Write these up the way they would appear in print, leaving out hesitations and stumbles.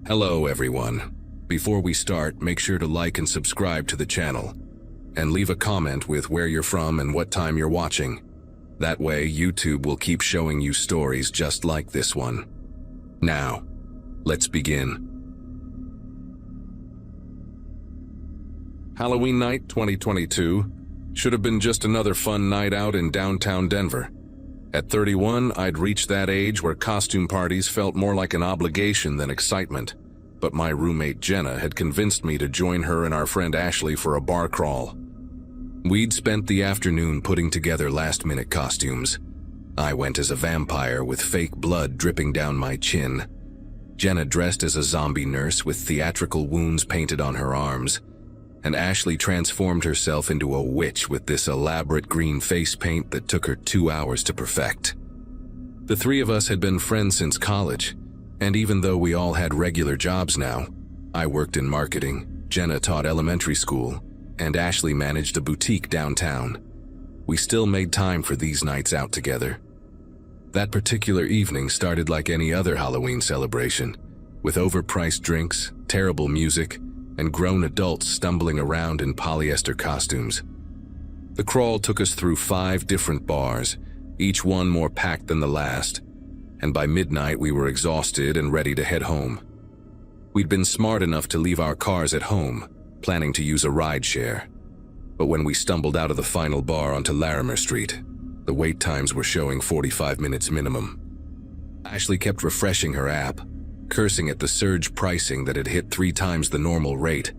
Hello everyone. Before we start, make sure to like and subscribe to the channel. And leave a comment with where you're from and what time you're watching. That way, YouTube will keep showing you stories just like this one. Now, let's begin. Halloween night 2022 should have been just another fun night out in downtown Denver. At 31, I'd reached that age where costume parties felt more like an obligation than excitement. But my roommate Jenna had convinced me to join her and our friend Ashley for a bar crawl. We'd spent the afternoon putting together last-minute costumes. I went as a vampire with fake blood dripping down my chin. Jenna dressed as a zombie nurse with theatrical wounds painted on her arms. And Ashley transformed herself into a witch with this elaborate green face paint that took her 2 hours to perfect. The three of us had been friends since college, and even though we all had regular jobs now, I worked in marketing, Jenna taught elementary school, and Ashley managed a boutique downtown. We still made time for these nights out together. That particular evening started like any other Halloween celebration, with overpriced drinks, terrible music, and grown adults stumbling around in polyester costumes. The crawl took us through 5 different bars, each one more packed than the last, and by midnight we were exhausted and ready to head home. We'd been smart enough to leave our cars at home, planning to use a rideshare. But when we stumbled out of the final bar onto Larimer Street, the wait times were showing 45 minutes minimum. Ashley kept refreshing her app, cursing at the surge pricing that had hit 3 times the normal rate,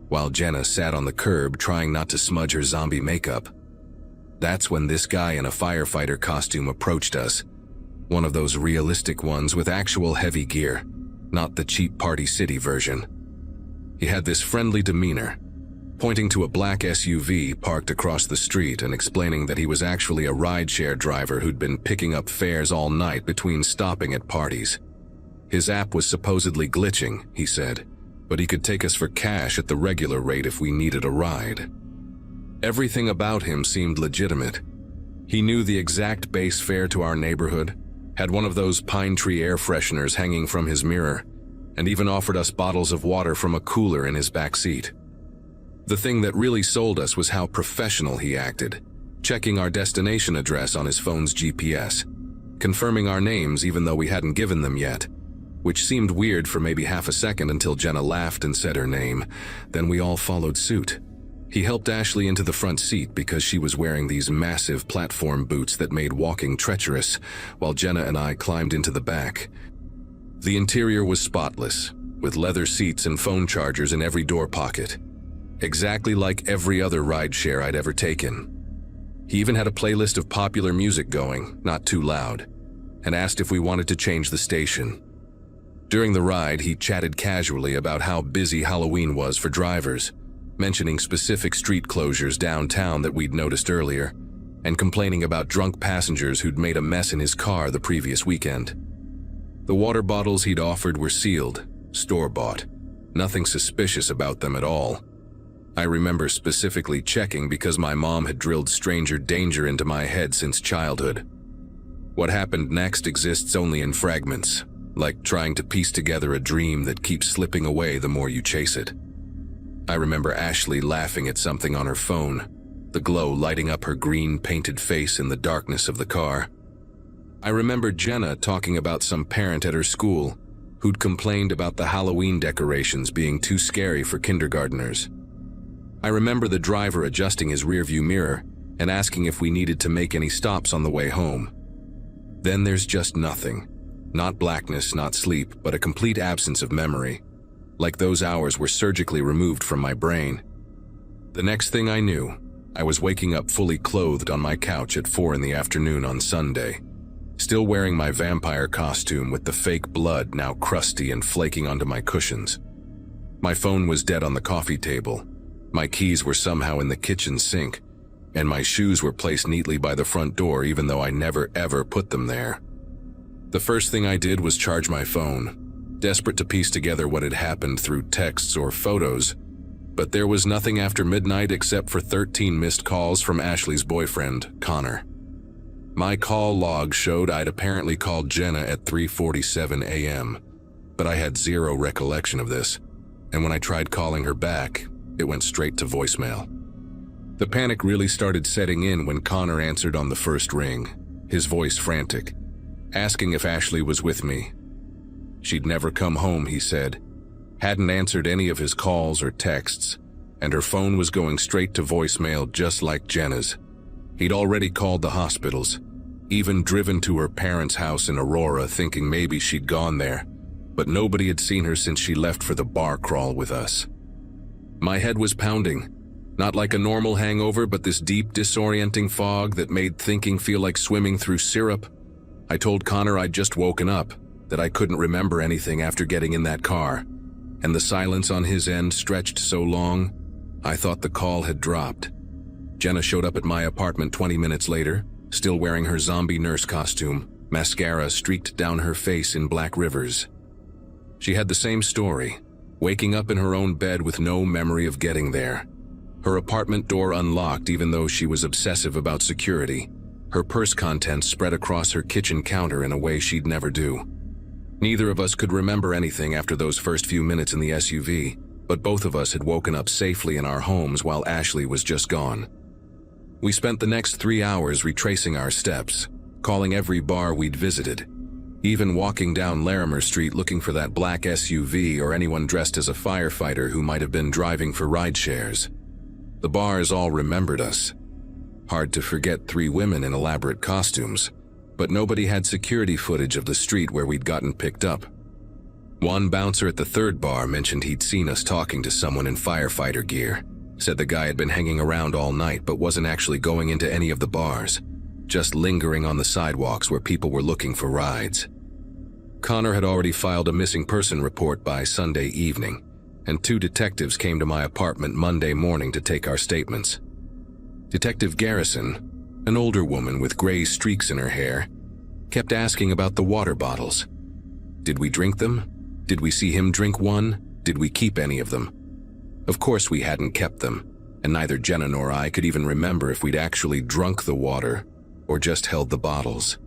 while Jenna sat on the curb trying not to smudge her zombie makeup. That's when this guy in a firefighter costume approached us, one of those realistic ones with actual heavy gear, not the cheap Party City version. He had this friendly demeanor, pointing to a black SUV parked across the street and explaining that he was actually a rideshare driver who'd been picking up fares all night between stopping at parties. His app was supposedly glitching, he said, but he could take us for cash at the regular rate if we needed a ride. Everything about him seemed legitimate. He knew the exact base fare to our neighborhood, had one of those pine tree air fresheners hanging from his mirror, and even offered us bottles of water from a cooler in his back seat. The thing that really sold us was how professional he acted, checking our destination address on his phone's GPS, confirming our names even though we hadn't given them yet, which seemed weird for maybe half a second until Jenna laughed and said her name. Then we all followed suit. He helped Ashley into the front seat because she was wearing these massive platform boots that made walking treacherous, while Jenna and I climbed into the back. The interior was spotless, with leather seats and phone chargers in every door pocket. Exactly like every other rideshare I'd ever taken. He even had a playlist of popular music going, not too loud, and asked if we wanted to change the station. During the ride, he chatted casually about how busy Halloween was for drivers, mentioning specific street closures downtown that we'd noticed earlier, and complaining about drunk passengers who'd made a mess in his car the previous weekend. The water bottles he'd offered were sealed, store-bought, nothing suspicious about them at all. I remember specifically checking because my mom had drilled stranger danger into my head since childhood. What happened next exists only in fragments, like trying to piece together a dream that keeps slipping away the more you chase it. I remember Ashley laughing at something on her phone, the glow lighting up her green painted face in the darkness of the car. I remember Jenna talking about some parent at her school who'd complained about the Halloween decorations being too scary for kindergarteners. I remember the driver adjusting his rearview mirror and asking if we needed to make any stops on the way home. Then there's just nothing. Not blackness, not sleep, but a complete absence of memory. Like those hours were surgically removed from my brain. The next thing I knew, I was waking up fully clothed on my couch at 4 in the afternoon on Sunday, still wearing my vampire costume with the fake blood now crusty and flaking onto my cushions. My phone was dead on the coffee table, my keys were somehow in the kitchen sink, and my shoes were placed neatly by the front door even though I never ever put them there. The first thing I did was charge my phone, desperate to piece together what had happened through texts or photos, but there was nothing after midnight except for 13 missed calls from Ashley's boyfriend, Connor. My call log showed I'd apparently called Jenna at 3:47 a.m., but I had zero recollection of this, and when I tried calling her back, it went straight to voicemail. The panic really started setting in when Connor answered on the first ring, his voice frantic, asking if Ashley was with me. She'd never come home, he said, hadn't answered any of his calls or texts, and her phone was going straight to voicemail just like Jenna's. He'd already called the hospitals, even driven to her parents' house in Aurora thinking maybe she'd gone there, but nobody had seen her since she left for the bar crawl with us. My head was pounding, not like a normal hangover, but this deep, disorienting fog that made thinking feel like swimming through syrup. I told Connor I'd just woken up, that I couldn't remember anything after getting in that car, and the silence on his end stretched so long, I thought the call had dropped. Jenna showed up at my apartment 20 minutes later, still wearing her zombie nurse costume, mascara streaked down her face in black rivers. She had the same story, waking up in her own bed with no memory of getting there. Her apartment door unlocked even though she was obsessive about security. Her purse contents spread across her kitchen counter in a way she'd never do. Neither of us could remember anything after those first few minutes in the SUV, but both of us had woken up safely in our homes while Ashley was just gone. We spent the next 3 hours retracing our steps, calling every bar we'd visited, even walking down Larimer Street looking for that black SUV or anyone dressed as a firefighter who might have been driving for rideshares. The bars all remembered us. Hard to forget 3 women in elaborate costumes, but nobody had security footage of the street where we'd gotten picked up. One bouncer at the 3rd bar mentioned he'd seen us talking to someone in firefighter gear, said the guy had been hanging around all night but wasn't actually going into any of the bars, just lingering on the sidewalks where people were looking for rides. Connor had already filed a missing person report by Sunday evening, and 2 detectives came to my apartment Monday morning to take our statements. Detective Garrison, an older woman with gray streaks in her hair, kept asking about the water bottles. Did we drink them? Did we see him drink one? Did we keep any of them? Of course we hadn't kept them, and neither Jenna nor I could even remember if we'd actually drunk the water or just held the bottles.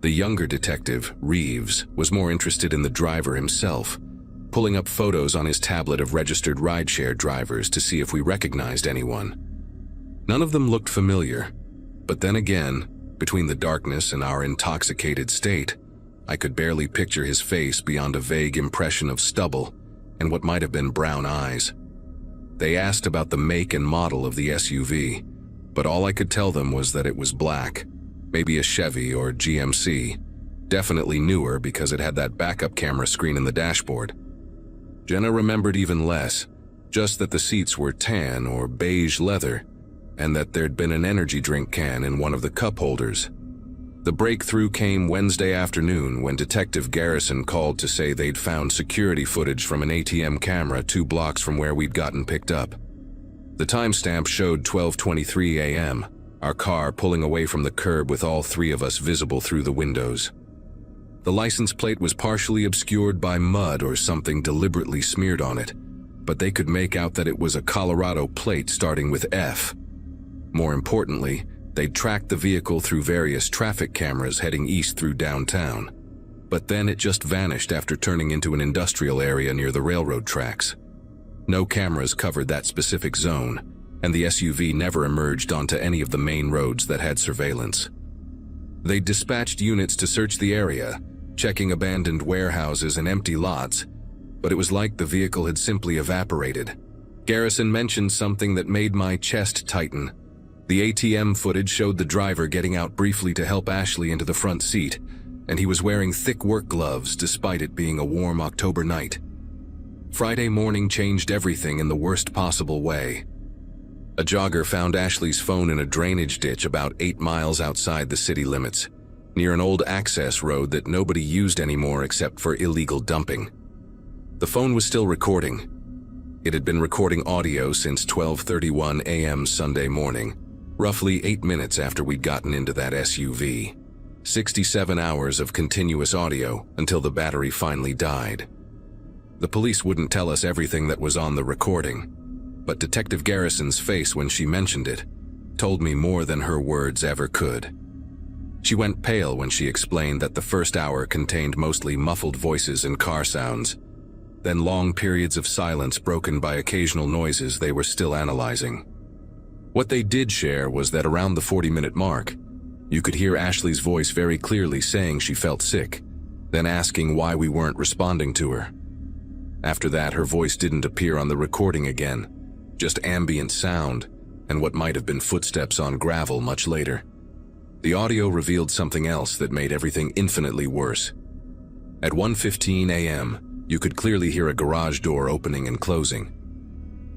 The younger detective, Reeves, was more interested in the driver himself, pulling up photos on his tablet of registered rideshare drivers to see if we recognized anyone. None of them looked familiar, but then again, between the darkness and our intoxicated state, I could barely picture his face beyond a vague impression of stubble and what might have been brown eyes. They asked about the make and model of the SUV, but all I could tell them was that it was black, maybe a Chevy or GMC, definitely newer because it had that backup camera screen in the dashboard. Jenna remembered even less, just that the seats were tan or beige leather, and that there'd been an energy drink can in one of the cup holders. The breakthrough came Wednesday afternoon when Detective Garrison called to say they'd found security footage from an ATM camera 2 blocks from where we'd gotten picked up. The timestamp showed 12:23 a.m., our car pulling away from the curb with all 3 of us visible through the windows. The license plate was partially obscured by mud or something deliberately smeared on it, but they could make out that it was a Colorado plate starting with F. More importantly, they'd tracked the vehicle through various traffic cameras heading east through downtown. But then it just vanished after turning into an industrial area near the railroad tracks. No cameras covered that specific zone, and the SUV never emerged onto any of the main roads that had surveillance. They dispatched units to search the area, checking abandoned warehouses and empty lots, but it was like the vehicle had simply evaporated. Garrison mentioned something that made my chest tighten. The ATM footage showed the driver getting out briefly to help Ashley into the front seat, and he was wearing thick work gloves despite it being a warm October night. Friday morning changed everything in the worst possible way. A jogger found Ashley's phone in a drainage ditch about 8 miles outside the city limits, near an old access road that nobody used anymore except for illegal dumping. The phone was still recording. It had been recording audio since 12:31 a.m. Sunday morning, roughly 8 minutes after we'd gotten into that SUV. 67 hours of continuous audio until the battery finally died. The police wouldn't tell us everything that was on the recording, but Detective Garrison's face when she mentioned it told me more than her words ever could. She went pale when she explained that the first hour contained mostly muffled voices and car sounds, then long periods of silence broken by occasional noises they were still analyzing. What they did share was that around the 40-minute mark, you could hear Ashley's voice very clearly saying she felt sick, then asking why we weren't responding to her. After that, her voice didn't appear on the recording again, just ambient sound and what might have been footsteps on gravel much later. The audio revealed something else that made everything infinitely worse. At 1:15 a.m., you could clearly hear a garage door opening and closing.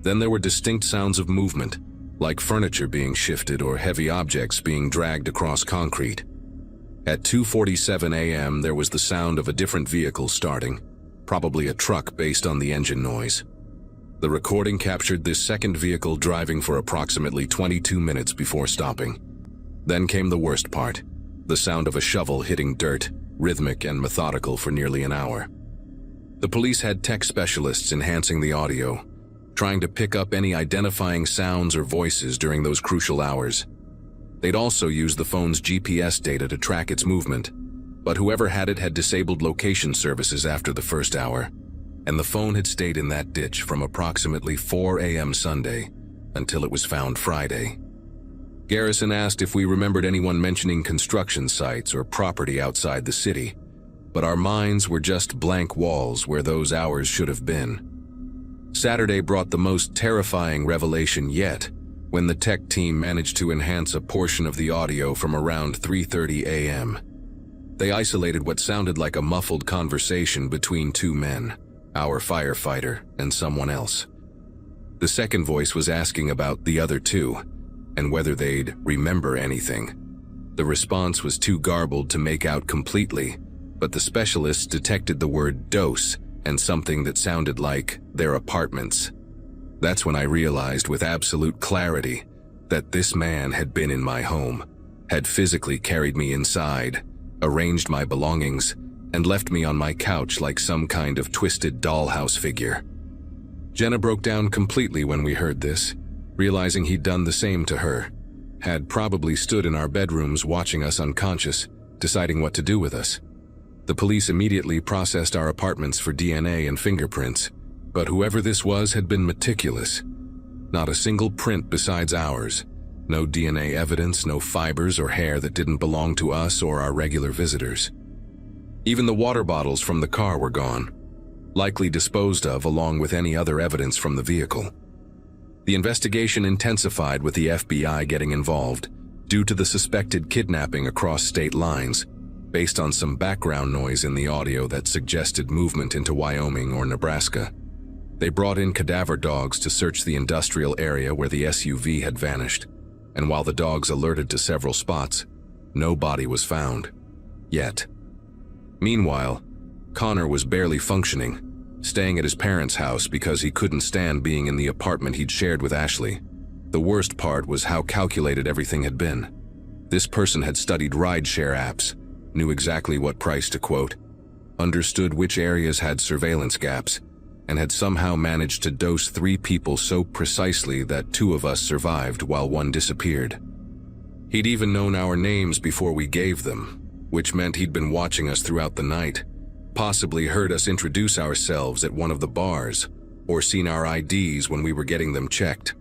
Then there were distinct sounds of movement, like furniture being shifted or heavy objects being dragged across concrete. At 2:47 a.m., there was the sound of a different vehicle starting, probably a truck based on the engine noise. The recording captured this second vehicle driving for approximately 22 minutes before stopping. Then came the worst part, the sound of a shovel hitting dirt, rhythmic and methodical for nearly an hour. The police had tech specialists enhancing the audio, trying to pick up any identifying sounds or voices during those crucial hours. They'd also used the phone's GPS data to track its movement, but whoever had it had disabled location services after the first hour, and the phone had stayed in that ditch from approximately 4 a.m. Sunday until it was found Friday. Garrison asked if we remembered anyone mentioning construction sites or property outside the city, but our minds were just blank walls where those hours should have been. Saturday brought the most terrifying revelation yet, when the tech team managed to enhance a portion of the audio from around 3:30 a.m. They isolated what sounded like a muffled conversation between two men, our firefighter and someone else. The second voice was asking about the other two, and whether they'd remember anything. The response was too garbled to make out completely, but the specialists detected the word dose and something that sounded like their apartments. That's when I realized with absolute clarity that this man had been in my home, had physically carried me inside, arranged my belongings, and left me on my couch like some kind of twisted dollhouse figure. Jenna broke down completely when we heard this, realizing he'd done the same to her, had probably stood in our bedrooms watching us unconscious, deciding what to do with us. The police immediately processed our apartments for DNA and fingerprints, but whoever this was had been meticulous. Not a single print besides ours, no DNA evidence, no fibers or hair that didn't belong to us or our regular visitors. Even the water bottles from the car were gone, likely disposed of along with any other evidence from the vehicle. The investigation intensified with the FBI getting involved due to the suspected kidnapping across state lines, based on some background noise in the audio that suggested movement into Wyoming or Nebraska. They brought in cadaver dogs to search the industrial area where the SUV had vanished, and while the dogs alerted to several spots, no body was found. Yet. Meanwhile, Connor was barely functioning, staying at his parents' house because he couldn't stand being in the apartment he'd shared with Ashley. The worst part was how calculated everything had been. This person had studied rideshare apps, knew exactly what price to quote, understood which areas had surveillance gaps, and had somehow managed to dose 3 people so precisely that 2 of us survived while 1 disappeared. He'd even known our names before we gave them, which meant he'd been watching us throughout the night, possibly heard us introduce ourselves at one of the bars, or seen our IDs when we were getting them checked.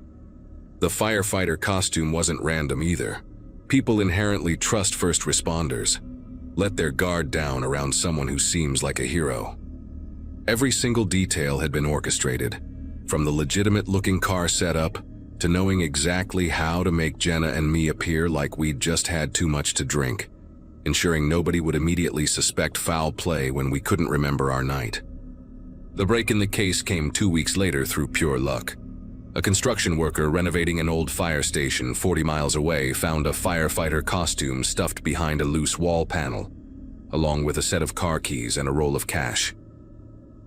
The firefighter costume wasn't random either. People inherently trust first responders, let their guard down around someone who seems like a hero. Every single detail had been orchestrated, from the legitimate-looking car setup to knowing exactly how to make Jenna and me appear like we'd just had too much to drink, ensuring nobody would immediately suspect foul play when we couldn't remember our night. The break in the case came 2 weeks later through pure luck. A construction worker renovating an old fire station 40 miles away found a firefighter costume stuffed behind a loose wall panel, along with a set of car keys and a roll of cash.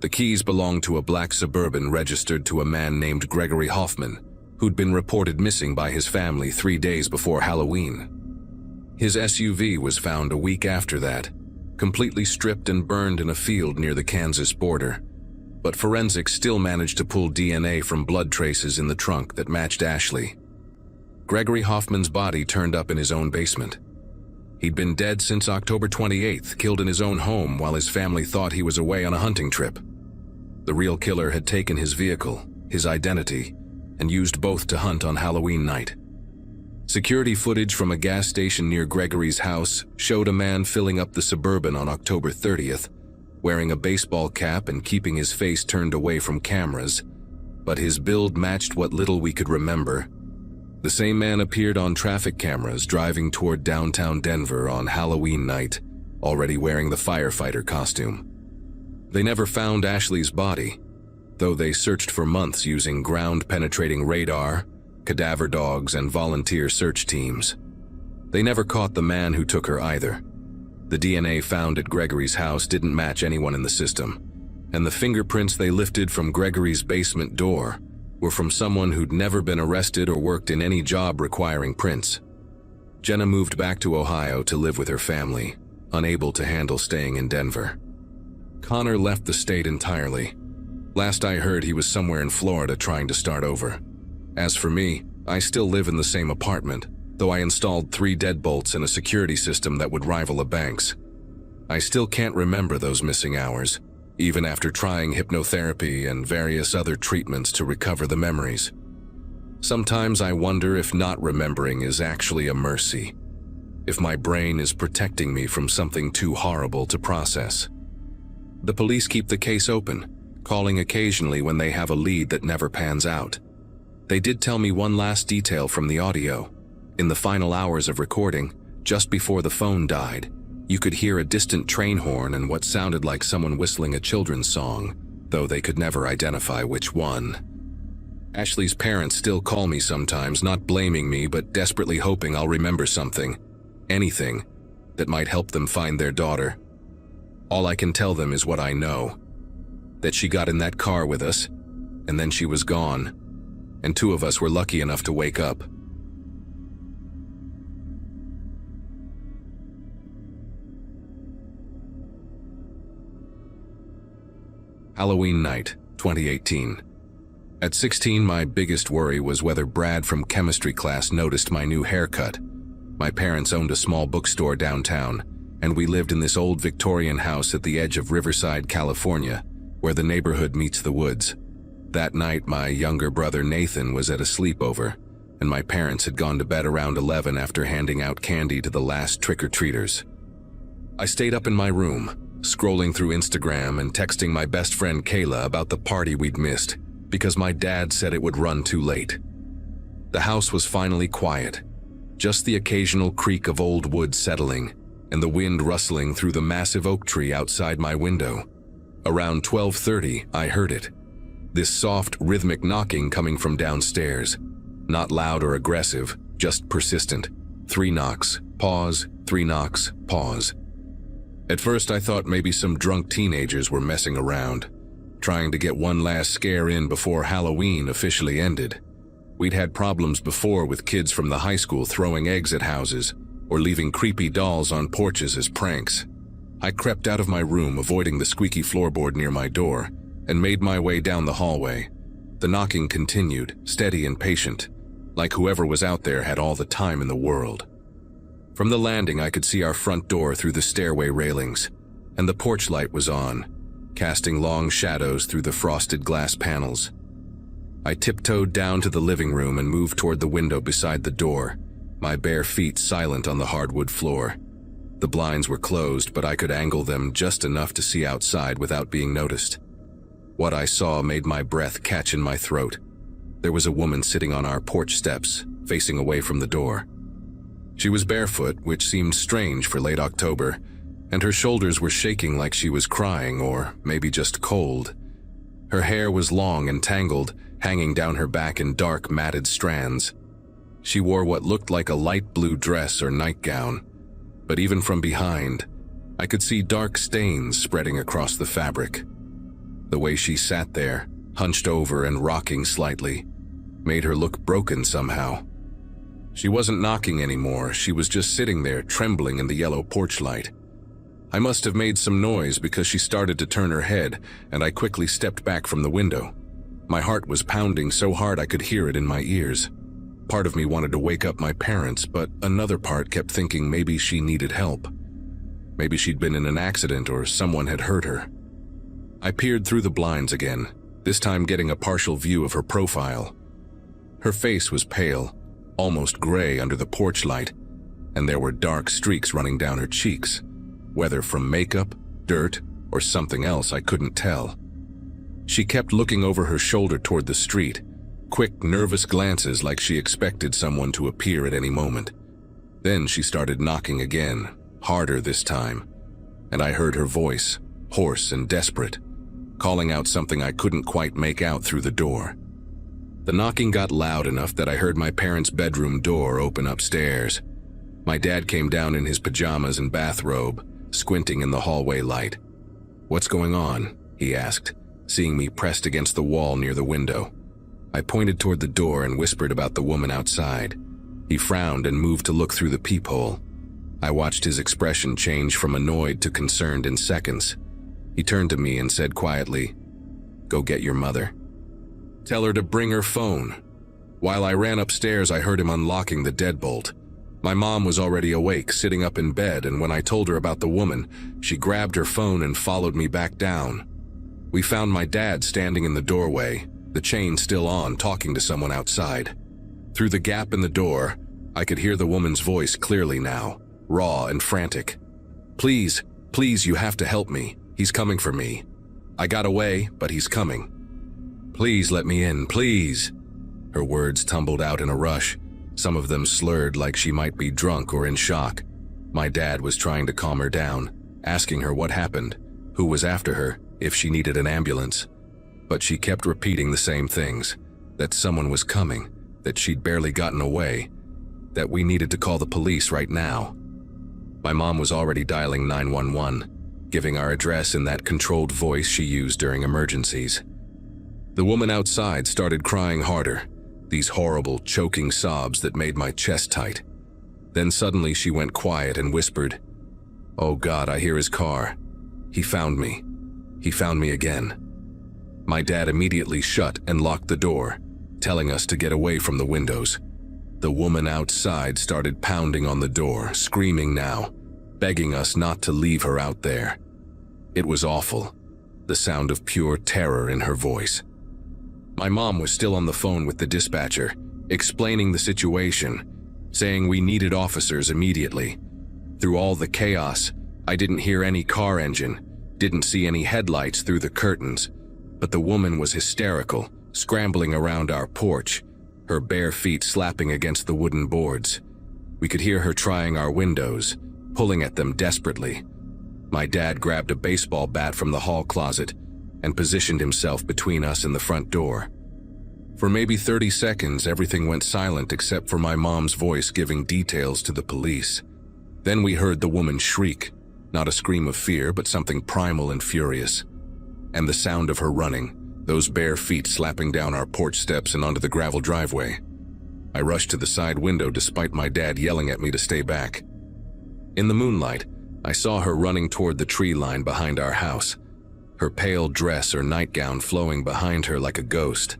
The keys belonged to a black Suburban registered to a man named Gregory Hoffman, who'd been reported missing by his family 3 days before Halloween. His SUV was found a week after that, completely stripped and burned in a field near the Kansas border, but forensics still managed to pull DNA from blood traces in the trunk that matched Ashley. Gregory Hoffman's body turned up in his own basement. He'd been dead since October 28th, killed in his own home while his family thought he was away on a hunting trip. The real killer had taken his vehicle, his identity, and used both to hunt on Halloween night. Security footage from a gas station near Gregory's house showed a man filling up the Suburban on October 30th, wearing a baseball cap and keeping his face turned away from cameras, but his build matched what little we could remember. The same man appeared on traffic cameras driving toward downtown Denver on Halloween night, already wearing the firefighter costume. They never found Ashley's body, though they searched for months using ground-penetrating radar, cadaver dogs, and volunteer search teams. They never caught the man who took her either. The DNA found at Gregory's house didn't match anyone in the system, and the fingerprints they lifted from Gregory's basement door were from someone who'd never been arrested or worked in any job requiring prints. Jenna moved back to Ohio to live with her family, unable to handle staying in Denver. Connor left the state entirely. Last I heard, he was somewhere in Florida trying to start over. As for me, I still live in the same apartment, though I installed 3 deadbolts and a security system that would rival a bank's. I still can't remember those missing hours, even after trying hypnotherapy and various other treatments to recover the memories. Sometimes I wonder if not remembering is actually a mercy, if my brain is protecting me from something too horrible to process. The police keep the case open, calling occasionally when they have a lead that never pans out. They did tell me one last detail from the audio. In the final hours of recording, just before the phone died, you could hear a distant train horn and what sounded like someone whistling a children's song, though they could never identify which one. Ashley's parents still call me sometimes, not blaming me, but desperately hoping I'll remember something, anything, that might help them find their daughter. All I can tell them is what I know, that she got in that car with us, and then she was gone, and 2 of us were lucky enough to wake up. Halloween night, 2018. At 16, my biggest worry was whether Brad from chemistry class noticed my new haircut. My parents owned a small bookstore downtown, and we lived in this old Victorian house at the edge of Riverside, California, where the neighborhood meets the woods. That night, my younger brother Nathan was at a sleepover, and my parents had gone to bed around 11 after handing out candy to the last trick-or-treaters. I stayed up in my room, scrolling through Instagram and texting my best friend Kayla about the party we'd missed, because my dad said it would run too late. The house was finally quiet, just the occasional creak of old wood settling, and the wind rustling through the massive oak tree outside my window. Around 12:30, I heard it. This soft, rhythmic knocking coming from downstairs. Not loud or aggressive, just persistent. 3 knocks, pause, 3 knocks, pause. At first I thought maybe some drunk teenagers were messing around, trying to get one last scare in before Halloween officially ended. We'd had problems before with kids from the high school throwing eggs at houses or leaving creepy dolls on porches as pranks. I crept out of my room, avoiding the squeaky floorboard near my door, and made my way down the hallway. The knocking continued, steady and patient, like whoever was out there had all the time in the world. From the landing, I could see our front door through the stairway railings, and the porch light was on, casting long shadows through the frosted glass panels. I tiptoed down to the living room and moved toward the window beside the door, my bare feet silent on the hardwood floor. The blinds were closed, but I could angle them just enough to see outside without being noticed. What I saw made my breath catch in my throat. There was a woman sitting on our porch steps, facing away from the door. She was barefoot, which seemed strange for late October, and her shoulders were shaking like she was crying or maybe just cold. Her hair was long and tangled, hanging down her back in dark, matted strands. She wore what looked like a light blue dress or nightgown, but even from behind, I could see dark stains spreading across the fabric. The way she sat there, hunched over and rocking slightly, made her look broken somehow. She wasn't knocking anymore, she was just sitting there trembling in the yellow porch light. I must have made some noise because she started to turn her head, and I quickly stepped back from the window. My heart was pounding so hard I could hear it in my ears. Part of me wanted to wake up my parents, but another part kept thinking maybe she needed help. Maybe she'd been in an accident or someone had hurt her. I peered through the blinds again, this time getting a partial view of her profile. Her face was pale, almost gray under the porch light, and there were dark streaks running down her cheeks, whether from makeup, dirt, or something else I couldn't tell. She kept looking over her shoulder toward the street, quick, nervous glances like she expected someone to appear at any moment. Then she started knocking again, harder this time, and I heard her voice, hoarse and desperate, calling out something I couldn't quite make out through the door. The knocking got loud enough that I heard my parents' bedroom door open upstairs. My dad came down in his pajamas and bathrobe, squinting in the hallway light. "What's going on?" he asked, seeing me pressed against the wall near the window. I pointed toward the door and whispered about the woman outside. He frowned and moved to look through the peephole. I watched his expression change from annoyed to concerned in seconds. He turned to me and said quietly, "Go get your mother. Tell her to bring her phone." While I ran upstairs, I heard him unlocking the deadbolt. My mom was already awake, sitting up in bed, and when I told her about the woman, she grabbed her phone and followed me back down. We found my dad standing in the doorway, the chain still on, talking to someone outside. Through the gap in the door, I could hear the woman's voice clearly now, raw and frantic. Please, you have to help me. He's coming for me. I got away, but he's coming. Please let me in, please." Her words tumbled out in a rush, some of them slurred like she might be drunk or in shock. My dad was trying to calm her down, asking her what happened, who was after her, if she needed an ambulance. But she kept repeating the same things, that someone was coming, that she'd barely gotten away, that we needed to call the police right now. My mom was already dialing 911, giving our address in that controlled voice she used during emergencies. The woman outside started crying harder, these horrible, choking sobs that made my chest tight. Then suddenly she went quiet and whispered, "Oh God, I hear his car. He found me. He found me again." My dad immediately shut and locked the door, telling us to get away from the windows. The woman outside started pounding on the door, screaming now, begging us not to leave her out there. It was awful, the sound of pure terror in her voice. My mom was still on the phone with the dispatcher, explaining the situation, saying we needed officers immediately. Through all the chaos, I didn't hear any car engine, didn't see any headlights through the curtains, but the woman was hysterical, scrambling around our porch, her bare feet slapping against the wooden boards. We could hear her trying our windows, pulling at them desperately. My dad grabbed a baseball bat from the hall closet and positioned himself between us and the front door. For maybe 30 seconds, everything went silent except for my mom's voice giving details to the police. Then we heard the woman shriek, not a scream of fear, but something primal and furious. And the sound of her running, those bare feet slapping down our porch steps and onto the gravel driveway. I rushed to the side window despite my dad yelling at me to stay back. In the moonlight, I saw her running toward the tree line behind our house, her pale dress or nightgown flowing behind her like a ghost.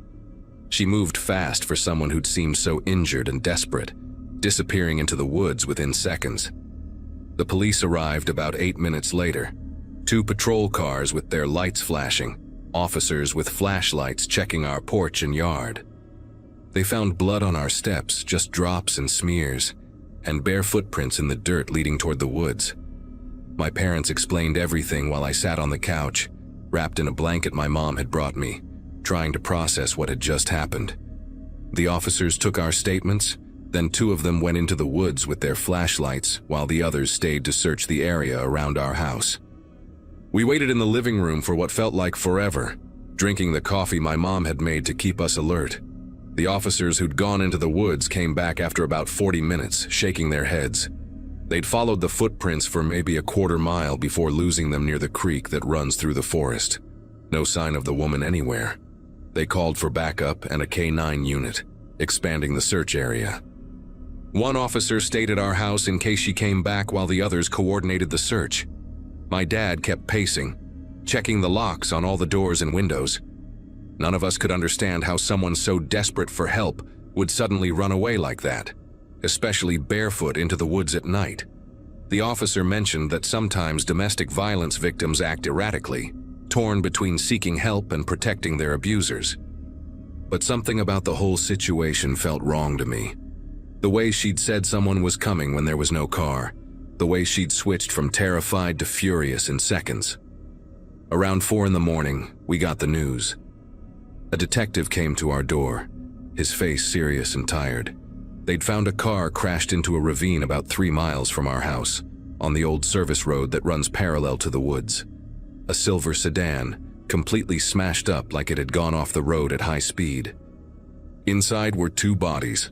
She moved fast for someone who'd seemed so injured and desperate, disappearing into the woods within seconds. The police arrived about 8 minutes later. 2 patrol cars with their lights flashing, officers with flashlights checking our porch and yard. They found blood on our steps, just drops and smears, and bare footprints in the dirt leading toward the woods. My parents explained everything while I sat on the couch, wrapped in a blanket my mom had brought me, trying to process what had just happened. The officers took our statements, then 2 of them went into the woods with their flashlights while the others stayed to search the area around our house. We waited in the living room for what felt like forever, drinking the coffee my mom had made to keep us alert. The officers who'd gone into the woods came back after about 40 minutes, shaking their heads. They'd followed the footprints for maybe a quarter mile before losing them near the creek that runs through the forest. No sign of the woman anywhere. They called for backup and a K-9 unit, expanding the search area. One officer stayed at our house in case she came back while the others coordinated the search. My dad kept pacing, checking the locks on all the doors and windows. None of us could understand how someone so desperate for help would suddenly run away like that, especially barefoot into the woods at night. The officer mentioned that sometimes domestic violence victims act erratically, torn between seeking help and protecting their abusers. But something about the whole situation felt wrong to me. The way she'd said someone was coming when there was no car. The way she'd switched from terrified to furious in seconds. Around 4 a.m, we got the news. A detective came to our door, his face serious and tired. They'd found a car crashed into a ravine about 3 miles from our house, on the old service road that runs parallel to the woods. A silver sedan, completely smashed up like it had gone off the road at high speed. Inside were 2 bodies,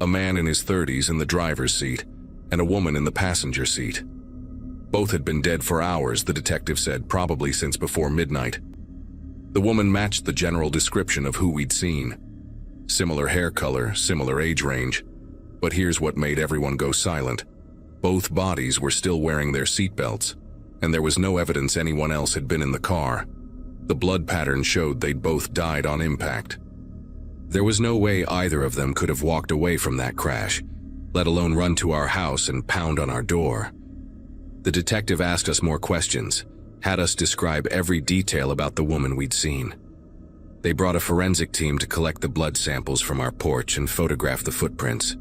a man in his 30s in the driver's seat, and a woman in the passenger seat. Both had been dead for hours, the detective said, probably since before midnight. The woman matched the general description of who we'd seen. Similar hair color, similar age range. But here's what made everyone go silent. Both bodies were still wearing their seatbelts, and there was no evidence anyone else had been in the car. The blood pattern showed they'd both died on impact. There was no way either of them could have walked away from that crash, let alone run to our house and pound on our door. The detective asked us more questions, had us describe every detail about the woman we'd seen. They brought a forensic team to collect the blood samples from our porch and photograph the footprints.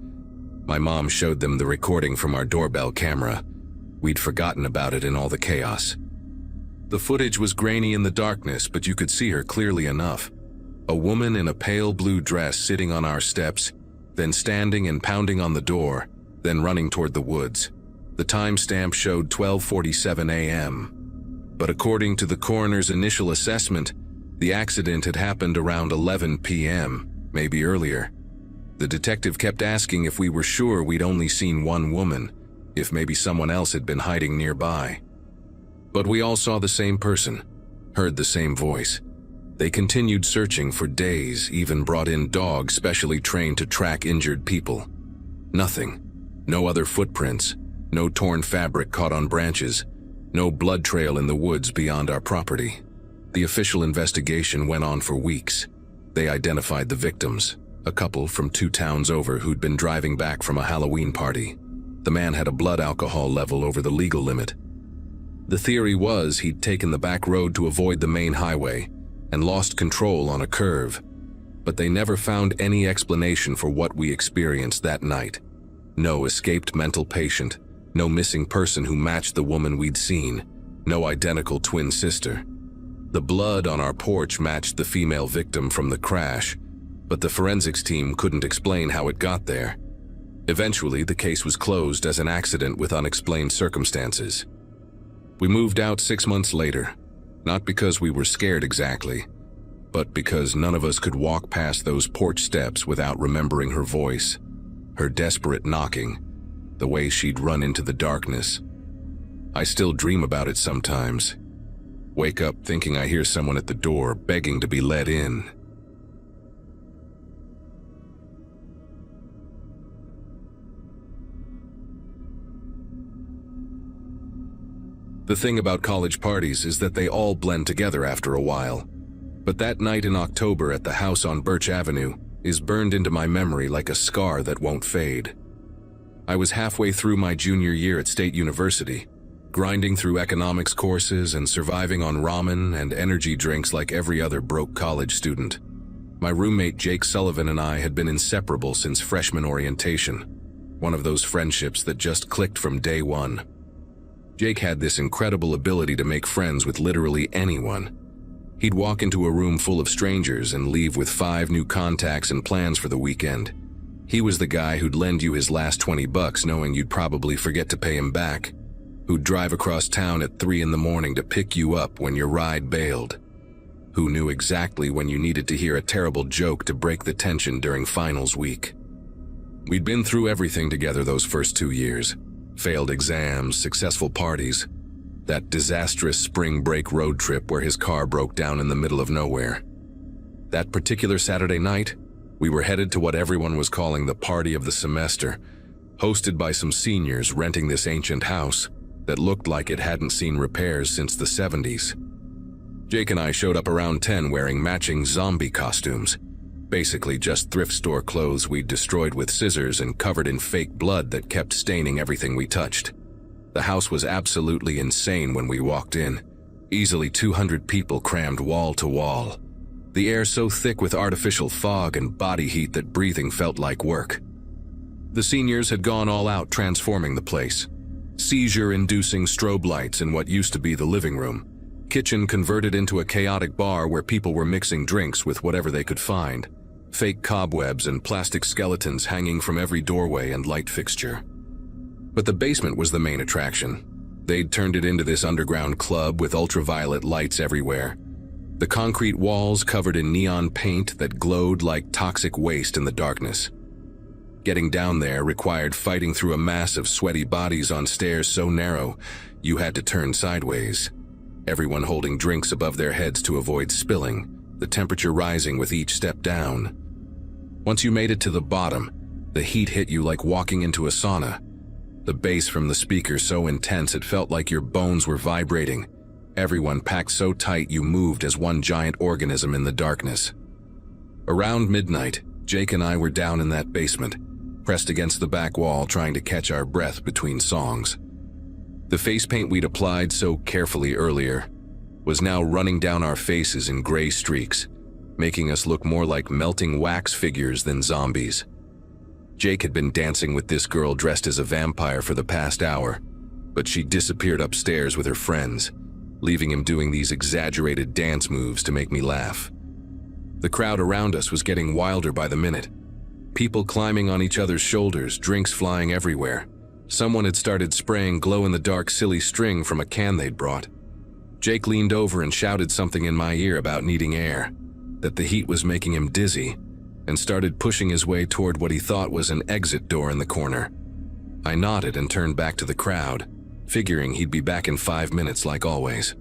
My mom showed them the recording from our doorbell camera. We'd forgotten about it in all the chaos. The footage was grainy in the darkness, but you could see her clearly enough. A woman in a pale blue dress sitting on our steps, then standing and pounding on the door, then running toward the woods. The timestamp showed 12:47 a.m. But according to the coroner's initial assessment, the accident had happened around 11 p.m., maybe earlier. The detective kept asking if we were sure we'd only seen one woman, if maybe someone else had been hiding nearby. But we all saw the same person, heard the same voice. They continued searching for days, even brought in dogs specially trained to track injured people. Nothing. No other footprints. No torn fabric caught on branches. No blood trail in the woods beyond our property. The official investigation went on for weeks. They identified the victims, a couple from 2 towns over who'd been driving back from a Halloween party. The man had a blood alcohol level over the legal limit. The theory was he'd taken the back road to avoid the main highway and lost control on a curve. But they never found any explanation for what we experienced that night. No escaped mental patient. No missing person who matched the woman we'd seen. No identical twin sister. The blood on our porch matched the female victim from the crash, but the forensics team couldn't explain how it got there. Eventually, the case was closed as an accident with unexplained circumstances. We moved out 6 months later, not because we were scared exactly, but because none of us could walk past those porch steps without remembering her voice, her desperate knocking, the way she'd run into the darkness. I still dream about it sometimes. Wake up thinking I hear someone at the door begging to be let in. The thing about college parties is that they all blend together after a while. But that night in October at the house on Birch Avenue is burned into my memory like a scar that won't fade. I was halfway through my junior year at State University, grinding through economics courses and surviving on ramen and energy drinks like every other broke college student. My roommate Jake Sullivan and I had been inseparable since freshman orientation, one of those friendships that just clicked from day one. Jake had this incredible ability to make friends with literally anyone. He'd walk into a room full of strangers and leave with 5 new contacts and plans for the weekend. He was the guy who'd lend you his last $20 knowing you'd probably forget to pay him back, who'd drive across town at 3 a.m. to pick you up when your ride bailed, who knew exactly when you needed to hear a terrible joke to break the tension during finals week. We'd been through everything together those first 2 years. Failed exams, successful parties, that disastrous spring break road trip where his car broke down in the middle of nowhere. That particular Saturday night, we were headed to what everyone was calling the party of the semester, hosted by some seniors renting this ancient house that looked like it hadn't seen repairs since the 70s. Jake and I showed up around 10 wearing matching zombie costumes, basically just thrift store clothes we'd destroyed with scissors and covered in fake blood that kept staining everything we touched. The house was absolutely insane when we walked in. Easily 200 people crammed wall to wall. The air so thick with artificial fog and body heat that breathing felt like work. The seniors had gone all out transforming the place. Seizure-inducing strobe lights in what used to be the living room. Kitchen converted into a chaotic bar where people were mixing drinks with whatever they could find. Fake cobwebs and plastic skeletons hanging from every doorway and light fixture. But the basement was the main attraction. They'd turned it into this underground club with ultraviolet lights everywhere. The concrete walls covered in neon paint that glowed like toxic waste in the darkness. Getting down there required fighting through a mass of sweaty bodies on stairs so narrow you had to turn sideways. Everyone holding drinks above their heads to avoid spilling, the temperature rising with each step down. Once you made it to the bottom, the heat hit you like walking into a sauna. The bass from the speaker so intense it felt like your bones were vibrating. Everyone packed so tight you moved as one giant organism in the darkness. Around midnight, Jake and I were down in that basement, pressed against the back wall trying to catch our breath between songs. The face paint we'd applied so carefully earlier was now running down our faces in gray streaks, making us look more like melting wax figures than zombies. Jake had been dancing with this girl dressed as a vampire for the past hour, but she disappeared upstairs with her friends, leaving him doing these exaggerated dance moves to make me laugh. The crowd around us was getting wilder by the minute. People climbing on each other's shoulders, drinks flying everywhere. Someone had started spraying glow-in-the-dark silly string from a can they'd brought. Jake leaned over and shouted something in my ear about needing air, that the heat was making him dizzy, and started pushing his way toward what he thought was an exit door in the corner. I nodded and turned back to the crowd, figuring he'd be back in 5 minutes like always.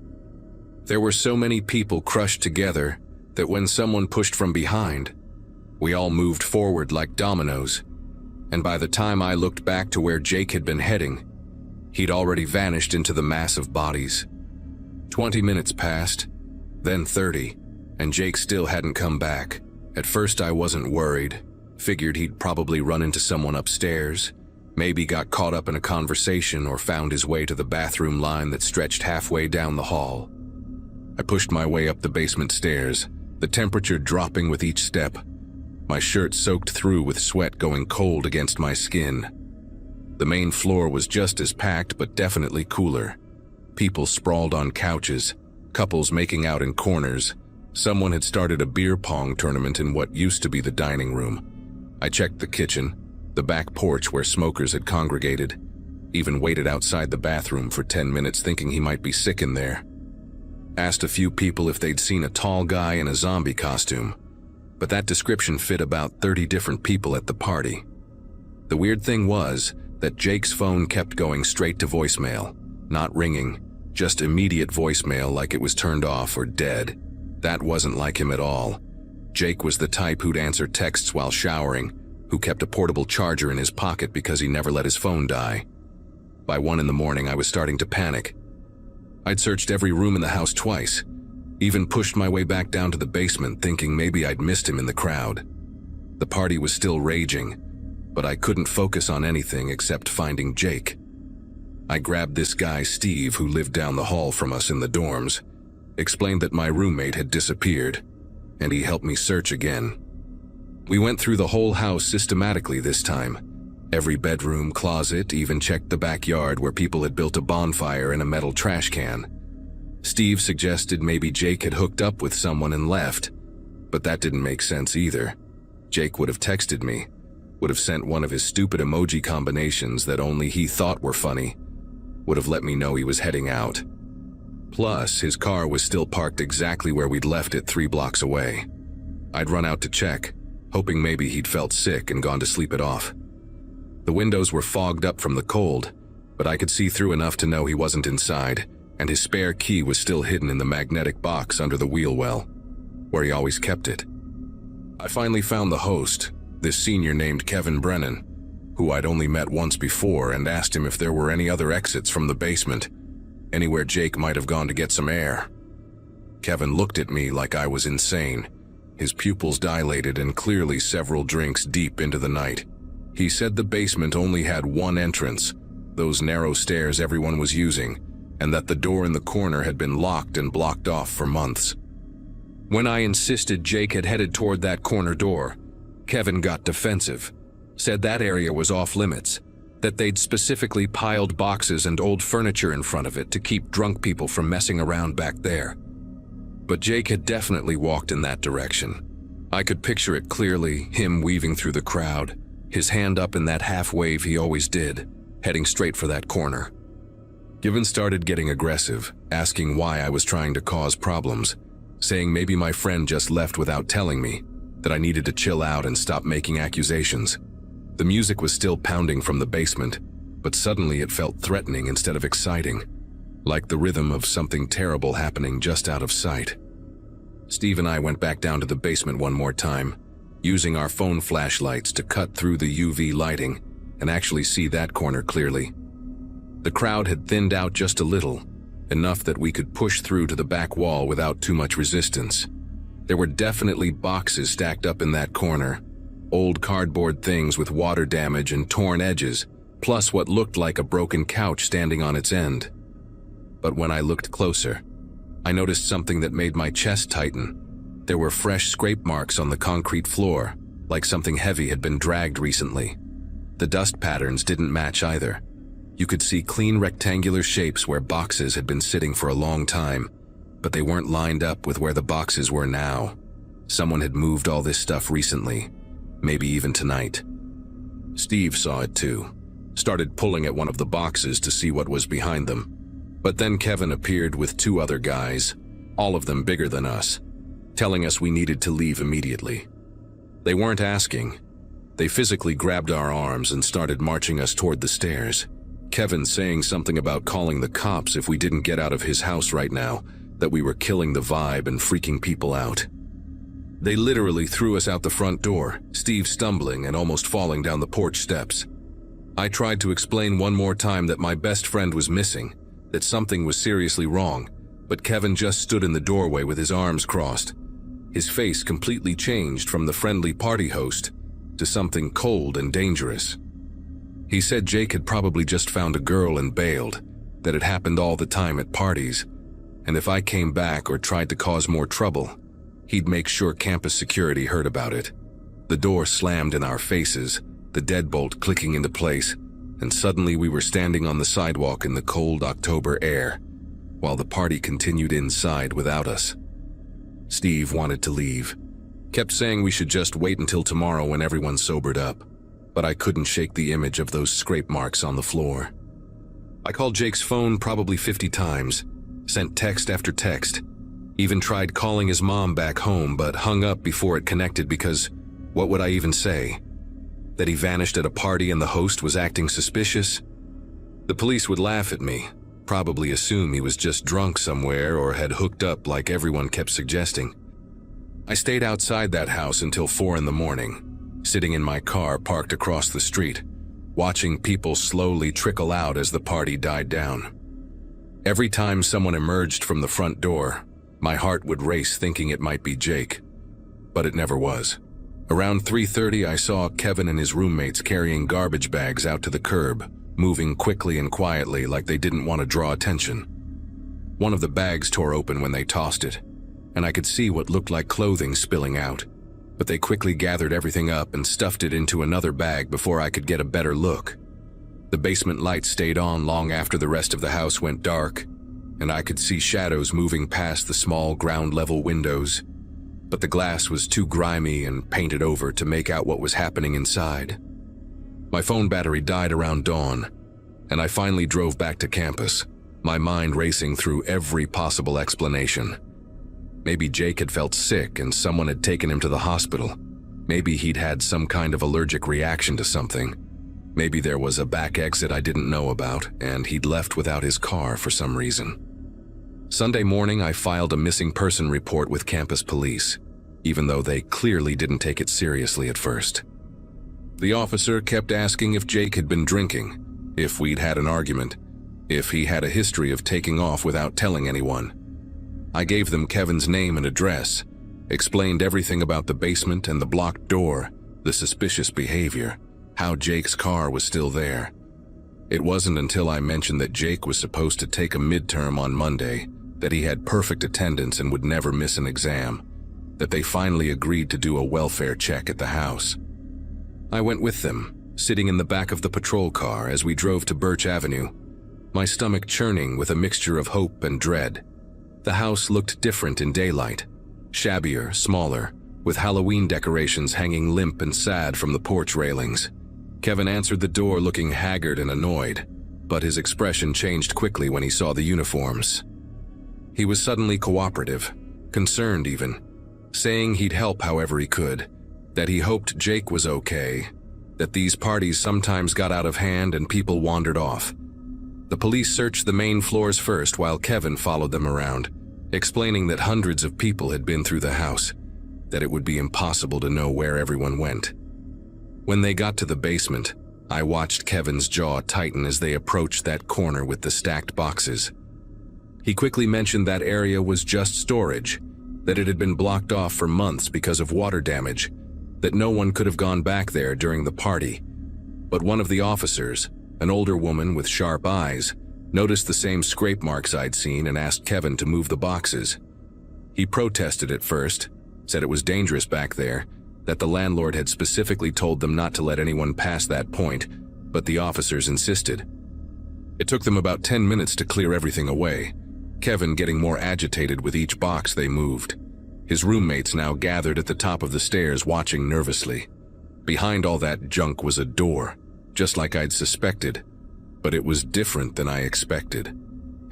There were so many people crushed together that when someone pushed from behind, we all moved forward like dominoes, and by the time I looked back to where Jake had been heading, he'd already vanished into the mass of bodies. 20 minutes passed, then 30, and Jake still hadn't come back. At first I wasn't worried, figured he'd probably run into someone upstairs, maybe got caught up in a conversation or found his way to the bathroom line that stretched halfway down the hall. I pushed my way up the basement stairs, the temperature dropping with each step, my shirt soaked through with sweat going cold against my skin. The main floor was just as packed but definitely cooler. People sprawled on couches, couples making out in corners. Someone had started a beer pong tournament in what used to be the dining room. I checked the kitchen, the back porch where smokers had congregated, even waited outside the bathroom for 10 minutes thinking he might be sick in there. Asked a few people if they'd seen a tall guy in a zombie costume, but that description fit about 30 different people at the party. The weird thing was that Jake's phone kept going straight to voicemail, not ringing, just immediate voicemail like it was turned off or dead. That wasn't like him at all. Jake was the type who'd answer texts while showering, who kept a portable charger in his pocket because he never let his phone die. By 1 in the morning, I was starting to panic. I'd searched every room in the house twice, even pushed my way back down to the basement thinking maybe I'd missed him in the crowd. The party was still raging, but I couldn't focus on anything except finding Jake. I grabbed this guy Steve who lived down the hall from us in the dorms, explained that my roommate had disappeared, and he helped me search again. We went through the whole house systematically this time. Every bedroom, closet, even checked the backyard where people had built a bonfire in a metal trash can. Steve suggested maybe Jake had hooked up with someone and left, but that didn't make sense either. Jake would have texted me, would have sent one of his stupid emoji combinations that only he thought were funny, would have let me know he was heading out. Plus, his car was still parked exactly where we'd left it 3 blocks away. I'd run out to check, hoping maybe he'd felt sick and gone to sleep it off. The windows were fogged up from the cold, but I could see through enough to know he wasn't inside, and his spare key was still hidden in the magnetic box under the wheel well, where he always kept it. I finally found the host, this senior named Kevin Brennan, who I'd only met once before, and asked him if there were any other exits from the basement, anywhere Jake might have gone to get some air. Kevin looked at me like I was insane, his pupils dilated and clearly several drinks deep into the night. He said the basement only had one entrance, those narrow stairs everyone was using, and that the door in the corner had been locked and blocked off for months. When I insisted Jake had headed toward that corner door, Kevin got defensive, said that area was off limits, that they'd specifically piled boxes and old furniture in front of it to keep drunk people from messing around back there. But Jake had definitely walked in that direction. I could picture it clearly, him weaving through the crowd, his hand up in that half wave he always did, heading straight for that corner. Kevin started getting aggressive, asking why I was trying to cause problems, saying maybe my friend just left without telling me, that I needed to chill out and stop making accusations. The music was still pounding from the basement, but suddenly it felt threatening instead of exciting, like the rhythm of something terrible happening just out of sight. Steve and I went back down to the basement one more time, using our phone flashlights to cut through the UV lighting and actually see that corner clearly. The crowd had thinned out just a little, enough that we could push through to the back wall without too much resistance. There were definitely boxes stacked up in that corner, old cardboard things with water damage and torn edges, plus what looked like a broken couch standing on its end. But when I looked closer, I noticed something that made my chest tighten. There were fresh scrape marks on the concrete floor, like something heavy had been dragged recently. The dust patterns didn't match either. You could see clean rectangular shapes where boxes had been sitting for a long time, but they weren't lined up with where the boxes were now. Someone had moved all this stuff recently, maybe even tonight. Steve saw it too, started pulling at one of the boxes to see what was behind them. But then Kevin appeared with two other guys, all of them bigger than us, telling us we needed to leave immediately. They weren't asking. They physically grabbed our arms and started marching us toward the stairs. Kevin saying something about calling the cops if we didn't get out of his house right now, that we were killing the vibe and freaking people out. They literally threw us out the front door, Steve stumbling and almost falling down the porch steps. I tried to explain one more time that my best friend was missing, that something was seriously wrong, but Kevin just stood in the doorway with his arms crossed. His face completely changed from the friendly party host to something cold and dangerous. He said Jake had probably just found a girl and bailed, that it happened all the time at parties, and if I came back or tried to cause more trouble, he'd make sure campus security heard about it. The door slammed in our faces, the deadbolt clicking into place, and suddenly we were standing on the sidewalk in the cold October air, while the party continued inside without us. Steve wanted to leave, kept saying we should just wait until tomorrow when everyone sobered up, but I couldn't shake the image of those scrape marks on the floor. I called Jake's phone probably 50 times, sent text after text, even tried calling his mom back home but hung up before it connected because what would I even say? That he vanished at a party and the host was acting suspicious? The police would laugh at me, probably assume he was just drunk somewhere or had hooked up like everyone kept suggesting. I stayed outside that house until 4 in the morning, sitting in my car parked across the street, watching people slowly trickle out as the party died down. Every time someone emerged from the front door, my heart would race thinking it might be Jake, but it never was. Around 3:30, I saw Kevin and his roommates carrying garbage bags out to the curb, moving quickly and quietly like they didn't want to draw attention. One of the bags tore open when they tossed it, and I could see what looked like clothing spilling out, but they quickly gathered everything up and stuffed it into another bag before I could get a better look. The basement lights stayed on long after the rest of the house went dark, and I could see shadows moving past the small ground-level windows, but the glass was too grimy and painted over to make out what was happening inside. My phone battery died around dawn, and I finally drove back to campus, my mind racing through every possible explanation. Maybe Jake had felt sick and someone had taken him to the hospital. Maybe he'd had some kind of allergic reaction to something. Maybe there was a back exit I didn't know about, and he'd left without his car for some reason. Sunday morning, I filed a missing person report with campus police, even though they clearly didn't take it seriously at first. The officer kept asking if Jake had been drinking, if we'd had an argument, if he had a history of taking off without telling anyone. I gave them Kevin's name and address, explained everything about the basement and the blocked door, the suspicious behavior, how Jake's car was still there. It wasn't until I mentioned that Jake was supposed to take a midterm on Monday, that he had perfect attendance and would never miss an exam, that they finally agreed to do a welfare check at the house. I went with them, sitting in the back of the patrol car as we drove to Birch Avenue, my stomach churning with a mixture of hope and dread. The house looked different in daylight, shabbier, smaller, with Halloween decorations hanging limp and sad from the porch railings. Kevin answered the door looking haggard and annoyed, but his expression changed quickly when he saw the uniforms. He was suddenly cooperative, concerned even, saying he'd help however he could, that he hoped Jake was okay, that these parties sometimes got out of hand and people wandered off. The police searched the main floors first while Kevin followed them around, explaining that hundreds of people had been through the house, that it would be impossible to know where everyone went. When they got to the basement, I watched Kevin's jaw tighten as they approached that corner with the stacked boxes. He quickly mentioned that area was just storage, that it had been blocked off for months because of water damage, that no one could have gone back there during the party. But one of the officers, an older woman with sharp eyes, noticed the same scrape marks I'd seen and asked Kevin to move the boxes. He protested at first, said it was dangerous back there, that the landlord had specifically told them not to let anyone pass that point, but the officers insisted. It took them about 10 minutes to clear everything away, Kevin getting more agitated with each box they moved. His roommates now gathered at the top of the stairs watching nervously. Behind all that junk was a door, just like I'd suspected, but it was different than I expected.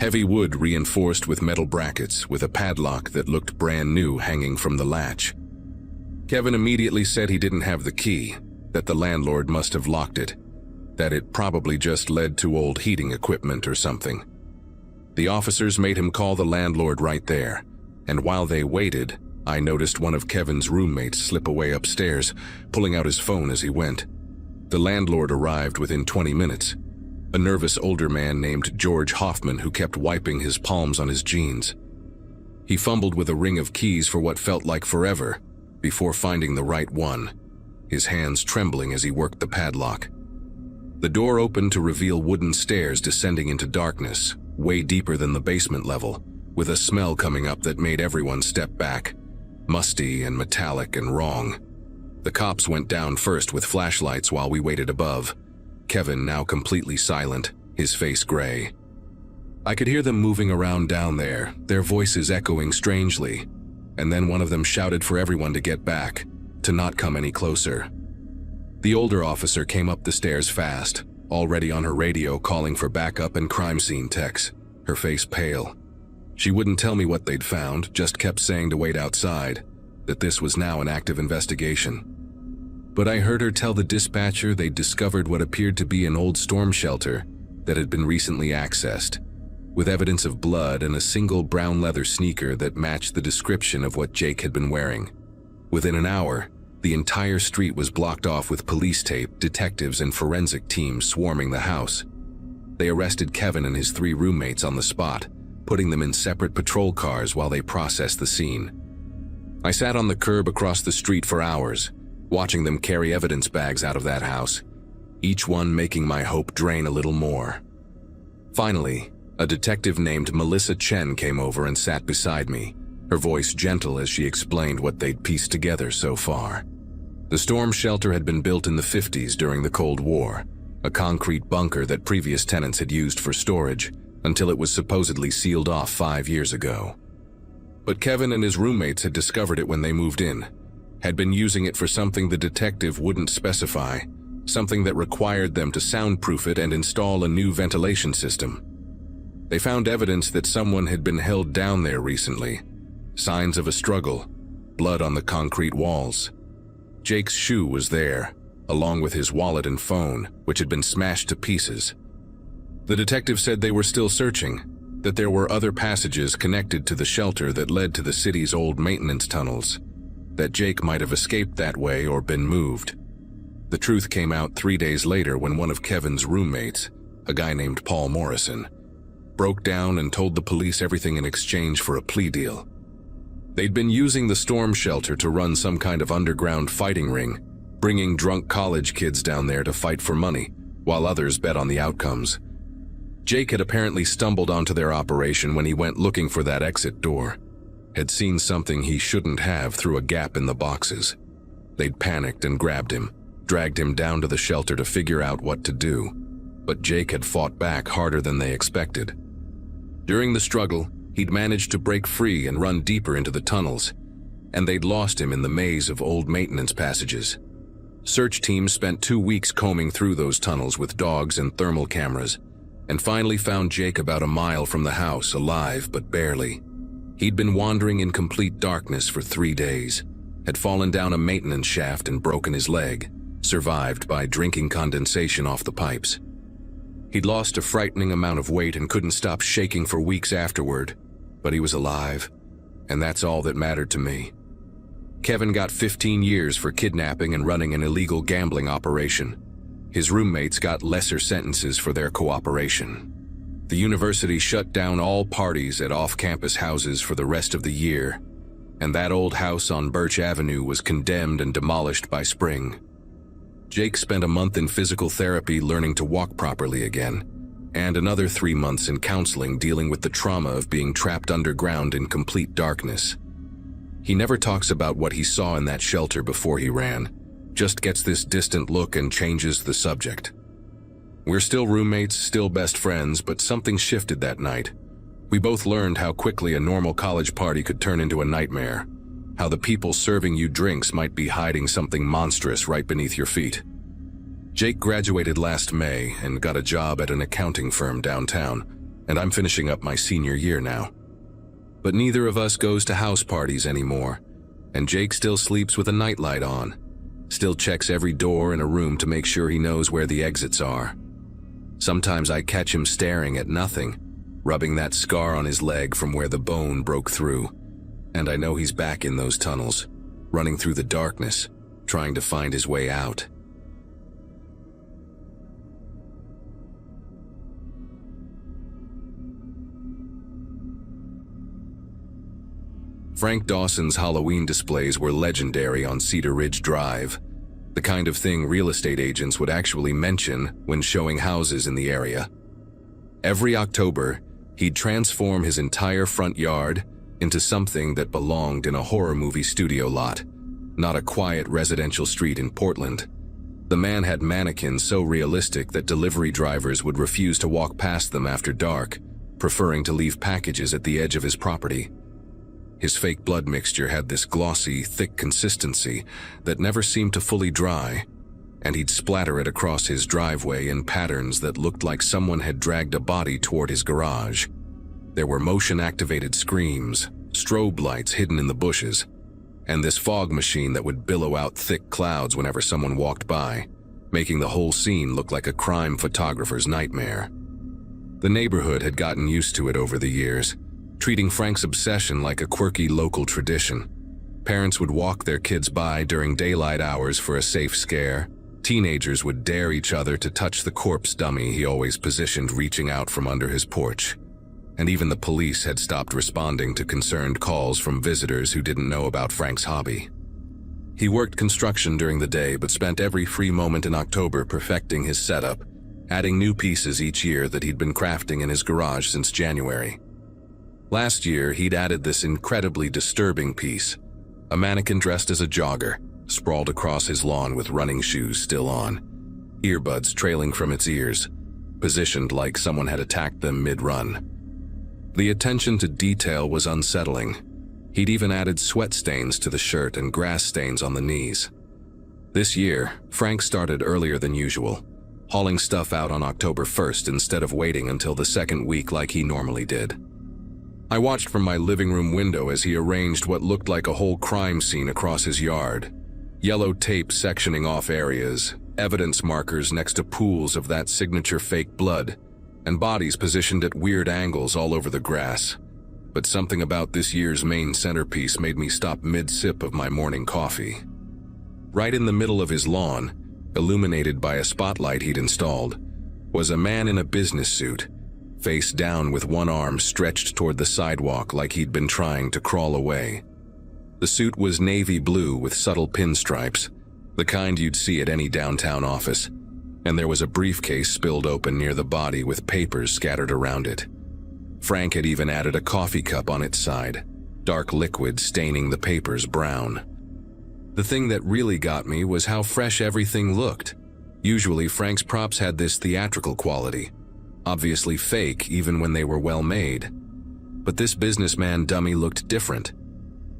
Heavy wood reinforced with metal brackets, with a padlock that looked brand new hanging from the latch. Kevin immediately said he didn't have the key, that the landlord must have locked it, that it probably just led to old heating equipment or something. The officers made him call the landlord right there, and while they waited, I noticed one of Kevin's roommates slip away upstairs, pulling out his phone as he went. The landlord arrived within 20 minutes, a nervous older man named George Hoffman who kept wiping his palms on his jeans. He fumbled with a ring of keys for what felt like forever, before finding the right one, his hands trembling as he worked the padlock. The door opened to reveal wooden stairs descending into darkness, way deeper than the basement level, with a smell coming up that made everyone step back, musty and metallic and wrong. The cops went down first with flashlights while we waited above, Kevin now completely silent, his face gray. I could hear them moving around down there, their voices echoing strangely, and then one of them shouted for everyone to get back, to not come any closer. The older officer came up the stairs fast, already on her radio calling for backup and crime scene techs, her face pale. She wouldn't tell me what they'd found, just kept saying to wait outside, that this was now an active investigation. But I heard her tell the dispatcher they'd discovered what appeared to be an old storm shelter that had been recently accessed, with evidence of blood and a single brown leather sneaker that matched the description of what Jake had been wearing. Within an hour, the entire street was blocked off with police tape, detectives and forensic teams swarming the house. They arrested Kevin and his 3 roommates on the spot, putting them in separate patrol cars while they processed the scene. I sat on the curb across the street for hours, watching them carry evidence bags out of that house, each one making my hope drain a little more. Finally, a detective named Melissa Chen came over and sat beside me, her voice gentle as she explained what they'd pieced together so far. The storm shelter had been built in the 50s during the Cold War, a concrete bunker that previous tenants had used for storage until it was supposedly sealed off 5 years ago. But Kevin and his roommates had discovered it when they moved in, had been using it for something the detective wouldn't specify, something that required them to soundproof it and install a new ventilation system. They found evidence that someone had been held down there recently, signs of a struggle, blood on the concrete walls. Jake's shoe was there, along with his wallet and phone, which had been smashed to pieces. The detective said they were still searching, that there were other passages connected to the shelter that led to the city's old maintenance tunnels, that Jake might have escaped that way or been moved. The truth came out 3 days later when one of Kevin's roommates, a guy named Paul Morrison, broke down and told the police everything in exchange for a plea deal. They'd been using the storm shelter to run some kind of underground fighting ring, bringing drunk college kids down there to fight for money, while others bet on the outcomes. Jake had apparently stumbled onto their operation when he went looking for that exit door, had seen something he shouldn't have through a gap in the boxes. They'd panicked and grabbed him, dragged him down to the shelter to figure out what to do, but Jake had fought back harder than they expected. During the struggle, he'd managed to break free and run deeper into the tunnels, and they'd lost him in the maze of old maintenance passages. Search teams spent 2 weeks combing through those tunnels with dogs and thermal cameras, and finally found Jake about a mile from the house, alive but barely. He'd been wandering in complete darkness for 3 days, had fallen down a maintenance shaft and broken his leg, survived by drinking condensation off the pipes. He'd lost a frightening amount of weight and couldn't stop shaking for weeks afterward, but he was alive, and that's all that mattered to me. Kevin got 15 years for kidnapping and running an illegal gambling operation. His roommates got lesser sentences for their cooperation. The university shut down all parties at off-campus houses for the rest of the year, and that old house on Birch Avenue was condemned and demolished by spring. Jake spent a month in physical therapy learning to walk properly again, and another 3 months in counseling dealing with the trauma of being trapped underground in complete darkness. He never talks about what he saw in that shelter before he ran, just gets this distant look and changes the subject. We're still roommates, still best friends, but something shifted that night. We both learned how quickly a normal college party could turn into a nightmare, how the people serving you drinks might be hiding something monstrous right beneath your feet. Jake graduated last May and got a job at an accounting firm downtown, and I'm finishing up my senior year now. But neither of us goes to house parties anymore, and Jake still sleeps with a nightlight on, still checks every door in a room to make sure he knows where the exits are. Sometimes I catch him staring at nothing, rubbing that scar on his leg from where the bone broke through, and I know he's back in those tunnels, running through the darkness, trying to find his way out. Frank Dawson's Halloween displays were legendary on Cedar Ridge Drive, the kind of thing real estate agents would actually mention when showing houses in the area. Every October, he'd transform his entire front yard into something that belonged in a horror movie studio lot, not a quiet residential street in Portland. The man had mannequins so realistic that delivery drivers would refuse to walk past them after dark, preferring to leave packages at the edge of his property. His fake blood mixture had this glossy, thick consistency that never seemed to fully dry, and he'd splatter it across his driveway in patterns that looked like someone had dragged a body toward his garage. There were motion-activated screams, strobe lights hidden in the bushes, and this fog machine that would billow out thick clouds whenever someone walked by, making the whole scene look like a crime photographer's nightmare. The neighborhood had gotten used to it over the years, treating Frank's obsession like a quirky local tradition. Parents would walk their kids by during daylight hours for a safe scare. Teenagers would dare each other to touch the corpse dummy he always positioned reaching out from under his porch. And even the police had stopped responding to concerned calls from visitors who didn't know about Frank's hobby. He worked construction during the day but spent every free moment in October perfecting his setup, adding new pieces each year that he'd been crafting in his garage since January. Last year, he'd added this incredibly disturbing piece, a mannequin dressed as a jogger, sprawled across his lawn with running shoes still on, earbuds trailing from its ears, positioned like someone had attacked them mid-run. The attention to detail was unsettling. He'd even added sweat stains to the shirt and grass stains on the knees. This year, Frank started earlier than usual, hauling stuff out on October 1st instead of waiting until the second week like he normally did. I watched from my living room window as he arranged what looked like a whole crime scene across his yard. Yellow tape sectioning off areas, evidence markers next to pools of that signature fake blood, and bodies positioned at weird angles all over the grass. But something about this year's main centerpiece made me stop mid-sip of my morning coffee. Right in the middle of his lawn, illuminated by a spotlight he'd installed, was a man in a business suit, face down with one arm stretched toward the sidewalk like he'd been trying to crawl away. The suit was navy blue with subtle pinstripes, the kind you'd see at any downtown office, and there was a briefcase spilled open near the body with papers scattered around it. Frank had even added a coffee cup on its side, dark liquid staining the papers brown. The thing that really got me was how fresh everything looked. Usually Frank's props had this theatrical quality, obviously fake even when they were well made. But this businessman dummy looked different.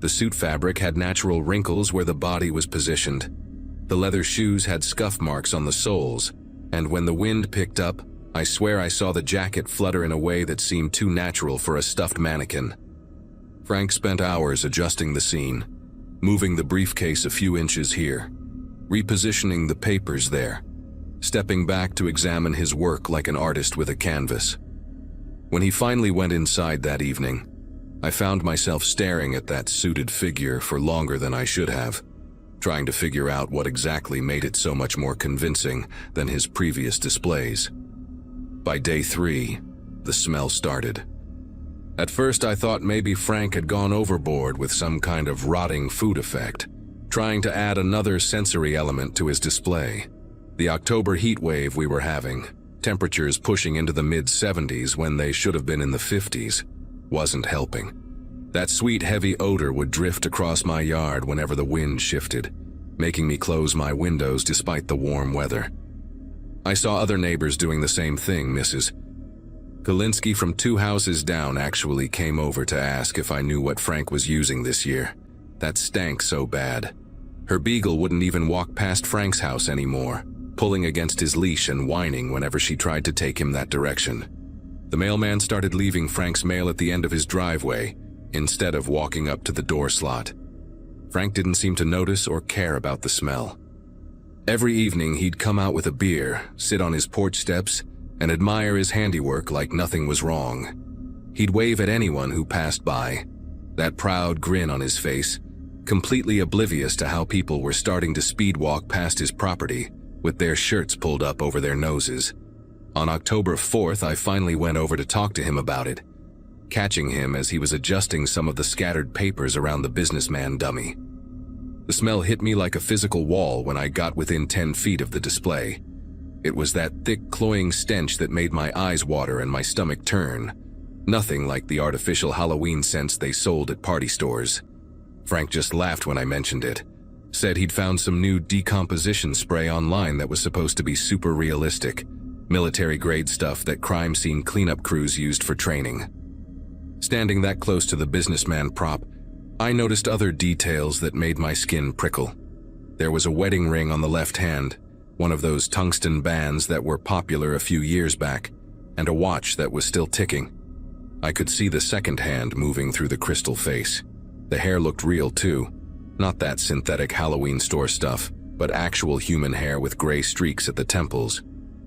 The suit fabric had natural wrinkles where the body was positioned. The leather shoes had scuff marks on the soles, and when the wind picked up, I swear I saw the jacket flutter in a way that seemed too natural for a stuffed mannequin. Frank spent hours adjusting the scene, moving the briefcase a few inches here, repositioning the papers there, stepping back to examine his work like an artist with a canvas. When he finally went inside that evening, I found myself staring at that suited figure for longer than I should have, trying to figure out what exactly made it so much more convincing than his previous displays. By day 3, the smell started. At first I thought maybe Frank had gone overboard with some kind of rotting food effect, trying to add another sensory element to his display. The October heat wave we were having, temperatures pushing into the mid-70s when they should have been in the 50s, wasn't helping. That sweet heavy odor would drift across my yard whenever the wind shifted, making me close my windows despite the warm weather. I saw other neighbors doing the same thing, Mrs. Kalinsky from 2 houses down actually came over to ask if I knew what Frank was using this year. That stank so bad. Her beagle wouldn't even walk past Frank's house anymore, pulling against his leash and whining whenever she tried to take him that direction. The mailman started leaving Frank's mail at the end of his driveway, instead of walking up to the door slot. Frank didn't seem to notice or care about the smell. Every evening he'd come out with a beer, sit on his porch steps, and admire his handiwork like nothing was wrong. He'd wave at anyone who passed by, that proud grin on his face, completely oblivious to how people were starting to speed walk past his property with their shirts pulled up over their noses. On October 4th, I finally went over to talk to him about it, catching him as he was adjusting some of the scattered papers around the businessman dummy. The smell hit me like a physical wall when I got within 10 feet of the display. It was that thick, cloying stench that made my eyes water and my stomach turn. Nothing like the artificial Halloween scents they sold at party stores. Frank just laughed when I mentioned it, said he'd found some new decomposition spray online that was supposed to be super realistic, military-grade stuff that crime scene cleanup crews used for training. Standing that close to the businessman prop, I noticed other details that made my skin prickle. There was a wedding ring on the left hand, one of those tungsten bands that were popular a few years back, and a watch that was still ticking. I could see the second hand moving through the crystal face. The hair looked real too, not that synthetic Halloween store stuff, but actual human hair with gray streaks at the temples,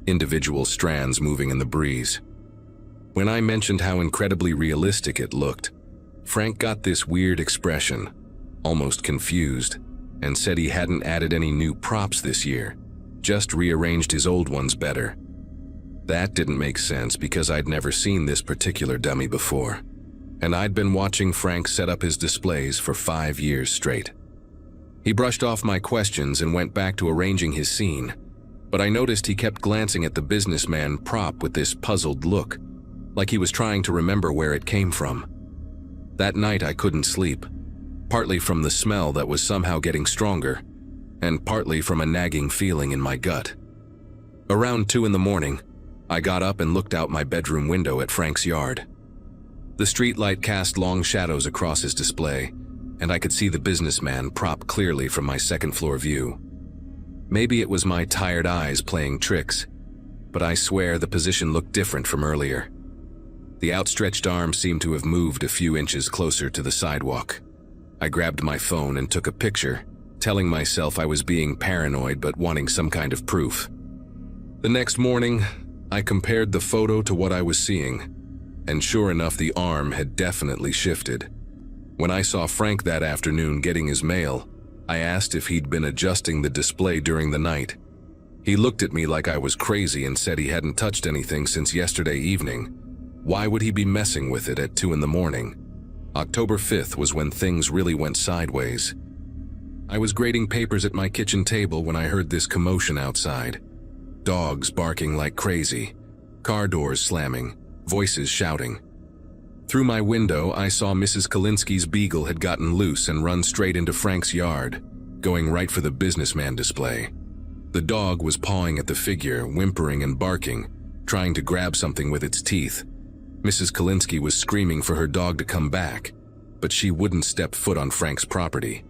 individual strands moving in the breeze. When I mentioned how incredibly realistic it looked, Frank got this weird expression, almost confused, and said he hadn't added any new props this year, just rearranged his old ones better. That didn't make sense because I'd never seen this particular dummy before, and I'd been watching Frank set up his displays for 5 years straight. He brushed off my questions and went back to arranging his scene, but I noticed he kept glancing at the businessman prop with this puzzled look, like he was trying to remember where it came from. That night I couldn't sleep, partly from the smell that was somehow getting stronger, and partly from a nagging feeling in my gut. Around 2 in the morning, I got up and looked out my bedroom window at Frank's yard. The streetlight cast long shadows across his display, and I could see the businessman prop clearly from my second-floor view. Maybe it was my tired eyes playing tricks, but I swear the position looked different from earlier. The outstretched arm seemed to have moved a few inches closer to the sidewalk. I grabbed my phone and took a picture, telling myself I was being paranoid but wanting some kind of proof. The next morning, I compared the photo to what I was seeing, and sure enough, the arm had definitely shifted. When I saw Frank that afternoon getting his mail, I asked if he'd been adjusting the display during the night. He looked at me like I was crazy and said he hadn't touched anything since yesterday evening. Why would he be messing with it at 2 in the morning? October 5th was when things really went sideways. I was grading papers at my kitchen table when I heard this commotion outside. Dogs barking like crazy, car doors slamming, voices shouting. Through my window, I saw Mrs. Kalinsky's beagle had gotten loose and run straight into Frank's yard, going right for the businessman display. The dog was pawing at the figure, whimpering and barking, trying to grab something with its teeth. Mrs. Kalinsky was screaming for her dog to come back, but she wouldn't step foot on Frank's property.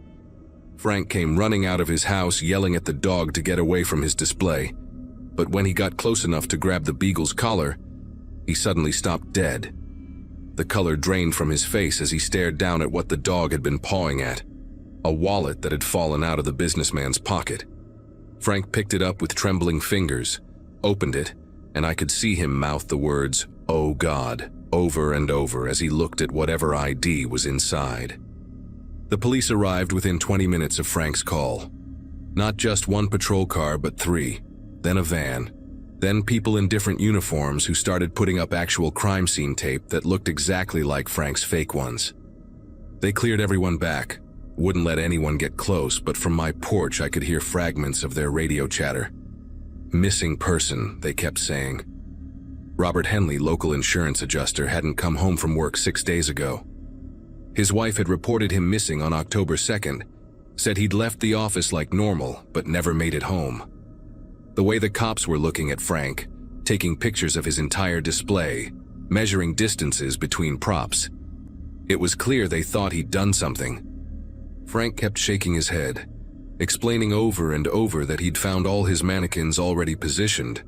Frank came running out of his house yelling at the dog to get away from his display, but when he got close enough to grab the beagle's collar, he suddenly stopped dead. The color drained from his face as he stared down at what the dog had been pawing at, a wallet that had fallen out of the businessman's pocket. Frank picked it up with trembling fingers, opened it, and I could see him mouth the words, "Oh God," over and over as he looked at whatever ID was inside. The police arrived within 20 minutes of Frank's call. Not just one patrol car, but 3, then a van, then people in different uniforms who started putting up actual crime scene tape that looked exactly like Frank's fake ones. They cleared everyone back, wouldn't let anyone get close, but from my porch I could hear fragments of their radio chatter. "Missing person," they kept saying. Robert Henley, local insurance adjuster, hadn't come home from work 6 days ago. His wife had reported him missing on October 2nd, said he'd left the office like normal, but never made it home. The way the cops were looking at Frank, taking pictures of his entire display, measuring distances between props, it was clear they thought he'd done something. Frank kept shaking his head, explaining over and over that he'd found all his mannequins already positioned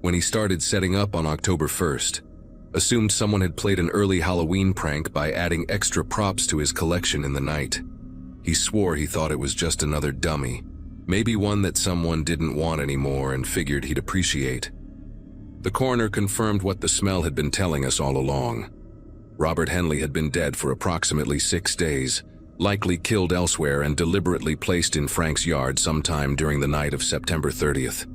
when he started setting up on October 1st. Assumed someone had played an early Halloween prank by adding extra props to his collection in the night. He swore he thought it was just another dummy, maybe one that someone didn't want anymore and figured he'd appreciate. The coroner confirmed what the smell had been telling us all along. Robert Henley had been dead for approximately 6 days, likely killed elsewhere and deliberately placed in Frank's yard sometime during the night of September 30th.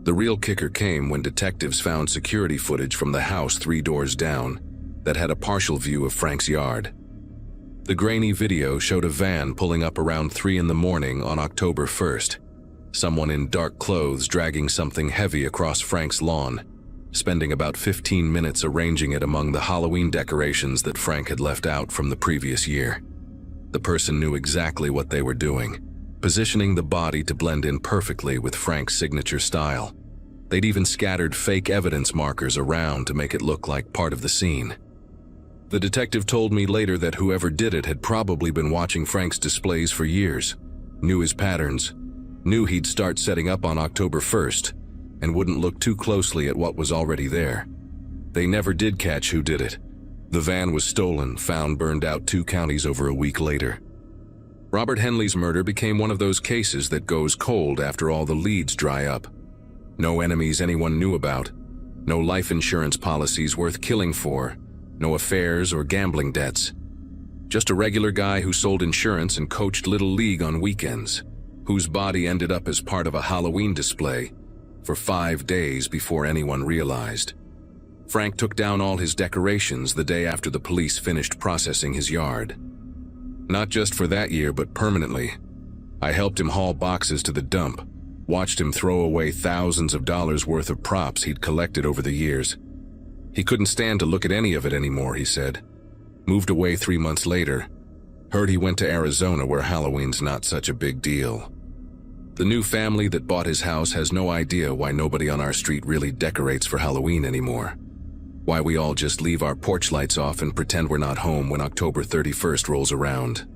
The real kicker came when detectives found security footage from the house 3 doors down that had a partial view of Frank's yard. The grainy video showed a van pulling up around 3 in the morning on October 1st. Someone in dark clothes dragging something heavy across Frank's lawn, spending about 15 minutes arranging it among the Halloween decorations that Frank had left out from the previous year. The person knew exactly what they were doing, positioning the body to blend in perfectly with Frank's signature style. They'd even scattered fake evidence markers around to make it look like part of the scene. The detective told me later that whoever did it had probably been watching Frank's displays for years, knew his patterns, knew he'd start setting up on October 1st, and wouldn't look too closely at what was already there. They never did catch who did it. The van was stolen, found burned out 2 counties over a week later. Robert Henley's murder became one of those cases that goes cold after all the leads dry up. No enemies anyone knew about, no life insurance policies worth killing for, no affairs or gambling debts. Just a regular guy who sold insurance and coached Little League on weekends, whose body ended up as part of a Halloween display for 5 days before anyone realized. Frank took down all his decorations the day after the police finished processing his yard. Not just for that year, but permanently. I helped him haul boxes to the dump, watched him throw away thousands of dollars worth of props he'd collected over the years. He couldn't stand to look at any of it anymore, he said. Moved away 3 months later. Heard he went to Arizona where Halloween's not such a big deal. The new family that bought his house has no idea why nobody on our street really decorates for Halloween anymore. Why we all just leave our porch lights off and pretend we're not home when October 31st rolls around.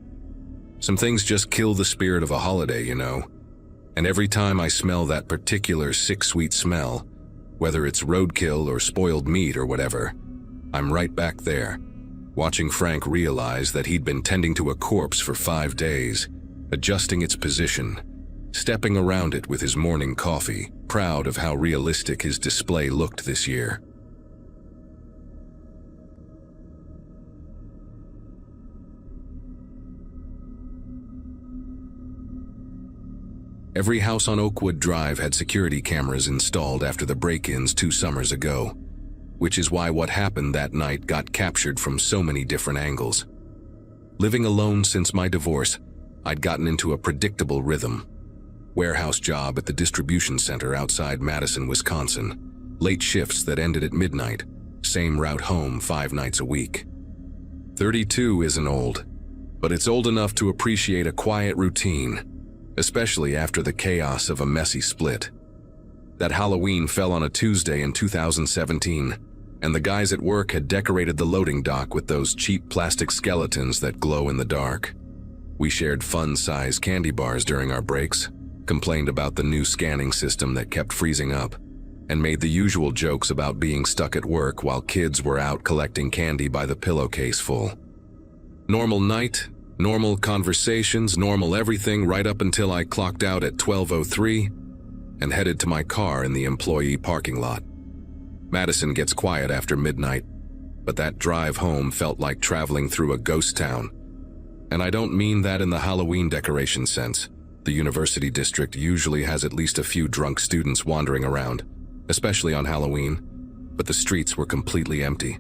Some things just kill the spirit of a holiday, you know. And every time I smell that particular sick, sweet smell, whether it's roadkill or spoiled meat or whatever, I'm right back there, watching Frank realize that he'd been tending to a corpse for 5 days, adjusting its position, stepping around it with his morning coffee, proud of how realistic his display looked this year. Every house on Oakwood Drive had security cameras installed after the break-ins 2 summers ago, which is why what happened that night got captured from so many different angles. Living alone since my divorce, I'd gotten into a predictable rhythm. Warehouse job at the distribution center outside Madison, Wisconsin. Late shifts that ended at midnight. Same route home 5 nights a week. 32 isn't old, but it's old enough to appreciate a quiet routine, especially after the chaos of a messy split. That Halloween fell on a Tuesday in 2017, and the guys at work had decorated the loading dock with those cheap plastic skeletons that glow in the dark. We shared fun-size candy bars during our breaks, complained about the new scanning system that kept freezing up, and made the usual jokes about being stuck at work while kids were out collecting candy by the pillowcase full. Normal night, normal conversations, normal everything right up until I clocked out at 12:03 and headed to my car in the employee parking lot. Madison gets quiet after midnight, but that drive home felt like traveling through a ghost town. And I don't mean that in the Halloween decoration sense. The university district usually has at least a few drunk students wandering around, especially on Halloween, but the streets were completely empty.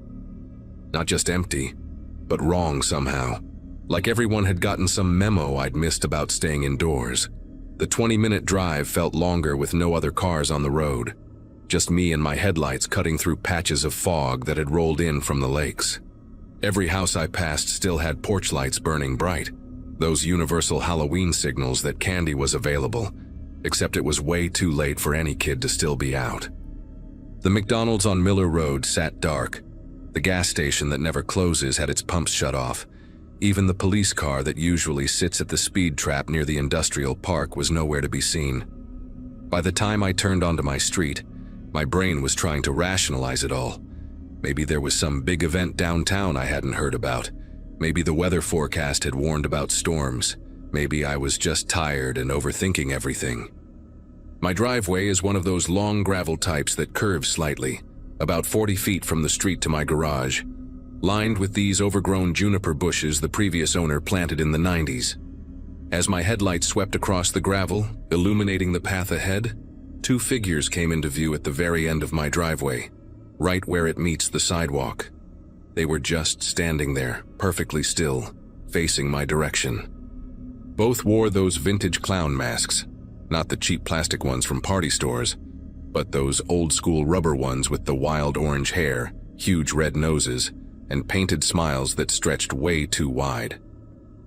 Not just empty, but wrong somehow. Like everyone had gotten some memo I'd missed about staying indoors. The 20-minute drive felt longer with no other cars on the road. Just me and my headlights cutting through patches of fog that had rolled in from the lakes. Every house I passed still had porch lights burning bright, those universal Halloween signals that candy was available, except it was way too late for any kid to still be out. The McDonald's on Miller Road sat dark. The gas station that never closes had its pumps shut off. Even the police car that usually sits at the speed trap near the industrial park was nowhere to be seen. By the time I turned onto my street, my brain was trying to rationalize it all. Maybe there was some big event downtown I hadn't heard about. Maybe the weather forecast had warned about storms. Maybe I was just tired and overthinking everything. My driveway is one of those long gravel types that curves slightly, about 40 feet from the street to my garage, lined with these overgrown juniper bushes the previous owner planted in the 90s. As my headlights swept across the gravel, illuminating the path ahead, 2 figures came into view at the very end of my driveway, right where it meets the sidewalk. They were just standing there, perfectly still, facing my direction. Both wore those vintage clown masks, not the cheap plastic ones from party stores, but those old-school rubber ones with the wild orange hair, huge red noses, and painted smiles that stretched way too wide.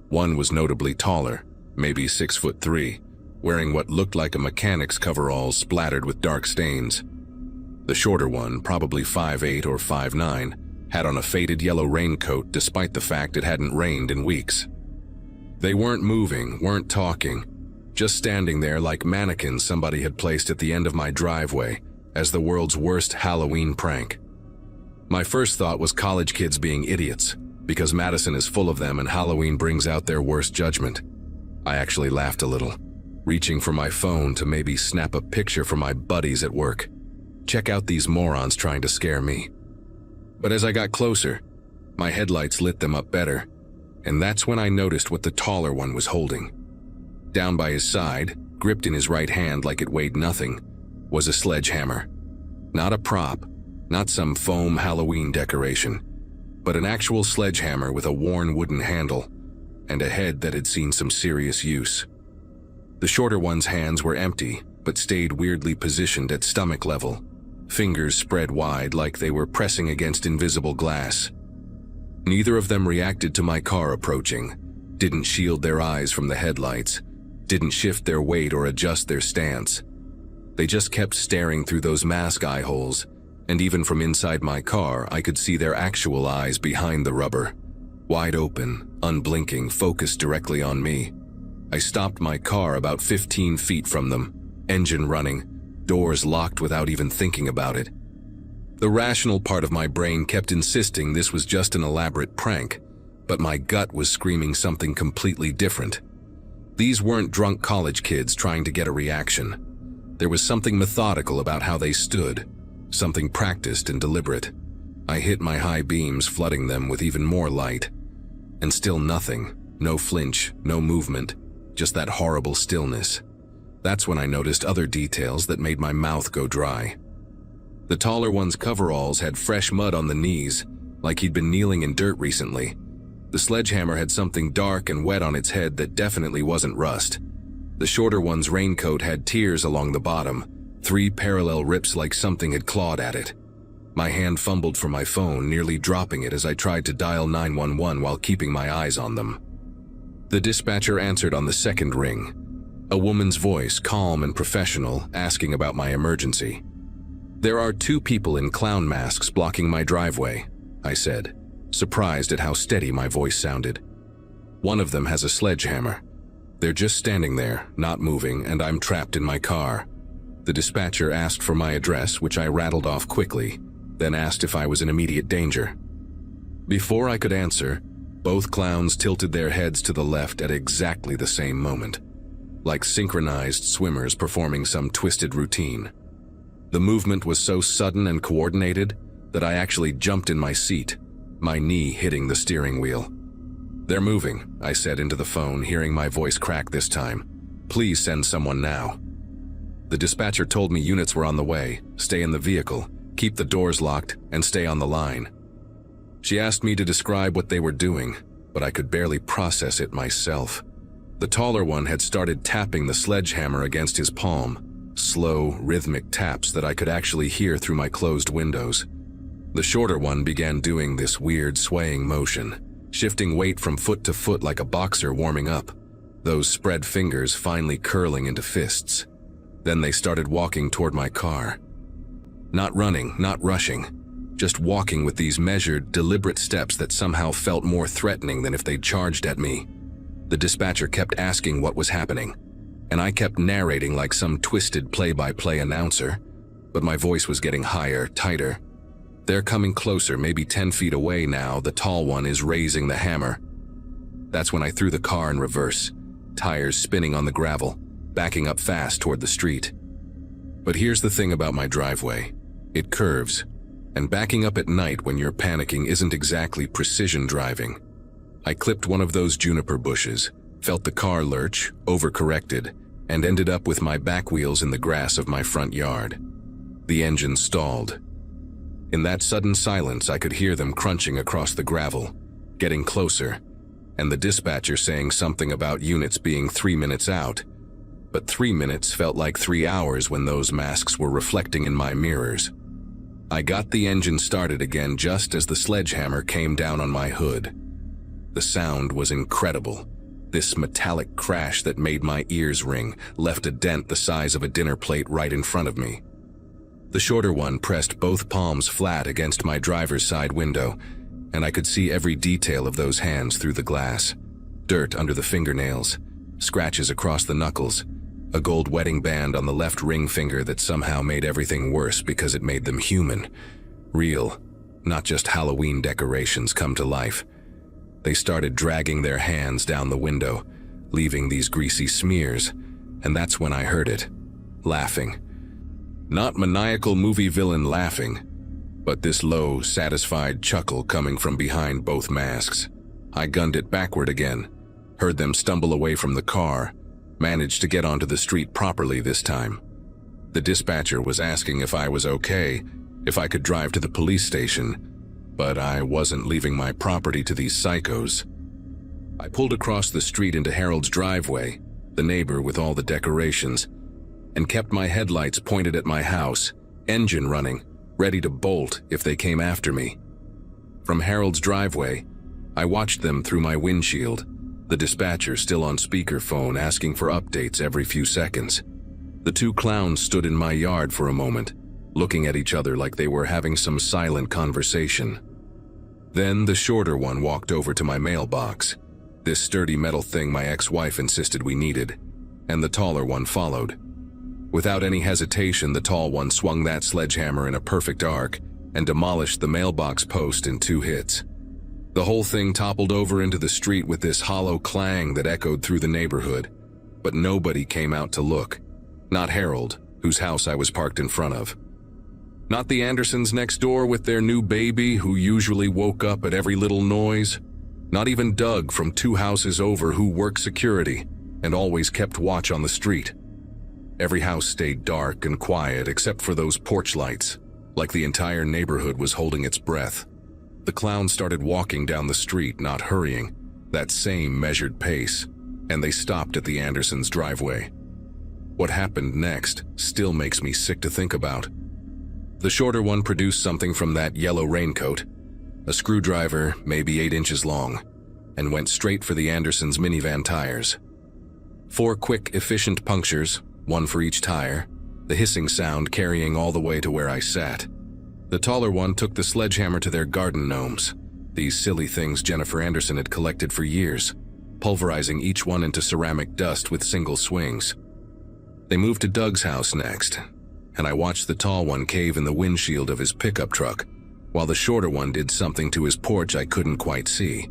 One was notably taller, maybe 6'3", wearing what looked like a mechanic's coveralls splattered with dark stains. The shorter one, probably 5'8" or 5'9", had on a faded yellow raincoat despite the fact it hadn't rained in weeks. They weren't moving, weren't talking, just standing there like mannequins somebody had placed at the end of my driveway as the world's worst Halloween prank. My first thought was college kids being idiots, because Madison is full of them and Halloween brings out their worst judgment. I actually laughed a little, reaching for my phone to maybe snap a picture for my buddies at work. Check out these morons trying to scare me. But as I got closer, my headlights lit them up better, and that's when I noticed what the taller one was holding. Down by his side, gripped in his right hand like it weighed nothing, was a sledgehammer. Not a prop, not some foam Halloween decoration, but an actual sledgehammer with a worn wooden handle and a head that had seen some serious use. The shorter one's hands were empty, but stayed weirdly positioned at stomach level, fingers spread wide like they were pressing against invisible glass. Neither of them reacted to my car approaching, didn't shield their eyes from the headlights, didn't shift their weight or adjust their stance. They just kept staring through those mask eye holes, and even from inside my car I could see their actual eyes behind the rubber, wide open, unblinking, focused directly on me. I stopped my car about 15 feet from them, engine running, doors locked without even thinking about it. The rational part of my brain kept insisting this was just an elaborate prank, but my gut was screaming something completely different. These weren't drunk college kids trying to get a reaction. There was something methodical about how they stood, something practiced and deliberate. I hit my high beams, flooding them with even more light. And still nothing, no flinch, no movement, just that horrible stillness. That's when I noticed other details that made my mouth go dry. The taller one's coveralls had fresh mud on the knees, like he'd been kneeling in dirt recently, The sledgehammer had something dark and wet on its head that definitely wasn't rust. The shorter one's raincoat had tears along the bottom, 3 parallel rips like something had clawed at it. My hand fumbled for my phone, nearly dropping it as I tried to dial 911 while keeping my eyes on them. The dispatcher answered on the second ring. A woman's voice, calm and professional, asking about my emergency. "There are 2 people in clown masks blocking my driveway," I said, surprised at how steady my voice sounded. "One of them has a sledgehammer. They're just standing there, not moving, and I'm trapped in my car." The dispatcher asked for my address, which I rattled off quickly, then asked if I was in immediate danger. Before I could answer, both clowns tilted their heads to the left at exactly the same moment, like synchronized swimmers performing some twisted routine. The movement was so sudden and coordinated that I actually jumped in my seat, my knee hitting the steering wheel. "They're moving," I said into the phone, hearing my voice crack this time. "Please send someone now." The dispatcher told me units were on the way, stay in the vehicle, keep the doors locked, and stay on the line. She asked me to describe what they were doing, but I could barely process it myself. The taller one had started tapping the sledgehammer against his palm, slow, rhythmic taps that I could actually hear through my closed windows. The shorter one began doing this weird swaying motion, shifting weight from foot to foot like a boxer warming up, those spread fingers finally curling into fists. Then they started walking toward my car. Not running, not rushing, just walking with these measured, deliberate steps that somehow felt more threatening than if they'd charged at me. The dispatcher kept asking what was happening, and I kept narrating like some twisted play-by-play announcer, but my voice was getting higher, tighter. "They're coming closer, maybe 10 feet away now. The tall one is raising the hammer." That's when I threw the car in reverse, tires spinning on the gravel, backing up fast toward the street. But here's the thing about my driveway. It curves, and backing up at night when you're panicking isn't exactly precision driving. I clipped one of those juniper bushes, felt the car lurch, overcorrected, and ended up with my back wheels in the grass of my front yard. The engine stalled. In that sudden silence, I could hear them crunching across the gravel, getting closer, and the dispatcher saying something about units being 3 minutes out. But 3 minutes felt like 3 hours when those masks were reflecting in my mirrors. I got the engine started again just as the sledgehammer came down on my hood. The sound was incredible. This metallic crash that made my ears ring left a dent the size of a dinner plate right in front of me. The shorter one pressed both palms flat against my driver's side window, and I could see every detail of those hands through the glass. Dirt under the fingernails, scratches across the knuckles, a gold wedding band on the left ring finger that somehow made everything worse because it made them human, real, not just Halloween decorations come to life. They started dragging their hands down the window, leaving these greasy smears, and that's when I heard it, laughing. Not maniacal movie villain laughing, but this low, satisfied chuckle coming from behind both masks. I gunned it backward again, heard them stumble away from the car, managed to get onto the street properly this time. The dispatcher was asking if I was okay, if I could drive to the police station, but I wasn't leaving my property to these psychos. I pulled across the street into Harold's driveway, the neighbor with all the decorations, and kept my headlights pointed at my house, engine running, ready to bolt if they came after me. From Harold's driveway, I watched them through my windshield, the dispatcher still on speakerphone asking for updates every few seconds. The 2 clowns stood in my yard for a moment, looking at each other like they were having some silent conversation. Then the shorter one walked over to my mailbox, this sturdy metal thing my ex-wife insisted we needed, and the taller one followed. Without any hesitation, the tall one swung that sledgehammer in a perfect arc and demolished the mailbox post in 2 hits. The whole thing toppled over into the street with this hollow clang that echoed through the neighborhood, but nobody came out to look. Not Harold, whose house I was parked in front of. Not the Andersons next door with their new baby who usually woke up at every little noise. Not even Doug from 2 houses over who worked security and always kept watch on the street. Every house stayed dark and quiet except for those porch lights, like the entire neighborhood was holding its breath. The clowns started walking down the street, not hurrying, that same measured pace, and they stopped at the Andersons' driveway. What happened next still makes me sick to think about. The shorter one produced something from that yellow raincoat, a screwdriver maybe 8 inches long, and went straight for the Andersons' minivan tires. 4 quick, efficient punctures, 1 for each tire, the hissing sound carrying all the way to where I sat. The taller one took the sledgehammer to their garden gnomes, these silly things Jennifer Anderson had collected for years, pulverizing each one into ceramic dust with single swings. They moved to Doug's house next, and I watched the tall one cave in the windshield of his pickup truck, while the shorter one did something to his porch I couldn't quite see.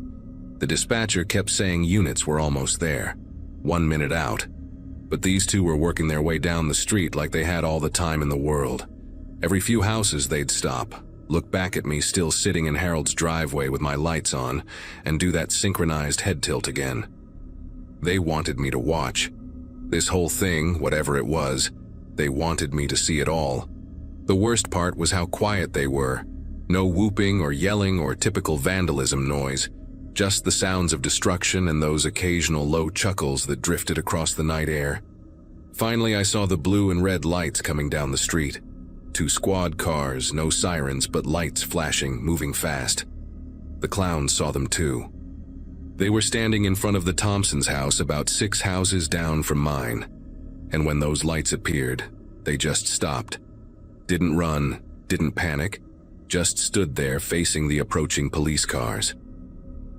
The dispatcher kept saying units were almost there, 1 minute out, but these two were working their way down the street like they had all the time in the world. Every few houses they'd stop, look back at me still sitting in Harold's driveway with my lights on, and do that synchronized head tilt again. They wanted me to watch. This whole thing, whatever it was, they wanted me to see it all. The worst part was how quiet they were. No whooping or yelling or typical vandalism noise, just the sounds of destruction and those occasional low chuckles that drifted across the night air. Finally, I saw the blue and red lights coming down the street. 2 squad cars, no sirens, but lights flashing, moving fast. The clowns saw them too. They were standing in front of the Thompsons' house about 6 houses down from mine. And when those lights appeared, they just stopped. Didn't run, didn't panic, just stood there facing the approaching police cars.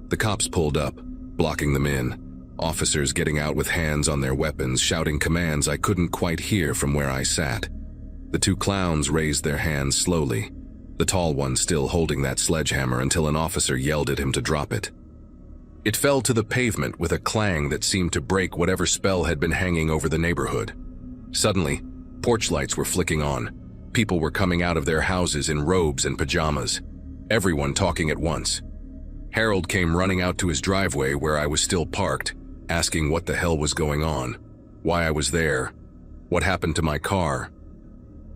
The cops pulled up, blocking them in, officers getting out with hands on their weapons, shouting commands I couldn't quite hear from where I sat. The 2 clowns raised their hands slowly, the tall one still holding that sledgehammer until an officer yelled at him to drop it. It fell to the pavement with a clang that seemed to break whatever spell had been hanging over the neighborhood. Suddenly, porch lights were flicking on. People were coming out of their houses in robes and pajamas, everyone talking at once. Harold came running out to his driveway where I was still parked, asking what the hell was going on, why I was there, what happened to my car.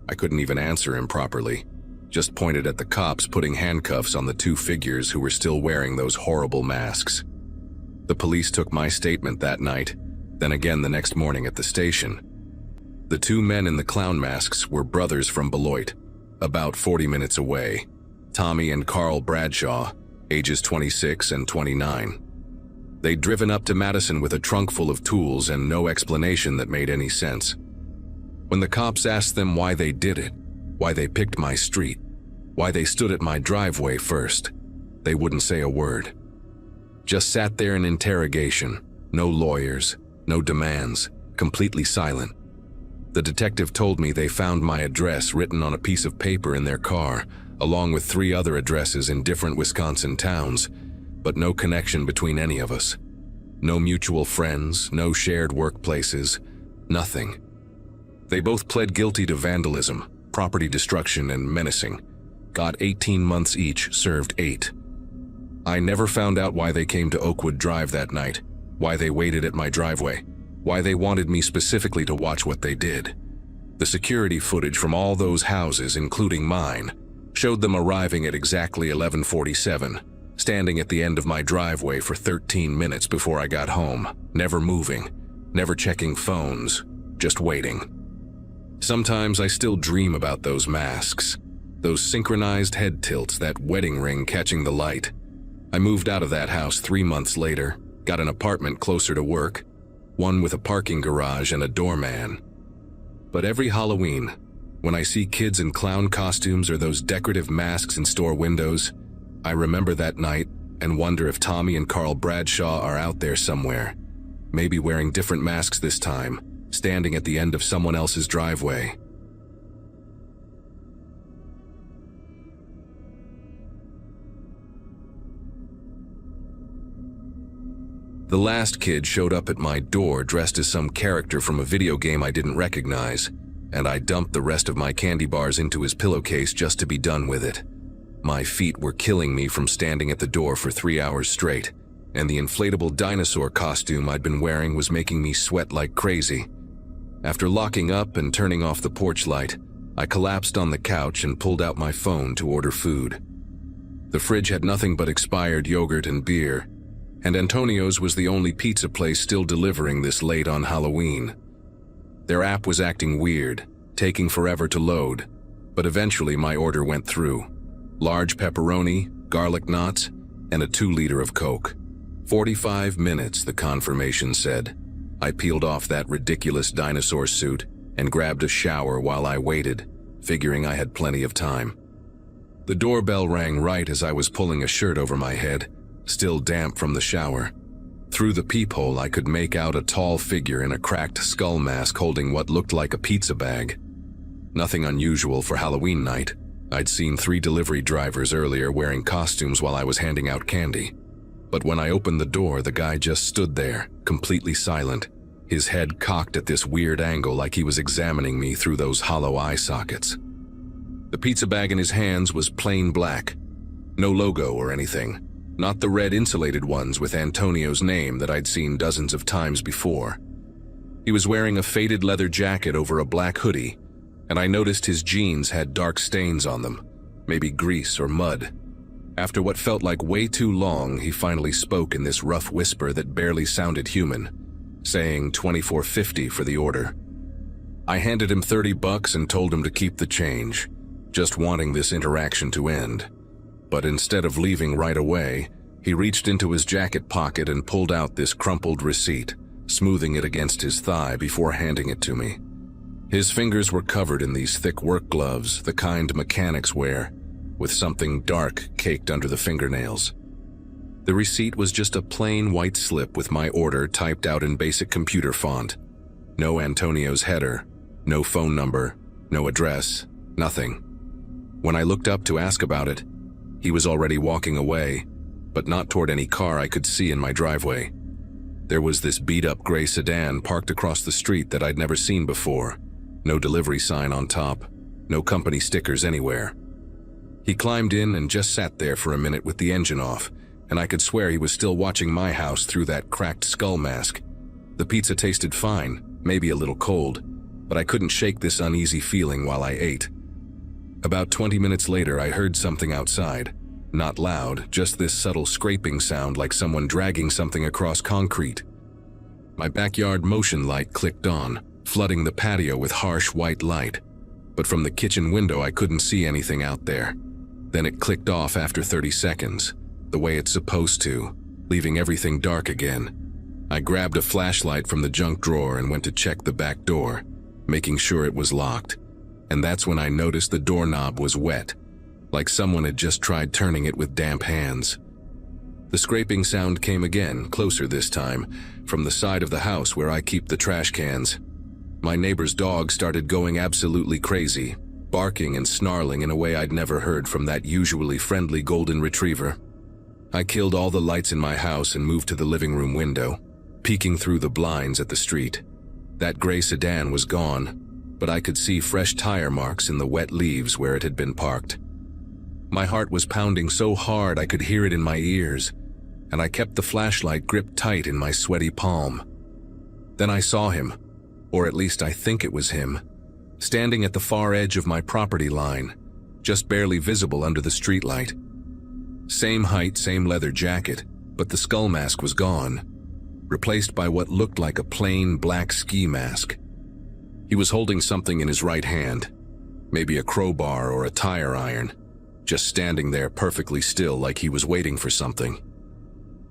I couldn't even answer him properly, just pointed at the cops putting handcuffs on the 2 figures who were still wearing those horrible masks. The police took my statement that night, then again the next morning at the station. The 2 men in the clown masks were brothers from Beloit, about 40 minutes away, Tommy and Carl Bradshaw, ages 26 and 29. They'd driven up to Madison with a trunk full of tools and no explanation that made any sense. When the cops asked them why they did it, why they picked my street, why they stood at my driveway first, they wouldn't say a word. Just sat there in interrogation, no lawyers, no demands, completely silent. The detective told me they found my address written on a piece of paper in their car, along with 3 other addresses in different Wisconsin towns, but no connection between any of us. No mutual friends, no shared workplaces, nothing. They both pled guilty to vandalism, property destruction, and menacing. Got 18 months each, served 8. I never found out why they came to Oakwood Drive that night, why they waited at my driveway, why they wanted me specifically to watch what they did. The security footage from all those houses, including mine, showed them arriving at exactly 11:47, standing at the end of my driveway for 13 minutes before I got home, never moving, never checking phones, just waiting. Sometimes I still dream about those masks, those synchronized head tilts, that wedding ring catching the light. I moved out of that house 3 months later, got an apartment closer to work, one with a parking garage and a doorman. But every Halloween, when I see kids in clown costumes or those decorative masks in store windows, I remember that night and wonder if Tommy and Carl Bradshaw are out there somewhere, maybe wearing different masks this time, standing at the end of someone else's driveway. The last kid showed up at my door dressed as some character from a video game I didn't recognize, and I dumped the rest of my candy bars into his pillowcase just to be done with it. My feet were killing me from standing at the door for 3 hours straight, and the inflatable dinosaur costume I'd been wearing was making me sweat like crazy. After locking up and turning off the porch light, I collapsed on the couch and pulled out my phone to order food. The fridge had nothing but expired yogurt and beer, and Antonio's was the only pizza place still delivering this late on Halloween. Their app was acting weird, taking forever to load, but eventually my order went through. Large pepperoni, garlic knots, and a 2-liter of Coke. 45 minutes, the confirmation said. I peeled off that ridiculous dinosaur suit and grabbed a shower while I waited, figuring I had plenty of time. The doorbell rang right as I was pulling a shirt over my head, still damp from the shower. Through the peephole, I could make out a tall figure in a cracked skull mask holding what looked like a pizza bag. Nothing unusual for Halloween night. I'd seen 3 delivery drivers earlier wearing costumes while I was handing out candy. But when I opened the door, the guy just stood there, completely silent, his head cocked at this weird angle like he was examining me through those hollow eye sockets. The pizza bag in his hands was plain black. No logo or anything. Not the red insulated ones with Antonio's name that I'd seen dozens of times before. He was wearing a faded leather jacket over a black hoodie, and I noticed his jeans had dark stains on them, maybe grease or mud. After what felt like way too long, he finally spoke in this rough whisper that barely sounded human, saying $24.50 for the order. I handed him $30 and told him to keep the change, just wanting this interaction to end. But instead of leaving right away, he reached into his jacket pocket and pulled out this crumpled receipt, smoothing it against his thigh before handing it to me. His fingers were covered in these thick work gloves, the kind mechanics wear, with something dark caked under the fingernails. The receipt was just a plain white slip with my order typed out in basic computer font. No Antonio's header, no phone number, no address, nothing. When I looked up to ask about it, he was already walking away, but not toward any car I could see in my driveway. There was this beat-up gray sedan parked across the street that I'd never seen before. No delivery sign on top, no company stickers anywhere. He climbed in and just sat there for a minute with the engine off, and I could swear he was still watching my house through that cracked skull mask. The pizza tasted fine, maybe a little cold, but I couldn't shake this uneasy feeling while I ate. About 20 minutes later, I heard something outside. Not loud, just this subtle scraping sound like someone dragging something across concrete. My backyard motion light clicked on, flooding the patio with harsh white light. But from the kitchen window, I couldn't see anything out there. Then it clicked off after 30 seconds, the way it's supposed to, leaving everything dark again. I grabbed a flashlight from the junk drawer and went to check the back door, making sure it was locked. And that's when I noticed the doorknob was wet, like someone had just tried turning it with damp hands. The scraping sound came again, closer this time, from the side of the house where I keep the trash cans. My neighbor's dog started going absolutely crazy, barking and snarling in a way I'd never heard from that usually friendly golden retriever. I killed all the lights in my house and moved to the living room window, peeking through the blinds at the street. That gray sedan was gone, but I could see fresh tire marks in the wet leaves where it had been parked. My heart was pounding so hard I could hear it in my ears, and I kept the flashlight gripped tight in my sweaty palm. Then I saw him, or at least I think it was him, standing at the far edge of my property line, just barely visible under the streetlight. Same height, same leather jacket, but the skull mask was gone, replaced by what looked like a plain black ski mask. He was holding something in his right hand, maybe a crowbar or a tire iron, just standing there perfectly still like he was waiting for something.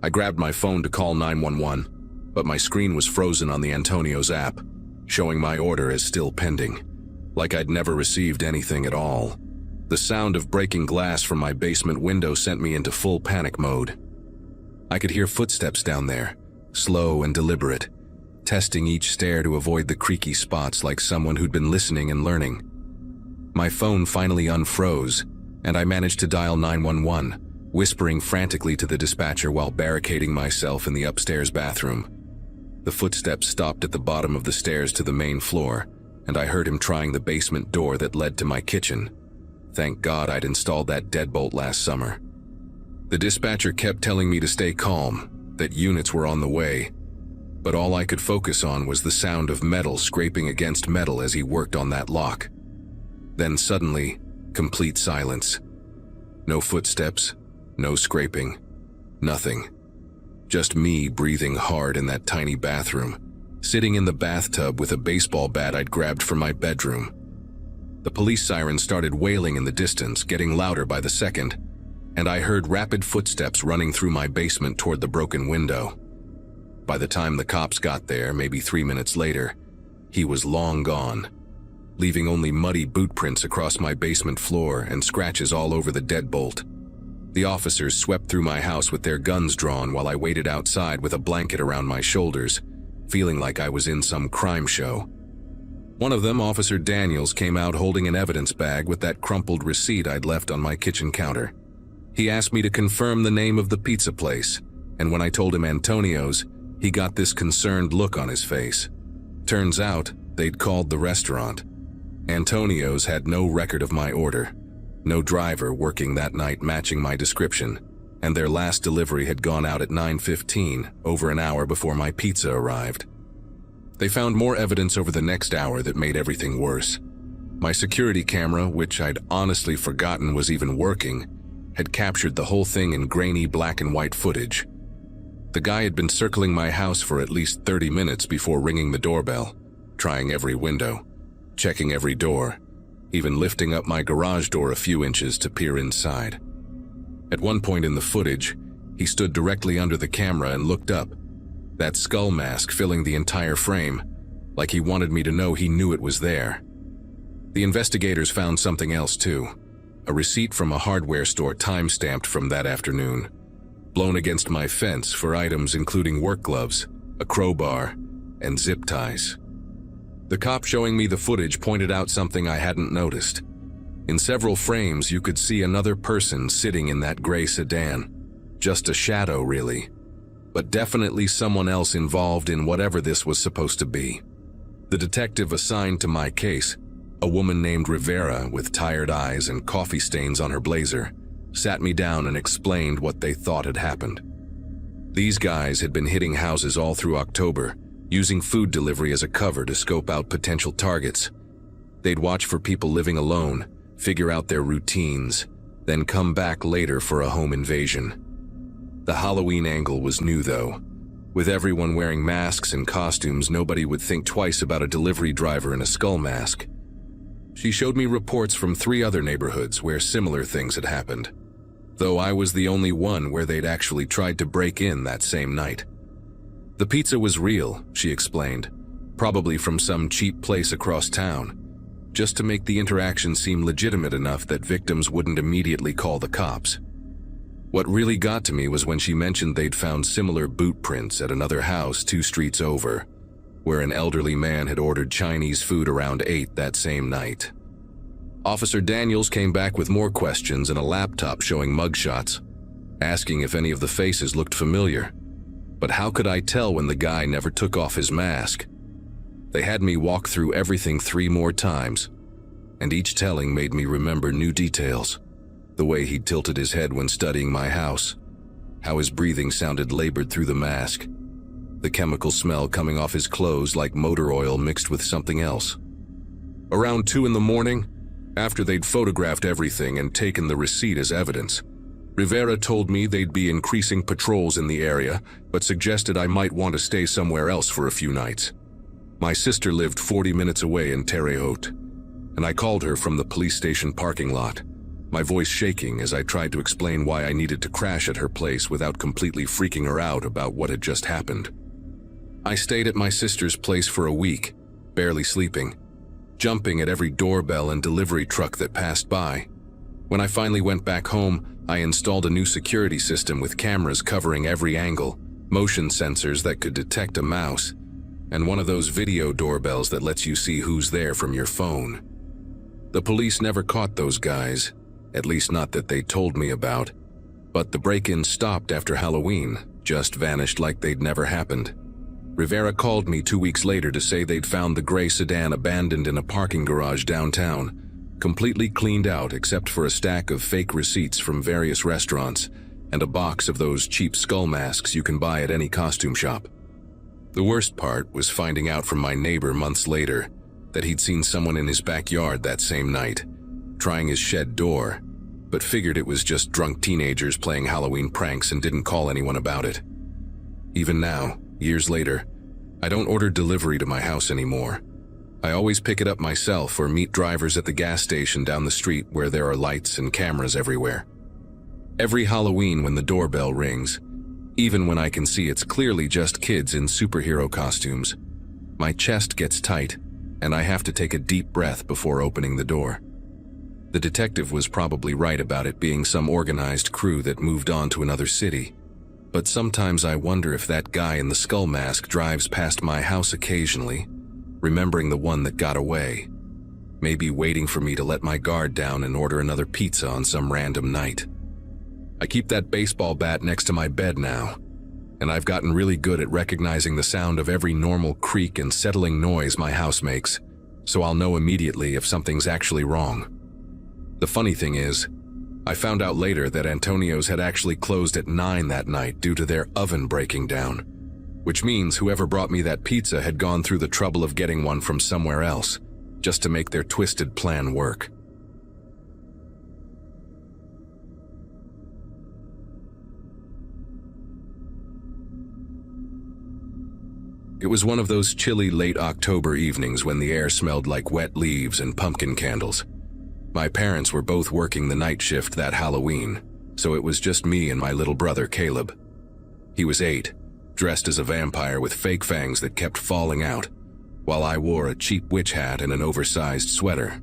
I grabbed my phone to call 911, but my screen was frozen on the Antonio's app, showing my order as still pending, like I'd never received anything at all. The sound of breaking glass from my basement window sent me into full panic mode. I could hear footsteps down there, slow and deliberate, testing each stair to avoid the creaky spots like someone who'd been listening and learning. My phone finally unfroze, and I managed to dial 911, whispering frantically to the dispatcher while barricading myself in the upstairs bathroom. The footsteps stopped at the bottom of the stairs to the main floor, and I heard him trying the basement door that led to my kitchen. Thank God I'd installed that deadbolt last summer. The dispatcher kept telling me to stay calm, that units were on the way, but all I could focus on was the sound of metal scraping against metal as he worked on that lock. Then suddenly, complete silence. No footsteps, No scraping. Nothing. Just me breathing hard in that tiny bathroom, sitting in the bathtub with a baseball bat I'd grabbed from my bedroom. The police siren started wailing in the distance, getting louder by the second, and I heard rapid footsteps running through my basement toward the broken window. By the time the cops got there, maybe 3 minutes later, he was long gone, leaving only muddy boot prints across my basement floor and scratches all over the deadbolt. The officers swept through my house with their guns drawn while I waited outside with a blanket around my shoulders, feeling like I was in some crime show. One of them, Officer Daniels, came out holding an evidence bag with that crumpled receipt I'd left on my kitchen counter. He asked me to confirm the name of the pizza place, and when I told him Antonio's, he got this concerned look on his face. Turns out, they'd called the restaurant. Antonio's had no record of my order, no driver working that night matching my description, and their last delivery had gone out at 9:15, over an hour before my pizza arrived. They found more evidence over the next hour that made everything worse. My security camera, which I'd honestly forgotten was even working, had captured the whole thing in grainy black and white footage. The guy had been circling my house for at least 30 minutes before ringing the doorbell, trying every window, checking every door, even lifting up my garage door a few inches to peer inside. At one point in the footage, he stood directly under the camera and looked up, that skull mask filling the entire frame, like he wanted me to know he knew it was there. The investigators found something else too, a receipt from a hardware store time-stamped from that afternoon, blown against my fence for items including work gloves, a crowbar, and zip ties. The cop showing me the footage pointed out something I hadn't noticed. In several frames, you could see another person sitting in that gray sedan. Just a shadow, really, but definitely someone else involved in whatever this was supposed to be. The detective assigned to my case, a woman named Rivera with tired eyes and coffee stains on her blazer, sat me down and explained what they thought had happened. These guys had been hitting houses all through October, using food delivery as a cover to scope out potential targets. They'd watch for people living alone, figure out their routines, then come back later for a home invasion. The Halloween angle was new though. With everyone wearing masks and costumes, nobody would think twice about a delivery driver in a skull mask. She showed me reports from 3 other neighborhoods where similar things had happened, though I was the only one where they'd actually tried to break in that same night. The pizza was real, she explained, probably from some cheap place across town, just to make the interaction seem legitimate enough that victims wouldn't immediately call the cops. What really got to me was when she mentioned they'd found similar boot prints at another house 2 streets over, where an elderly man had ordered Chinese food around 8 that same night. Officer Daniels came back with more questions and a laptop showing mugshots, asking if any of the faces looked familiar. But how could I tell when the guy never took off his mask? They had me walk through everything 3 more times, and each telling made me remember new details. The way he tilted his head when studying my house, how his breathing sounded labored through the mask, the chemical smell coming off his clothes like motor oil mixed with something else. Around 2 in the morning, after they'd photographed everything and taken the receipt as evidence, Rivera told me they'd be increasing patrols in the area, but suggested I might want to stay somewhere else for a few nights. My sister lived 40 minutes away in Terre Haute, and I called her from the police station parking lot, my voice shaking as I tried to explain why I needed to crash at her place without completely freaking her out about what had just happened. I stayed at my sister's place for a week, barely sleeping, jumping at every doorbell and delivery truck that passed by. When I finally went back home, I installed a new security system with cameras covering every angle, motion sensors that could detect a mouse, and one of those video doorbells that lets you see who's there from your phone. The police never caught those guys, at least not that they told me about, but the break-in stopped after Halloween, just vanished like they'd never happened. Rivera called me 2 weeks later to say they'd found the gray sedan abandoned in a parking garage downtown, completely cleaned out except for a stack of fake receipts from various restaurants and a box of those cheap skull masks you can buy at any costume shop. The worst part was finding out from my neighbor months later that he'd seen someone in his backyard that same night, trying his shed door, but figured it was just drunk teenagers playing Halloween pranks and didn't call anyone about it. Even now, years later, I don't order delivery to my house anymore. I always pick it up myself or meet drivers at the gas station down the street where there are lights and cameras everywhere. Every Halloween when the doorbell rings, even when I can see it's clearly just kids in superhero costumes, my chest gets tight and I have to take a deep breath before opening the door. The detective was probably right about it being some organized crew that moved on to another city, but sometimes I wonder if that guy in the skull mask drives past my house occasionally, remembering the one that got away, maybe waiting for me to let my guard down and order another pizza on some random night. I keep that baseball bat next to my bed now, and I've gotten really good at recognizing the sound of every normal creak and settling noise my house makes, so I'll know immediately if something's actually wrong. The funny thing is, I found out later that Antonio's had actually closed at 9 that night due to their oven breaking down, which means whoever brought me that pizza had gone through the trouble of getting one from somewhere else, just to make their twisted plan work. It was one of those chilly late October evenings when the air smelled like wet leaves and pumpkin candles. My parents were both working the night shift that Halloween, so it was just me and my little brother Caleb. He was 8, dressed as a vampire with fake fangs that kept falling out, while I wore a cheap witch hat and an oversized sweater.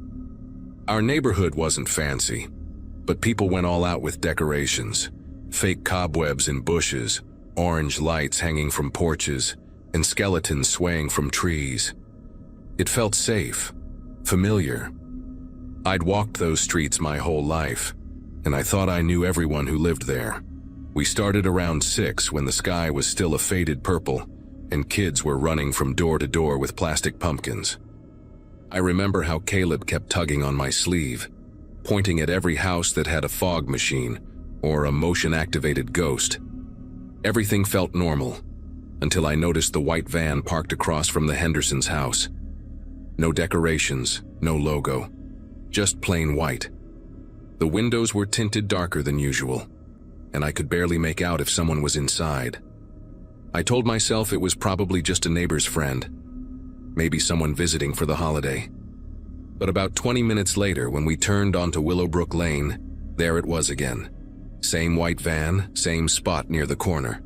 Our neighborhood wasn't fancy, but people went all out with decorations, fake cobwebs in bushes, orange lights hanging from porches, and skeletons swaying from trees. It felt safe, familiar. I'd walked those streets my whole life, and I thought I knew everyone who lived there. We started around 6 when the sky was still a faded purple, and kids were running from door to door with plastic pumpkins. I remember how Caleb kept tugging on my sleeve, pointing at every house that had a fog machine or a motion-activated ghost. Everything felt normal, until I noticed the white van parked across from the Hendersons' house. No decorations, no logo, just plain white. The windows were tinted darker than usual, and I could barely make out if someone was inside. I told myself it was probably just a neighbor's friend, maybe someone visiting for the holiday. But about 20 minutes later, when we turned onto Willowbrook Lane, there it was again. Same white van, same spot near the corner.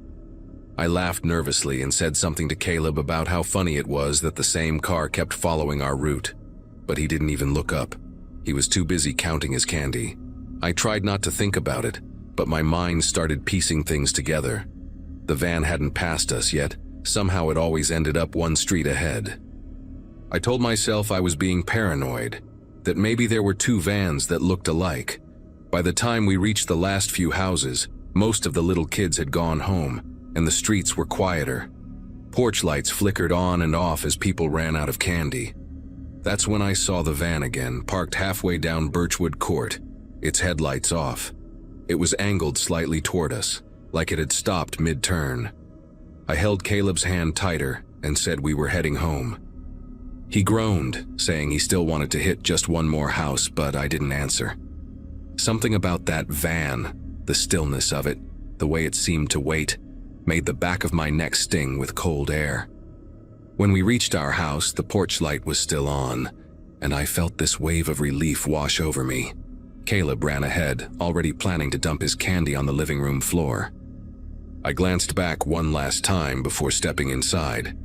I laughed nervously and said something to Caleb about how funny it was that the same car kept following our route, but he didn't even look up. He was too busy counting his candy. I tried not to think about it, but my mind started piecing things together. The van hadn't passed us yet. Somehow it always ended up one street ahead. I told myself I was being paranoid, that maybe there were 2 vans that looked alike. By the time we reached the last few houses, most of the little kids had gone home, and the streets were quieter. Porch lights flickered on and off as people ran out of candy. That's when I saw the van again, parked halfway down Birchwood Court, its headlights off. It was angled slightly toward us, like it had stopped mid-turn. I held Caleb's hand tighter and said we were heading home. He groaned, saying he still wanted to hit just one more house, but I didn't answer. Something about that van, the stillness of it, the way it seemed to wait, made the back of my neck sting with cold air. When we reached our house, the porch light was still on, and I felt this wave of relief wash over me. Caleb ran ahead, already planning to dump his candy on the living room floor. I glanced back one last time before stepping inside,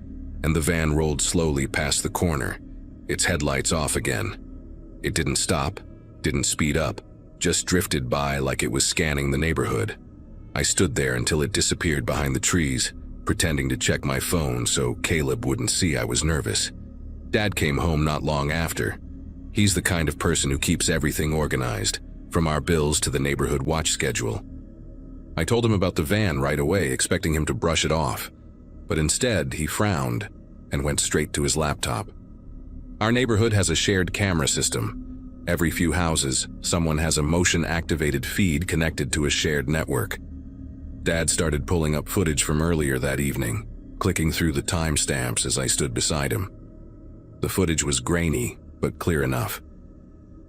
and the van rolled slowly past the corner, its headlights off again. It didn't stop, didn't speed up, just drifted by like it was scanning the neighborhood. I stood there until it disappeared behind the trees, pretending to check my phone so Caleb wouldn't see I was nervous. Dad came home not long after. He's the kind of person who keeps everything organized, from our bills to the neighborhood watch schedule. I told him about the van right away, expecting him to brush it off, but instead he frowned and went straight to his laptop. Our neighborhood has a shared camera system. Every few houses, someone has a motion-activated feed connected to a shared network. Dad started pulling up footage from earlier that evening, clicking through the timestamps as I stood beside him. The footage was grainy, but clear enough.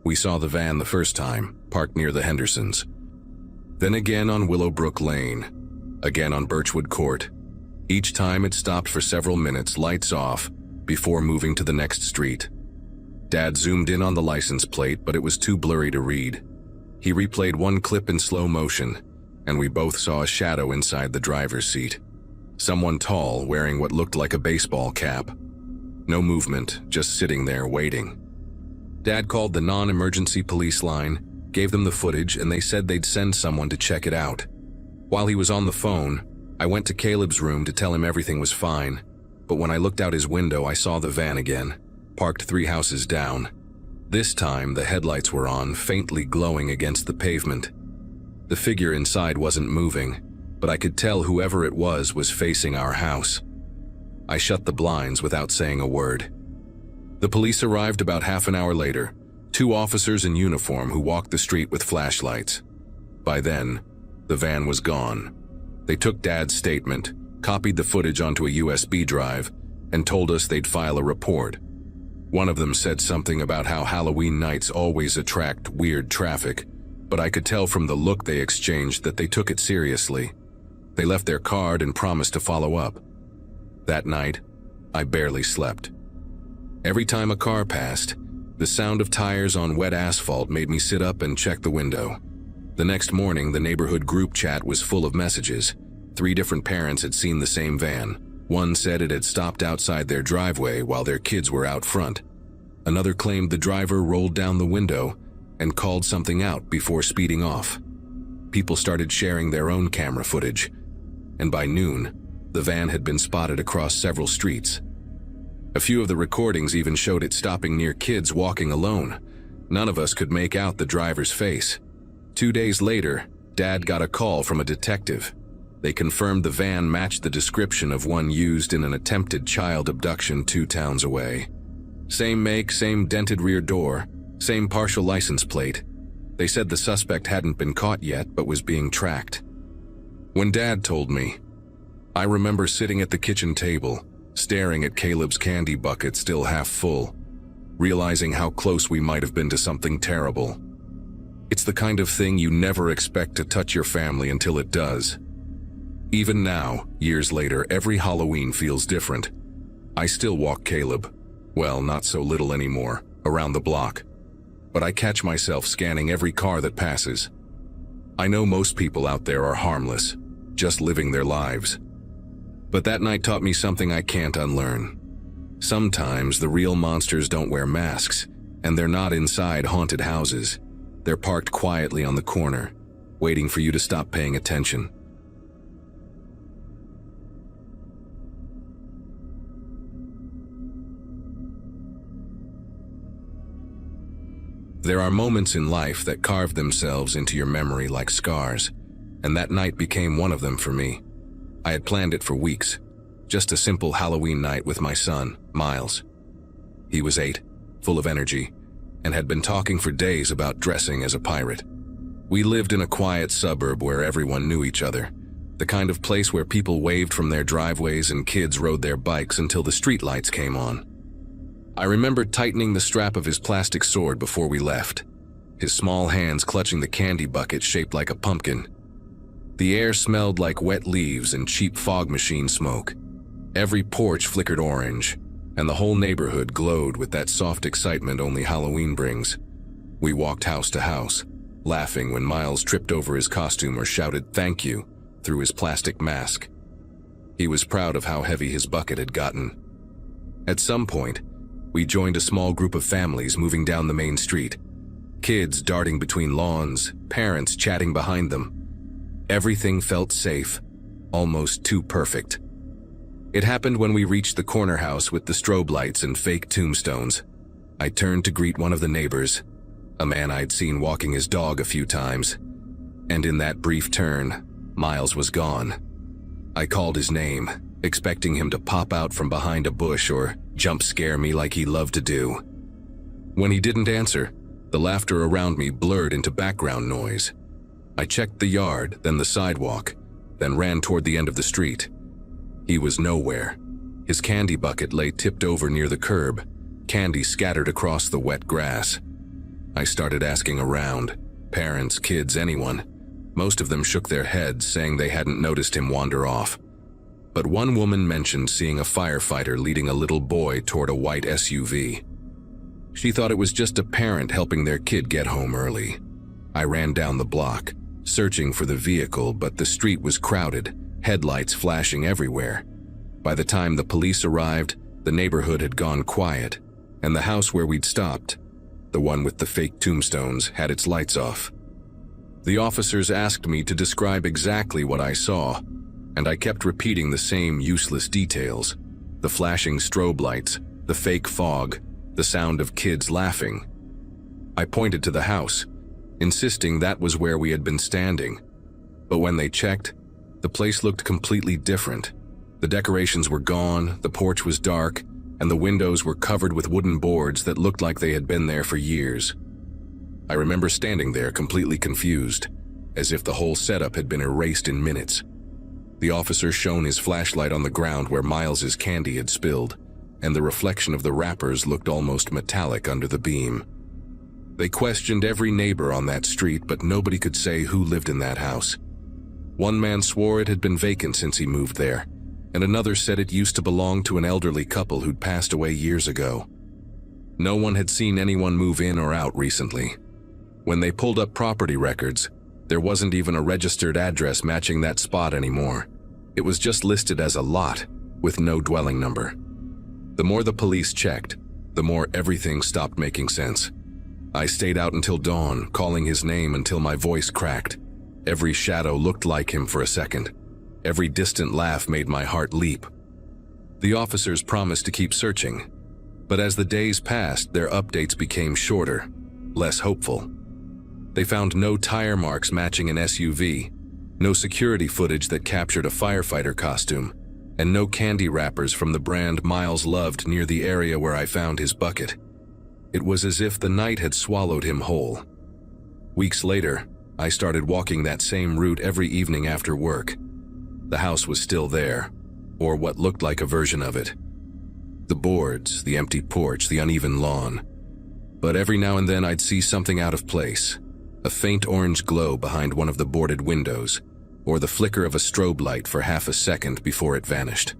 We saw the van the first time, parked near the Hendersons. Then again on Willowbrook Lane. Again on Birchwood Court. Each time it stopped for several minutes, lights off, before moving to the next street. Dad zoomed in on the license plate, but it was too blurry to read. He replayed one clip in slow motion, and we both saw a shadow inside the driver's seat. Someone tall, wearing what looked like a baseball cap. No movement, just sitting there waiting. Dad called the non-emergency police line, gave them the footage, and they said they'd send someone to check it out. While he was on the phone, I went to Caleb's room to tell him everything was fine, but when I looked out his window, I saw the van again, parked 3 houses down. This time, the headlights were on, faintly glowing against the pavement. The figure inside wasn't moving, but I could tell whoever it was facing our house. I shut the blinds without saying a word. The police arrived about half an hour later, 2 officers in uniform who walked the street with flashlights. By then, the van was gone. They took Dad's statement, copied the footage onto a USB drive, and told us they'd file a report. One of them said something about how Halloween nights always attract weird traffic, but I could tell from the look they exchanged that they took it seriously. They left their card and promised to follow up. That night, I barely slept. Every time a car passed, the sound of tires on wet asphalt made me sit up and check the window. The next morning, the neighborhood group chat was full of messages. 3 different parents had seen the same van. One said it had stopped outside their driveway while their kids were out front. Another claimed the driver rolled down the window and called something out before speeding off. People started sharing their own camera footage, and by noon, the van had been spotted across several streets. A few of the recordings even showed it stopping near kids walking alone. None of us could make out the driver's face. 2 days later, Dad got a call from a detective. They confirmed the van matched the description of one used in an attempted child abduction 2 towns away. Same make, same dented rear door, same partial license plate. They said the suspect hadn't been caught yet but was being tracked. When Dad told me, I remember sitting at the kitchen table, staring at Caleb's candy bucket still half full, realizing how close we might have been to something terrible. It's the kind of thing you never expect to touch your family until it does. Even now, years later, every Halloween feels different. I still walk Caleb, well, not so little anymore, around the block. But I catch myself scanning every car that passes. I know most people out there are harmless, just living their lives. But that night taught me something I can't unlearn. Sometimes the real monsters don't wear masks, and they're not inside haunted houses. They're parked quietly on the corner, waiting for you to stop paying attention. There are moments in life that carve themselves into your memory like scars, and that night became one of them for me. I had planned it for weeks, just a simple Halloween night with my son, Miles. He was 8, full of energy, and had been talking for days about dressing as a pirate. We lived in a quiet suburb where everyone knew each other, the kind of place where people waved from their driveways and kids rode their bikes until the streetlights came on. I remember tightening the strap of his plastic sword before we left, his small hands clutching the candy bucket shaped like a pumpkin. The air smelled like wet leaves and cheap fog machine smoke. Every porch flickered orange, and the whole neighborhood glowed with that soft excitement only Halloween brings. We walked house to house, laughing when Miles tripped over his costume or shouted "thank you" through his plastic mask. He was proud of how heavy his bucket had gotten. At some point, we joined a small group of families moving down the main street. Kids darting between lawns, parents chatting behind them. Everything felt safe, almost too perfect. It happened when we reached the corner house with the strobe lights and fake tombstones. I turned to greet one of the neighbors, a man I'd seen walking his dog a few times. And in that brief turn, Miles was gone. I called his name, expecting him to pop out from behind a bush or jump scare me like he loved to do. When he didn't answer, the laughter around me blurred into background noise. I checked the yard, then the sidewalk, then ran toward the end of the street. He was nowhere. His candy bucket lay tipped over near the curb, candy scattered across the wet grass. I started asking around, parents, kids, anyone. Most of them shook their heads, saying they hadn't noticed him wander off. But one woman mentioned seeing a firefighter leading a little boy toward a white SUV. She thought it was just a parent helping their kid get home early. I ran down the block, searching for the vehicle, but the street was crowded, headlights flashing everywhere. By the time the police arrived, the neighborhood had gone quiet, and the house where we'd stopped, the one with the fake tombstones, had its lights off. The officers asked me to describe exactly what I saw, and I kept repeating the same useless details: the flashing strobe lights, the fake fog, the sound of kids laughing. I pointed to the house, insisting that was where we had been standing. But when they checked, the place looked completely different. The decorations were gone, the porch was dark, and the windows were covered with wooden boards that looked like they had been there for years. I remember standing there completely confused, as if the whole setup had been erased in minutes. The officer shone his flashlight on the ground where Miles's candy had spilled, and the reflection of the wrappers looked almost metallic under the beam. They questioned every neighbor on that street, but nobody could say who lived in that house. One man swore it had been vacant since he moved there, and another said it used to belong to an elderly couple who'd passed away years ago. No one had seen anyone move in or out recently. When they pulled up property records, there wasn't even a registered address matching that spot anymore. It was just listed as a lot, with no dwelling number. The more the police checked, the more everything stopped making sense. I stayed out until dawn, calling his name until my voice cracked. Every shadow looked like him for a second. Every distant laugh made my heart leap. The officers promised to keep searching, but as the days passed, their updates became shorter, less hopeful. They found no tire marks matching an SUV, no security footage that captured a firefighter costume, and no candy wrappers from the brand Miles loved near the area where I found his bucket. It was as if the night had swallowed him whole. Weeks later, I started walking that same route every evening after work. The house was still there, or what looked like a version of it. The boards, the empty porch, the uneven lawn. But every now and then I'd see something out of place. A faint orange glow behind one of the boarded windows, or the flicker of a strobe light for half a second before it vanished.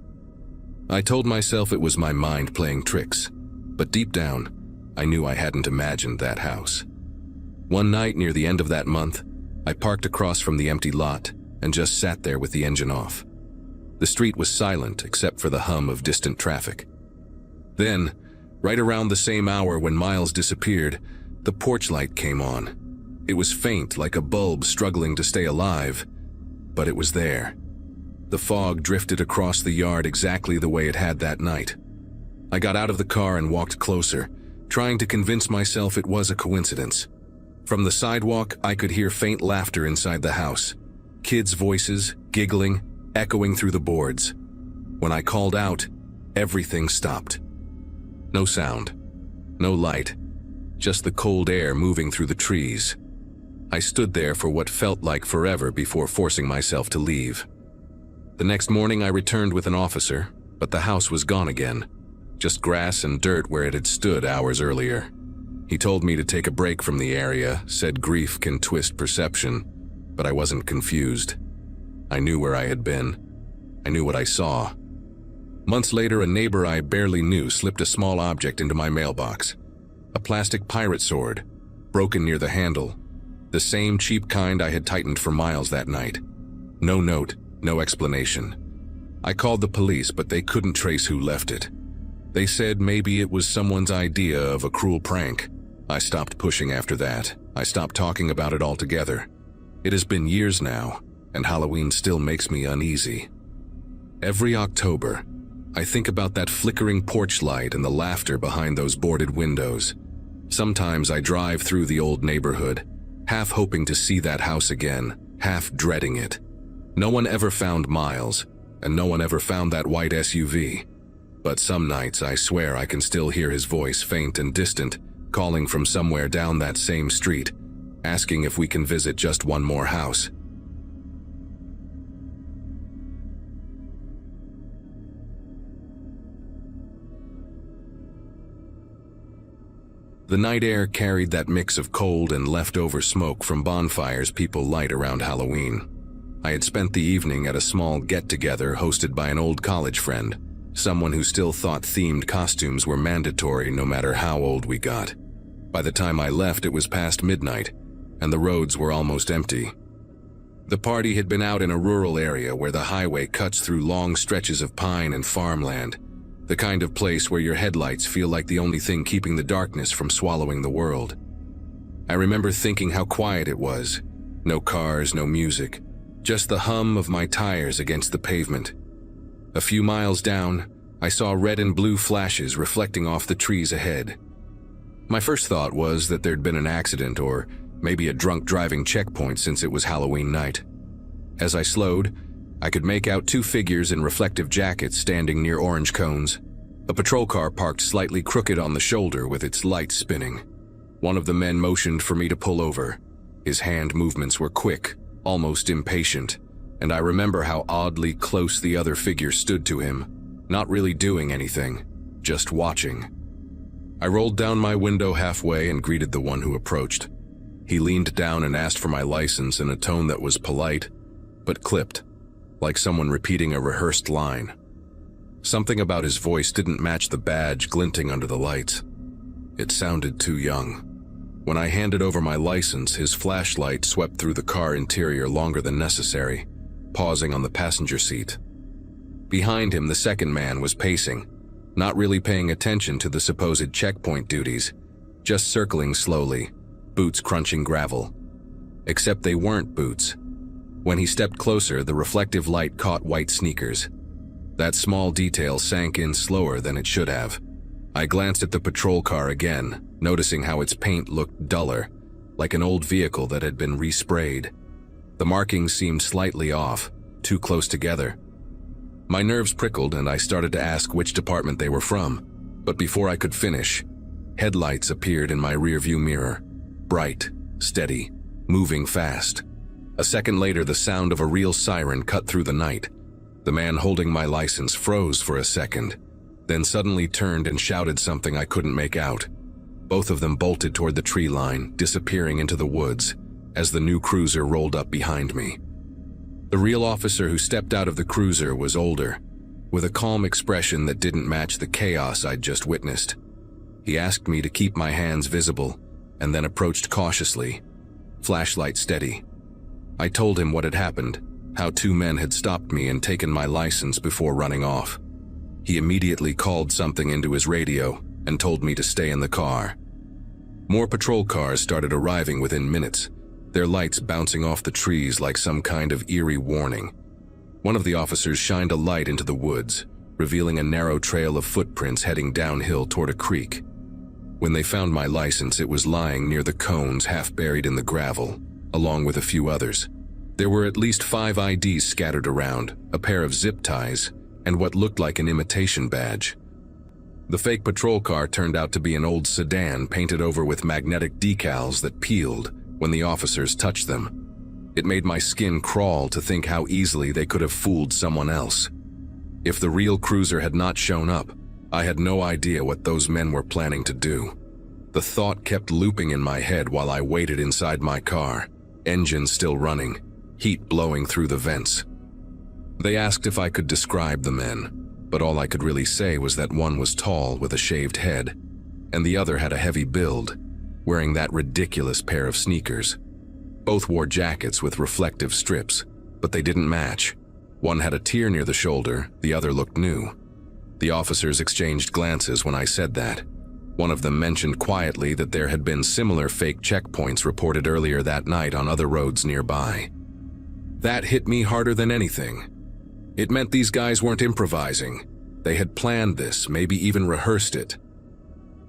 I told myself it was my mind playing tricks, but deep down, I knew I hadn't imagined that house. One night near the end of that month, I parked across from the empty lot and just sat there with the engine off. The street was silent except for the hum of distant traffic. Then, right around the same hour when Miles disappeared, the porch light came on. It was faint, like a bulb struggling to stay alive, but it was there. The fog drifted across the yard exactly the way it had that night. I got out of the car and walked closer, trying to convince myself it was a coincidence. From the sidewalk, I could hear faint laughter inside the house. Kids' voices, giggling, echoing through the boards. When I called out, everything stopped. No sound, no light, just the cold air moving through the trees. I stood there for what felt like forever before forcing myself to leave. The next morning I returned with an officer, but the house was gone again. Just grass and dirt where it had stood hours earlier. He told me to take a break from the area, said grief can twist perception, but I wasn't confused. I knew where I had been. I knew what I saw. Months later, a neighbor I barely knew slipped a small object into my mailbox. A plastic pirate sword, broken near the handle. The same cheap kind I had tightened for Miles that night. No note, no explanation. I called the police, but they couldn't trace who left it. They said maybe it was someone's idea of a cruel prank. I stopped pushing after that. I stopped talking about it altogether. It has been years now, and Halloween still makes me uneasy. Every October, I think about that flickering porch light and the laughter behind those boarded windows. Sometimes I drive through the old neighborhood, half hoping to see that house again, half dreading it. No one ever found Miles, and no one ever found that white SUV. But some nights I swear I can still hear his voice, faint and distant, calling from somewhere down that same street, asking if we can visit just one more house. The night air carried that mix of cold and leftover smoke from bonfires people light around Halloween. I had spent the evening at a small get-together hosted by an old college friend, someone who still thought themed costumes were mandatory no matter how old we got. By the time I left, it was past midnight, and the roads were almost empty. The party had been out in a rural area where the highway cuts through long stretches of pine and farmland, the kind of place where your headlights feel like the only thing keeping the darkness from swallowing the world. I remember thinking how quiet it was. No cars, no music, just the hum of my tires against the pavement. A few miles down, I saw red and blue flashes reflecting off the trees ahead. My first thought was that there'd been an accident or maybe a drunk driving checkpoint since it was Halloween night. As I slowed, I could make out two figures in reflective jackets standing near orange cones. A patrol car parked slightly crooked on the shoulder with its lights spinning. One of the men motioned for me to pull over. His hand movements were quick, almost impatient, and I remember how oddly close the other figure stood to him, not really doing anything, just watching. I rolled down my window halfway and greeted the one who approached. He leaned down and asked for my license in a tone that was polite, but clipped, like someone repeating a rehearsed line. Something about his voice didn't match the badge glinting under the lights. It sounded too young. When I handed over my license, his flashlight swept through the car interior longer than necessary, pausing on the passenger seat. Behind him, the second man was pacing, not really paying attention to the supposed checkpoint duties, just circling slowly, boots crunching gravel. Except they weren't boots. When he stepped closer, the reflective light caught white sneakers. That small detail sank in slower than it should have. I glanced at the patrol car again, noticing how its paint looked duller, like an old vehicle that had been resprayed. The markings seemed slightly off, too close together. My nerves prickled and I started to ask which department they were from, but before I could finish, headlights appeared in my rearview mirror. Bright, steady, moving fast. A second later, the sound of a real siren cut through the night. The man holding my license froze for a second, then suddenly turned and shouted something I couldn't make out. Both of them bolted toward the tree line, disappearing into the woods, as the new cruiser rolled up behind me. The real officer who stepped out of the cruiser was older, with a calm expression that didn't match the chaos I'd just witnessed. He asked me to keep my hands visible, and then approached cautiously, flashlight steady. I told him what had happened, how two men had stopped me and taken my license before running off. He immediately called something into his radio and told me to stay in the car. More patrol cars started arriving within minutes, their lights bouncing off the trees like some kind of eerie warning. One of the officers shined a light into the woods, revealing a narrow trail of footprints heading downhill toward a creek. When they found my license, it was lying near the cones half buried in the gravel, along with a few others. There were at least 5 IDs scattered around, a pair of zip ties, and what looked like an imitation badge. The fake patrol car turned out to be an old sedan painted over with magnetic decals that peeled when the officers touched them. It made my skin crawl to think how easily they could have fooled someone else. If the real cruiser had not shown up, I had no idea what those men were planning to do. The thought kept looping in my head while I waited inside my car, engine still running, heat blowing through the vents. They asked if I could describe the men, but all I could really say was that one was tall with a shaved head, and the other had a heavy build, wearing that ridiculous pair of sneakers. Both wore jackets with reflective strips, but they didn't match. One had a tear near the shoulder, the other looked new. The officers exchanged glances when I said that. One of them mentioned quietly that there had been similar fake checkpoints reported earlier that night on other roads nearby. That hit me harder than anything. It meant these guys weren't improvising. They had planned this, maybe even rehearsed it.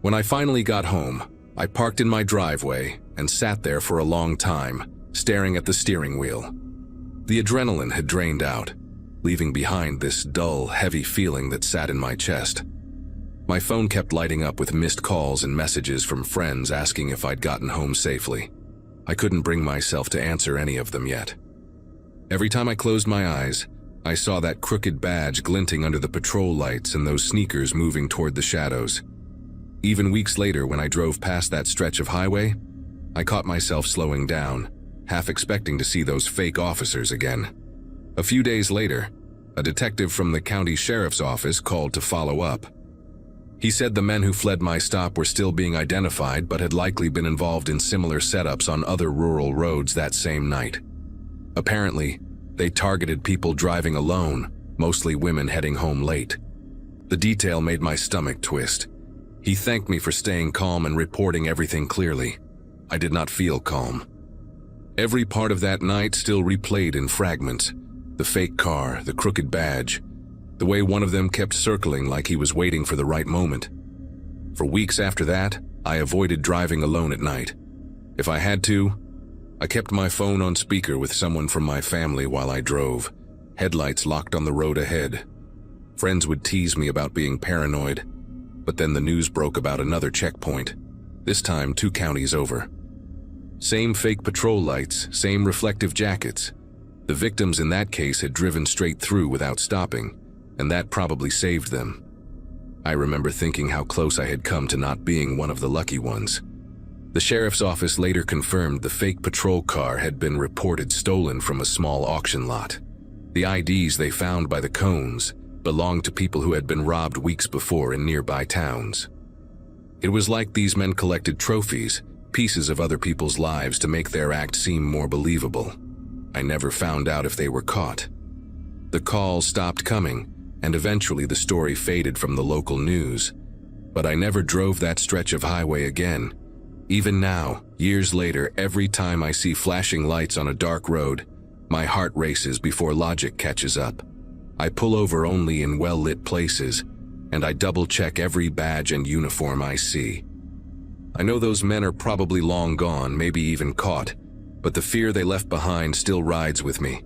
When I finally got home, I parked in my driveway and sat there for a long time, staring at the steering wheel. The adrenaline had drained out, leaving behind this dull, heavy feeling that sat in my chest. My phone kept lighting up with missed calls and messages from friends asking if I'd gotten home safely. I couldn't bring myself to answer any of them yet. Every time I closed my eyes, I saw that crooked badge glinting under the patrol lights and those sneakers moving toward the shadows. Even weeks later, when I drove past that stretch of highway, I caught myself slowing down, half expecting to see those fake officers again. A few days later, a detective from the county sheriff's office called to follow up. He said the men who fled my stop were still being identified but had likely been involved in similar setups on other rural roads that same night. Apparently, they targeted people driving alone, mostly women heading home late. The detail made my stomach twist. He thanked me for staying calm and reporting everything clearly. I did not feel calm. Every part of that night still replayed in fragments. The fake car, the crooked badge, the way one of them kept circling like he was waiting for the right moment. For weeks after that, I avoided driving alone at night. If I had to, I kept my phone on speaker with someone from my family while I drove, headlights locked on the road ahead. Friends would tease me about being paranoid, but then the news broke about another checkpoint, this time 2 counties over. Same fake patrol lights, same reflective jackets. The victims in that case had driven straight through without stopping, and that probably saved them. I remember thinking how close I had come to not being one of the lucky ones. The sheriff's office later confirmed the fake patrol car had been reported stolen from a small auction lot. The IDs they found by the cones belonged to people who had been robbed weeks before in nearby towns. It was like these men collected trophies, pieces of other people's lives to make their act seem more believable. I never found out if they were caught. The calls stopped coming, and eventually the story faded from the local news. But I never drove that stretch of highway again. Even now, years later, every time I see flashing lights on a dark road, my heart races before logic catches up. I pull over only in well-lit places, and I double-check every badge and uniform I see. I know those men are probably long gone, maybe even caught, but the fear they left behind still rides with me.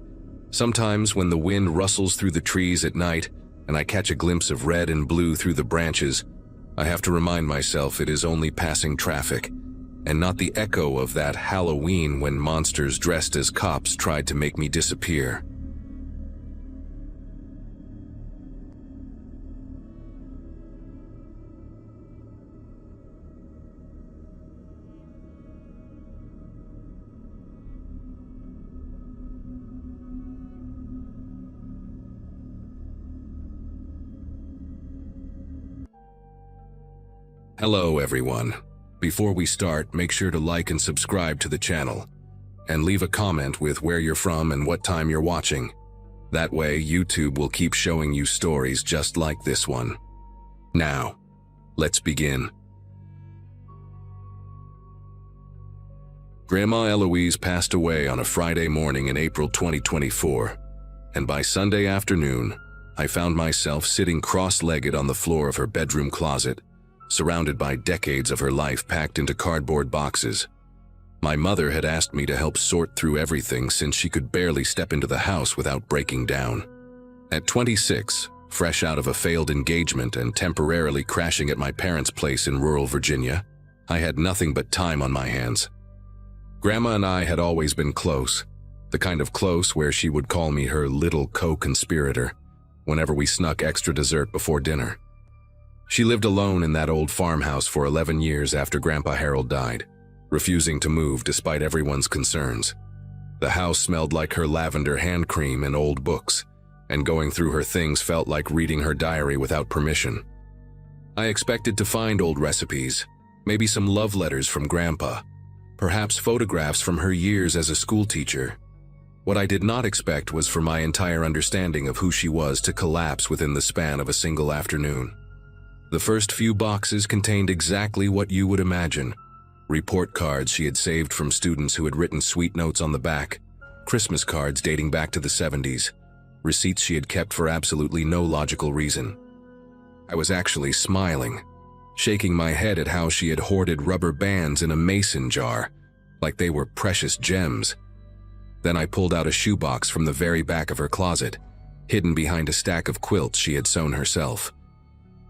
Sometimes when the wind rustles through the trees at night and I catch a glimpse of red and blue through the branches, I have to remind myself it is only passing traffic, and not the echo of that Halloween when monsters dressed as cops tried to make me disappear. Hello everyone. Before we start, make sure to like and subscribe to the channel, and leave a comment with where you're from and what time you're watching. That way, YouTube will keep showing you stories just like this one. Now, let's begin. Grandma Eloise passed away on a Friday morning in April 2024, and by Sunday afternoon, I found myself sitting cross-legged on the floor of her bedroom closet, surrounded by decades of her life packed into cardboard boxes. My mother had asked me to help sort through everything since she could barely step into the house without breaking down. At 26, fresh out of a failed engagement and temporarily crashing at my parents' place in rural Virginia, I had nothing but time on my hands. Grandma and I had always been close, the kind of close where she would call me her little co-conspirator whenever we snuck extra dessert before dinner. She lived alone in that old farmhouse for 11 years after Grandpa Harold died, refusing to move despite everyone's concerns. The house smelled like her lavender hand cream and old books, and going through her things felt like reading her diary without permission. I expected to find old recipes, maybe some love letters from Grandpa, perhaps photographs from her years as a schoolteacher. What I did not expect was for my entire understanding of who she was to collapse within the span of a single afternoon. The first few boxes contained exactly what you would imagine. Report cards she had saved from students who had written sweet notes on the back, Christmas cards dating back to the 70s, receipts she had kept for absolutely no logical reason. I was actually smiling, shaking my head at how she had hoarded rubber bands in a mason jar, like they were precious gems. Then I pulled out a shoebox from the very back of her closet, hidden behind a stack of quilts she had sewn herself.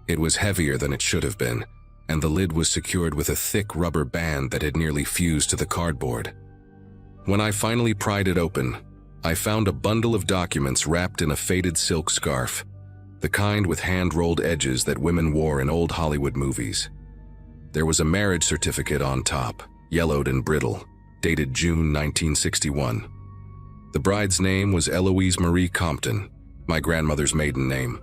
It was heavier than it should have been, and the lid was secured with a thick rubber band that had nearly fused to the cardboard. When I finally pried it open, I found a bundle of documents wrapped in a faded silk scarf, the kind with hand-rolled edges that women wore in old Hollywood movies. There was a marriage certificate on top, yellowed and brittle, dated June 1961. The bride's name was Eloise Marie Compton, my grandmother's maiden name.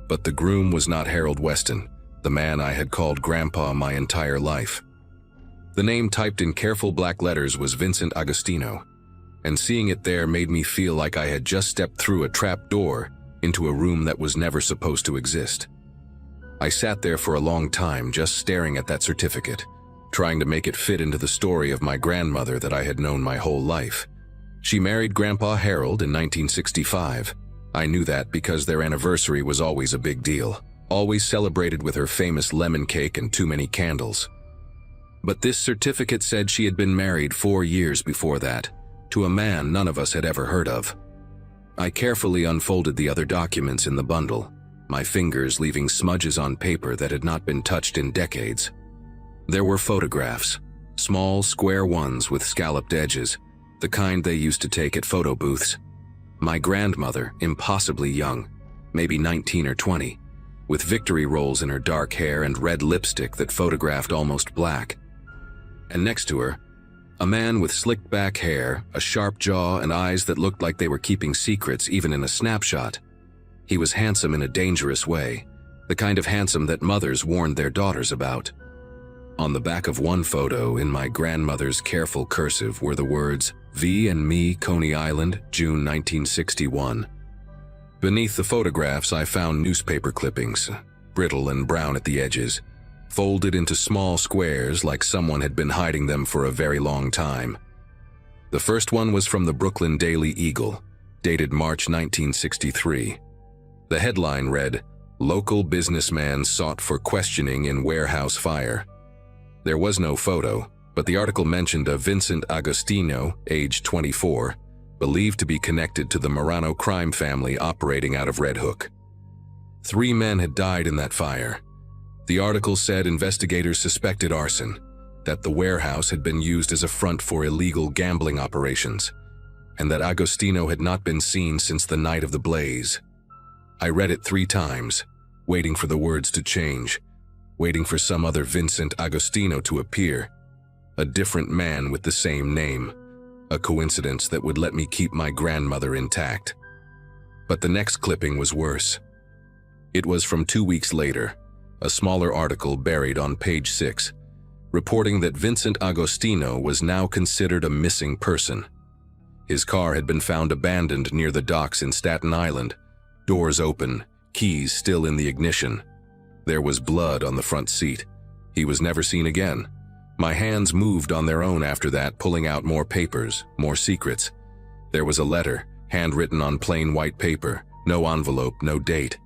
But the groom was not Harold Weston, the man I had called Grandpa my entire life. The name typed in careful black letters was Vincent Agostino, and seeing it there made me feel like I had just stepped through a trap door into a room that was never supposed to exist. I sat there for a long time just staring at that certificate, trying to make it fit into the story of my grandmother that I had known my whole life. She married Grandpa Harold in 1965. I knew that because their anniversary was always a big deal, always celebrated with her famous lemon cake and too many candles. But this certificate said she had been married 4 years before that, to a man none of us had ever heard of. I carefully unfolded the other documents in the bundle, my fingers leaving smudges on paper that had not been touched in decades. There were photographs, small square ones with scalloped edges, the kind they used to take at photo booths. My grandmother, impossibly young, maybe 19 or 20, with victory rolls in her dark hair and red lipstick that photographed almost black. And next to her, a man with slicked back hair, a sharp jaw, and eyes that looked like they were keeping secrets even in a snapshot. He was handsome in a dangerous way, the kind of handsome that mothers warned their daughters about. On the back of one photo, in my grandmother's careful cursive, were the words, "V and me, Coney Island, June 1961. Beneath the photographs, I found newspaper clippings, brittle and brown at the edges, folded into small squares like someone had been hiding them for a very long time. The first one was from the Brooklyn Daily Eagle, dated March 1963. The headline read, "Local businessman sought for questioning in warehouse fire." There was no photo, but the article mentioned a Vincent Agostino, age 24, believed to be connected to the Marano crime family operating out of Red Hook. 3 men had died in that fire. The article said investigators suspected arson, that the warehouse had been used as a front for illegal gambling operations, and that Agostino had not been seen since the night of the blaze. I read it 3 times, waiting for the words to change, waiting for some other Vincent Agostino to appear, a different man with the same name, a coincidence that would let me keep my grandmother intact. But the next clipping was worse. It was from 2 weeks later, a smaller article buried on page 6, reporting that Vincent Agostino was now considered a missing person. His car had been found abandoned near the docks in Staten Island, doors open, keys still in the ignition. There was blood on the front seat. He was never seen again. My hands moved on their own after that, pulling out more papers, more secrets. There was a letter, handwritten on plain white paper, no envelope, no date.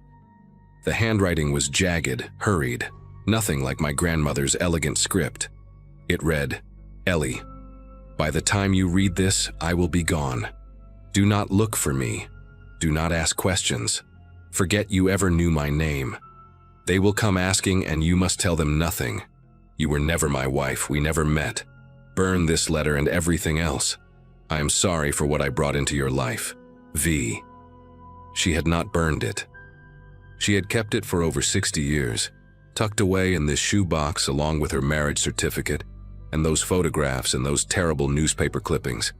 The handwriting was jagged, hurried, nothing like my grandmother's elegant script. It read, "Ellie, by the time you read this, I will be gone. Do not look for me. Do not ask questions. Forget you ever knew my name. They will come asking and you must tell them nothing. You were never my wife, we never met. Burn this letter and everything else. I am sorry for what I brought into your life. V." She had not burned it. She had kept it for over 60 years, tucked away in this shoebox along with her marriage certificate and those photographs and those terrible newspaper clippings.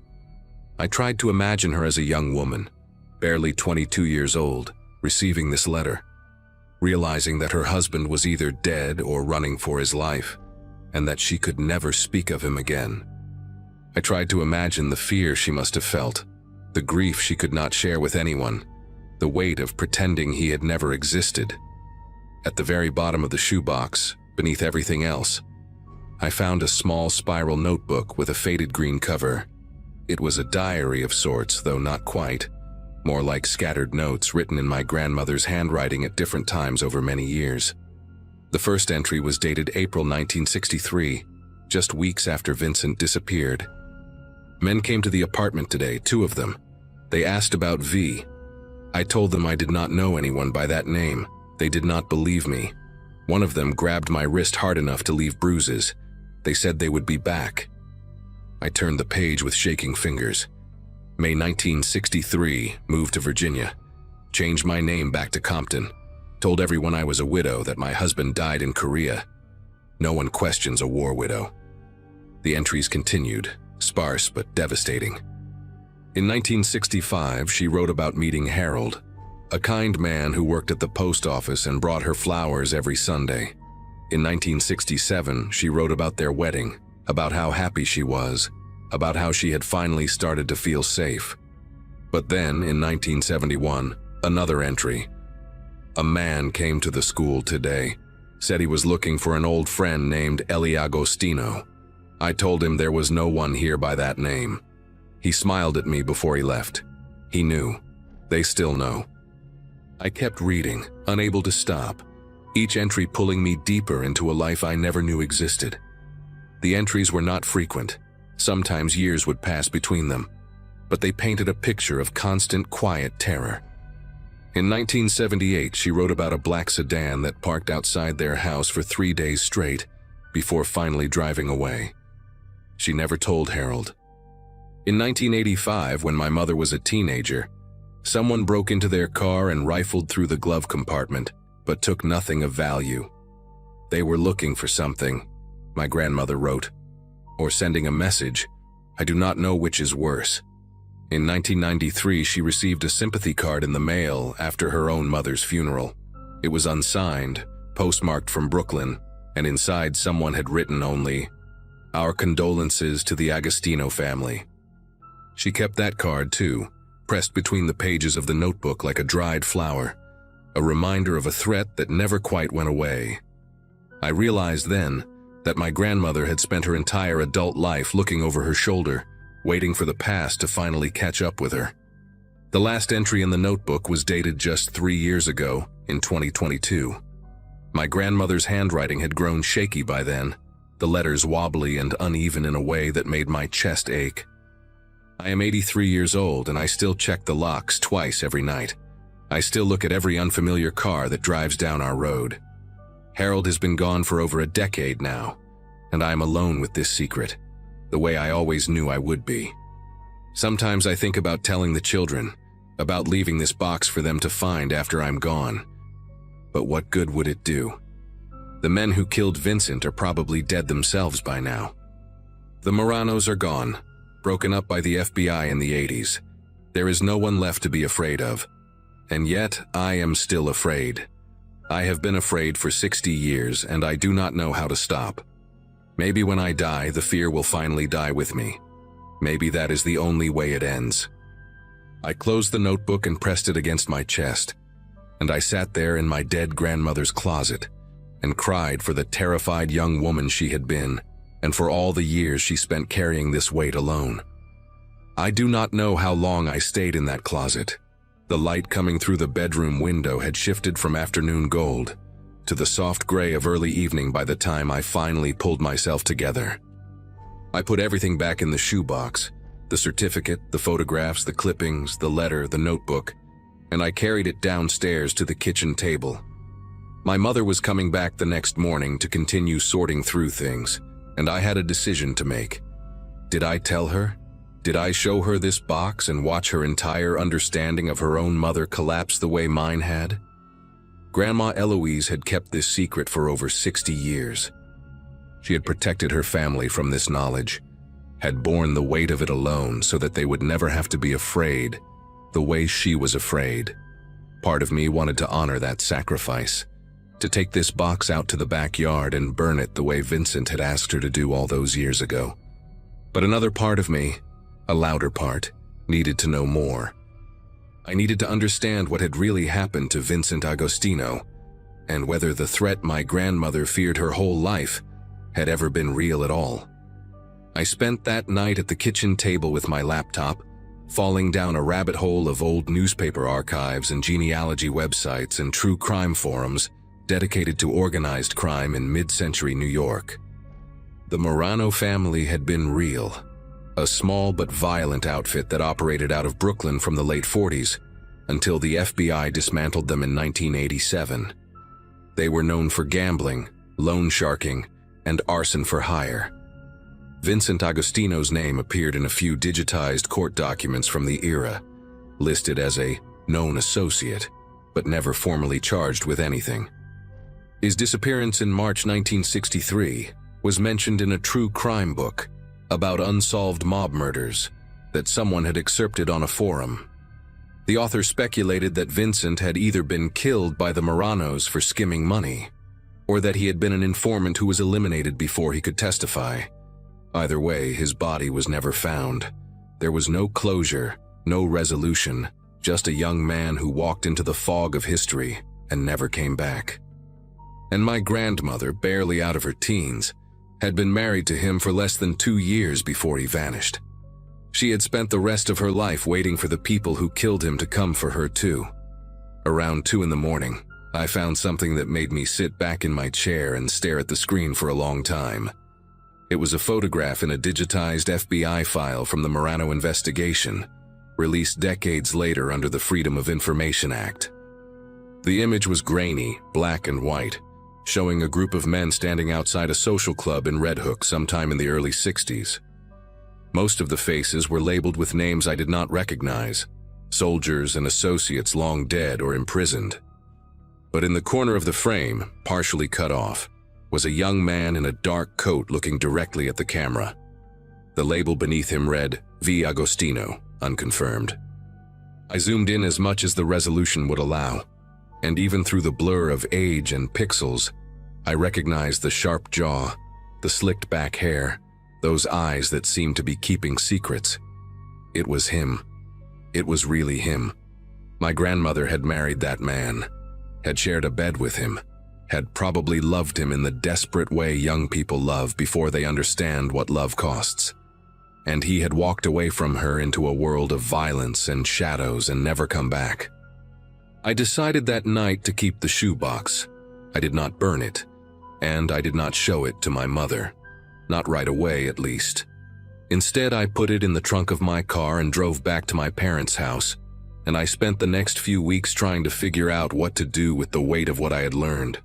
I tried to imagine her as a young woman, barely 22 years old, receiving this letter, realizing that her husband was either dead or running for his life, and that she could never speak of him again. I tried to imagine the fear she must have felt, the grief she could not share with anyone, the weight of pretending he had never existed. At the very bottom of the shoebox, beneath everything else, I found a small spiral notebook with a faded green cover. It was a diary of sorts, though not quite, more like scattered notes written in my grandmother's handwriting at different times over many years. The first entry was dated April 1963, just weeks after Vincent disappeared. "Men came to the apartment today, 2 of them. They asked about V. I told them I did not know anyone by that name. They did not believe me. One of them grabbed my wrist hard enough to leave bruises. They said they would be back." I turned the page with shaking fingers. May 1963, moved to Virginia. Changed my name back to Compton. Told everyone I was a widow, that my husband died in Korea. No one questions a war widow. The entries continued, sparse but devastating. In 1965, she wrote about meeting Harold, a kind man who worked at the post office and brought her flowers every Sunday. In 1967, she wrote about their wedding, about how happy she was, about how she had finally started to feel safe. But then, in 1971, another entry. A man came to the school today, said he was looking for an old friend named Eli Agostino. I told him there was no one here by that name. He smiled at me before he left. He knew. They still know. I kept reading, unable to stop, each entry pulling me deeper into a life I never knew existed. The entries were not frequent. Sometimes years would pass between them, but they painted a picture of constant, quiet terror. In 1978, she wrote about a black sedan that parked outside their house for 3 days straight before finally driving away. She never told Harold. In 1985, when my mother was a teenager, someone broke into their car and rifled through the glove compartment, but took nothing of value. They were looking for something, my grandmother wrote, or sending a message. I do not know which is worse. In 1993, she received a sympathy card in the mail after her own mother's funeral. It was unsigned, postmarked from Brooklyn, and inside someone had written only, "Our condolences to the Agostino family." She kept that card too, pressed between the pages of the notebook like a dried flower, a reminder of a threat that never quite went away. I realized then that my grandmother had spent her entire adult life looking over her shoulder, waiting for the past to finally catch up with her. The last entry in the notebook was dated just 3 years ago, in 2022. My grandmother's handwriting had grown shaky by then, the letters wobbly and uneven in a way that made my chest ache. I am 83 years old and I still check the locks twice every night. I still look at every unfamiliar car that drives down our road. Harold has been gone for over a decade now, and I am alone with this secret, the way I always knew I would be. Sometimes I think about telling the children, about leaving this box for them to find after I'm gone. But what good would it do? The men who killed Vincent are probably dead themselves by now. The Moranos are gone, broken up by the FBI in the 80s. There is no one left to be afraid of. And yet, I am still afraid. I have been afraid for 60 years, and I do not know how to stop. Maybe when I die, the fear will finally die with me. Maybe that is the only way it ends. I closed the notebook and pressed it against my chest, and I sat there in my dead grandmother's closet and cried for the terrified young woman she had been, and for all the years she spent carrying this weight alone. I do not know how long I stayed in that closet. The light coming through the bedroom window had shifted from afternoon gold to the soft gray of early evening by the time I finally pulled myself together. I put everything back in the shoebox, the certificate, the photographs, the clippings, the letter, the notebook, and I carried it downstairs to the kitchen table. My mother was coming back the next morning to continue sorting through things, and I had a decision to make. Did I tell her? Did I show her this box and watch her entire understanding of her own mother collapse the way mine had? Grandma Eloise had kept this secret for over 60 years. She had protected her family from this knowledge, had borne the weight of it alone so that they would never have to be afraid the way she was afraid. Part of me wanted to honor that sacrifice, to take this box out to the backyard and burn it the way Vincent had asked her to do all those years ago. But another part of me, a louder part, needed to know more. I needed to understand what had really happened to Vincent Agostino, and whether the threat my grandmother feared her whole life had ever been real at all. I spent that night at the kitchen table with my laptop, falling down a rabbit hole of old newspaper archives and genealogy websites and true crime forums dedicated to organized crime in mid-century New York. The Morano family had been real, a small but violent outfit that operated out of Brooklyn from the late 40s until the FBI dismantled them in 1987. They were known for gambling, loan sharking, and arson for hire. Vincent Agostino's name appeared in a few digitized court documents from the era, listed as a known associate, but never formally charged with anything. His disappearance in March 1963 was mentioned in a true crime book about unsolved mob murders that someone had excerpted on a forum. The author speculated that Vincent had either been killed by the Moranos for skimming money, or that he had been an informant who was eliminated before he could testify. Either way, his body was never found. There was no closure, no resolution, just a young man who walked into the fog of history and never came back. And my grandmother, barely out of her teens, had been married to him for less than 2 years before he vanished. She had spent the rest of her life waiting for the people who killed him to come for her too. Around 2 in the morning, I found something that made me sit back in my chair and stare at the screen for a long time. It was a photograph in a digitized FBI file from the Morano investigation, released decades later under the Freedom of Information Act. The image was grainy, black and white, showing a group of men standing outside a social club in Red Hook sometime in the early 60s. Most of the faces were labeled with names I did not recognize, soldiers and associates long dead or imprisoned. But in the corner of the frame, partially cut off, was a young man in a dark coat looking directly at the camera. The label beneath him read, V. Agostino, unconfirmed. I zoomed in as much as the resolution would allow, and even through the blur of age and pixels, I recognized the sharp jaw, the slicked back hair, those eyes that seemed to be keeping secrets. It was him. It was really him. My grandmother had married that man, had shared a bed with him, had probably loved him in the desperate way young people love before they understand what love costs. And he had walked away from her into a world of violence and shadows and never come back. I decided that night to keep the shoebox. I did not burn it, and I did not show it to my mother. Not right away, at least. Instead, I put it in the trunk of my car and drove back to my parents' house, and I spent the next few weeks trying to figure out what to do with the weight of what I had learned.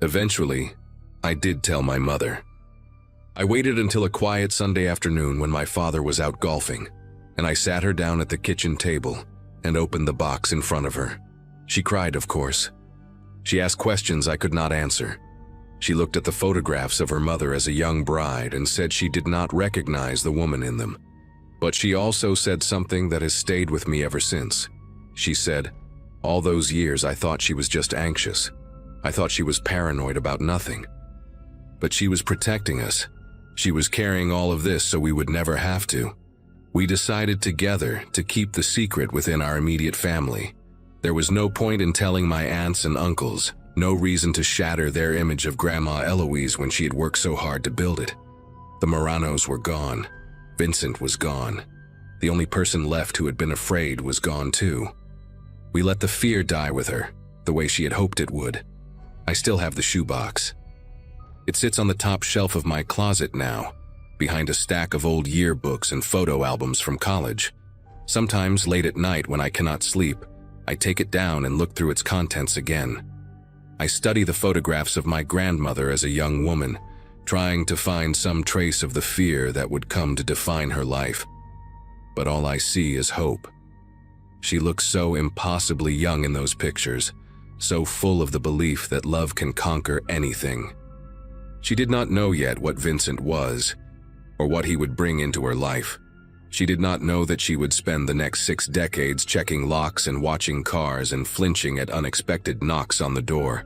Eventually, I did tell my mother. I waited until a quiet Sunday afternoon when my father was out golfing, and I sat her down at the kitchen table and opened the box in front of her. She cried, of course. She asked questions I could not answer. She looked at the photographs of her mother as a young bride and said she did not recognize the woman in them. But she also said something that has stayed with me ever since. She said, "All those years I thought she was just anxious. I thought she was paranoid about nothing. But she was protecting us. She was carrying all of this so we would never have to. We decided together to keep the secret within our immediate family. There was no point in telling my aunts and uncles, no reason to shatter their image of Grandma Eloise when she had worked so hard to build it. The Moranos were gone. Vincent was gone. The only person left who had been afraid was gone too. We let the fear die with her, the way she had hoped it would. I still have the shoebox. It sits on the top shelf of my closet now, behind a stack of old yearbooks and photo albums from college. Sometimes late at night when I cannot sleep, I take it down and look through its contents again. I study the photographs of my grandmother as a young woman, trying to find some trace of the fear that would come to define her life. But all I see is hope. She looks so impossibly young in those pictures, so full of the belief that love can conquer anything. She did not know yet what Vincent was, or what he would bring into her life. She did not know that she would spend the next 6 decades checking locks and watching cars and flinching at unexpected knocks on the door.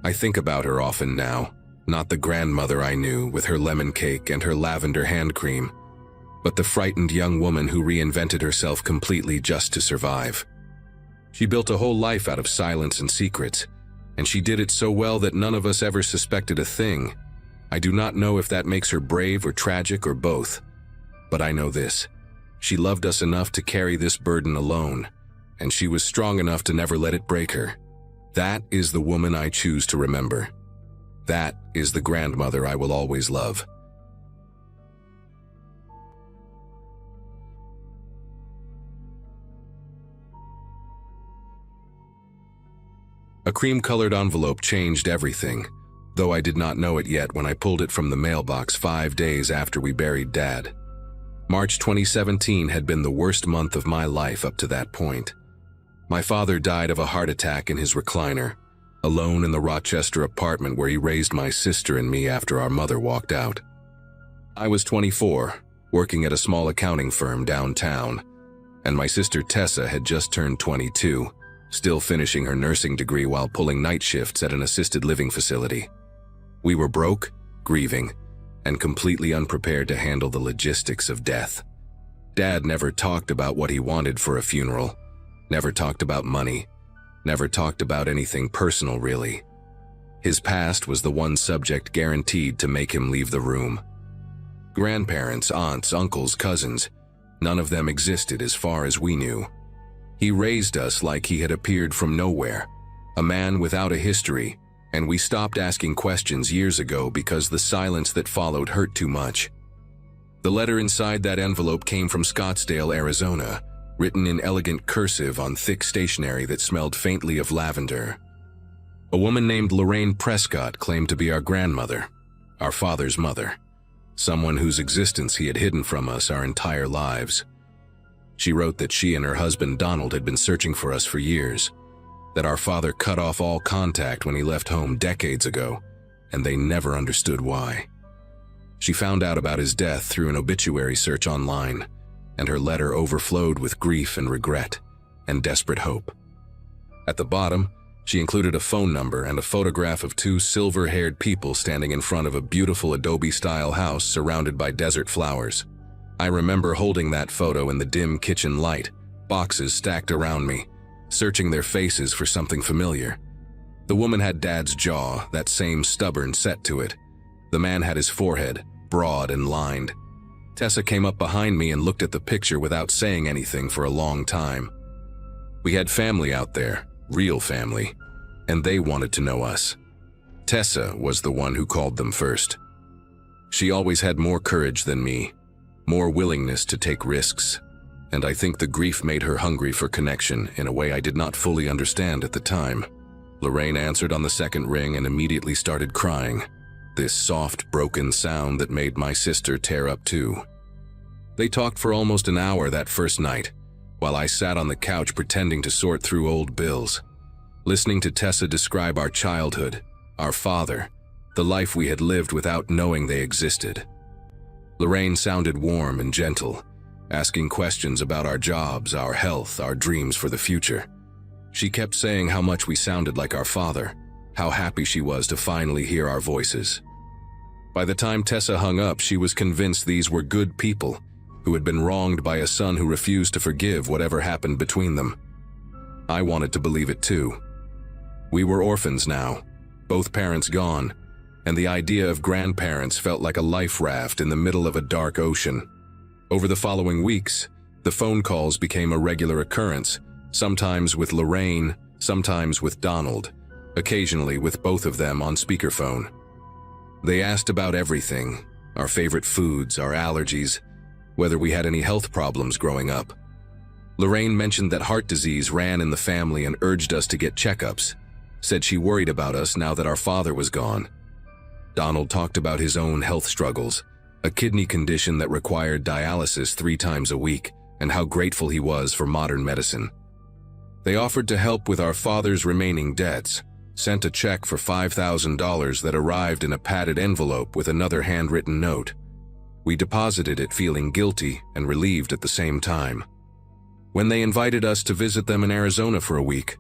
I think about her often now, not the grandmother I knew with her lemon cake and her lavender hand cream, but the frightened young woman who reinvented herself completely just to survive. She built a whole life out of silence and secrets, and she did it so well that none of us ever suspected a thing. I do not know if that makes her brave or tragic or both. But I know this. She loved us enough to carry this burden alone, and she was strong enough to never let it break her. That is the woman I choose to remember. That is the grandmother I will always love. A cream-colored envelope changed everything, though I did not know it yet when I pulled it from the mailbox 5 days after we buried Dad. March 2017 had been the worst month of my life up to that point. My father died of a heart attack in his recliner, alone in the Rochester apartment where he raised my sister and me after our mother walked out. I was 24, working at a small accounting firm downtown, and my sister Tessa had just turned 22, still finishing her nursing degree while pulling night shifts at an assisted living facility. We were broke, grieving, and completely unprepared to handle the logistics of death. Dad never talked about what he wanted for a funeral, never talked about money, never talked about anything personal really. His past was the one subject guaranteed to make him leave the room. Grandparents, aunts, uncles, cousins, none of them existed as far as we knew. He raised us like he had appeared from nowhere, a man without a history, and we stopped asking questions years ago because the silence that followed hurt too much. The letter inside that envelope came from Scottsdale, Arizona, written in elegant cursive on thick stationery that smelled faintly of lavender. A woman named Lorraine Prescott claimed to be our grandmother, our father's mother, someone whose existence he had hidden from us our entire lives. She wrote that she and her husband Donald had been searching for us for years, that our father cut off all contact when he left home decades ago, and they never understood why. She found out about his death through an obituary search online, and her letter overflowed with grief and regret and desperate hope. At the bottom, she included a phone number and a photograph of two silver-haired people standing in front of a beautiful Adobe-style house surrounded by desert flowers. I remember holding that photo in the dim kitchen light, boxes stacked around me, searching their faces for something familiar. The woman had Dad's jaw, that same stubborn set to it. The man had his forehead, broad and lined. Tessa came up behind me and looked at the picture without saying anything for a long time. We had family out there, real family, and they wanted to know us. Tessa was the one who called them first. She always had more courage than me, more willingness to take risks, and I think the grief made her hungry for connection in a way I did not fully understand at the time. Lorraine answered on the second ring and immediately started crying, this soft, broken sound that made my sister tear up too. They talked for almost an hour that first night, while I sat on the couch pretending to sort through old bills, listening to Tessa describe our childhood, our father, the life we had lived without knowing they existed. Lorraine sounded warm and gentle, asking questions about our jobs, our health, our dreams for the future. She kept saying how much we sounded like our father, how happy she was to finally hear our voices. By the time Tessa hung up, she was convinced these were good people who had been wronged by a son who refused to forgive whatever happened between them. I wanted to believe it too. We were orphans now, both parents gone, and the idea of grandparents felt like a life raft in the middle of a dark ocean. Over the following weeks, the phone calls became a regular occurrence, sometimes with Lorraine, sometimes with Donald, occasionally with both of them on speakerphone. They asked about everything, our favorite foods, our allergies, whether we had any health problems growing up. Lorraine mentioned that heart disease ran in the family and urged us to get checkups, said she worried about us now that our father was gone. Donald talked about his own health struggles, a kidney condition that required dialysis 3 times a week, and how grateful he was for modern medicine. They offered to help with our father's remaining debts, sent a check for $5,000 that arrived in a padded envelope with another handwritten note. We deposited it feeling guilty and relieved at the same time. When they invited us to visit them in Arizona for a week,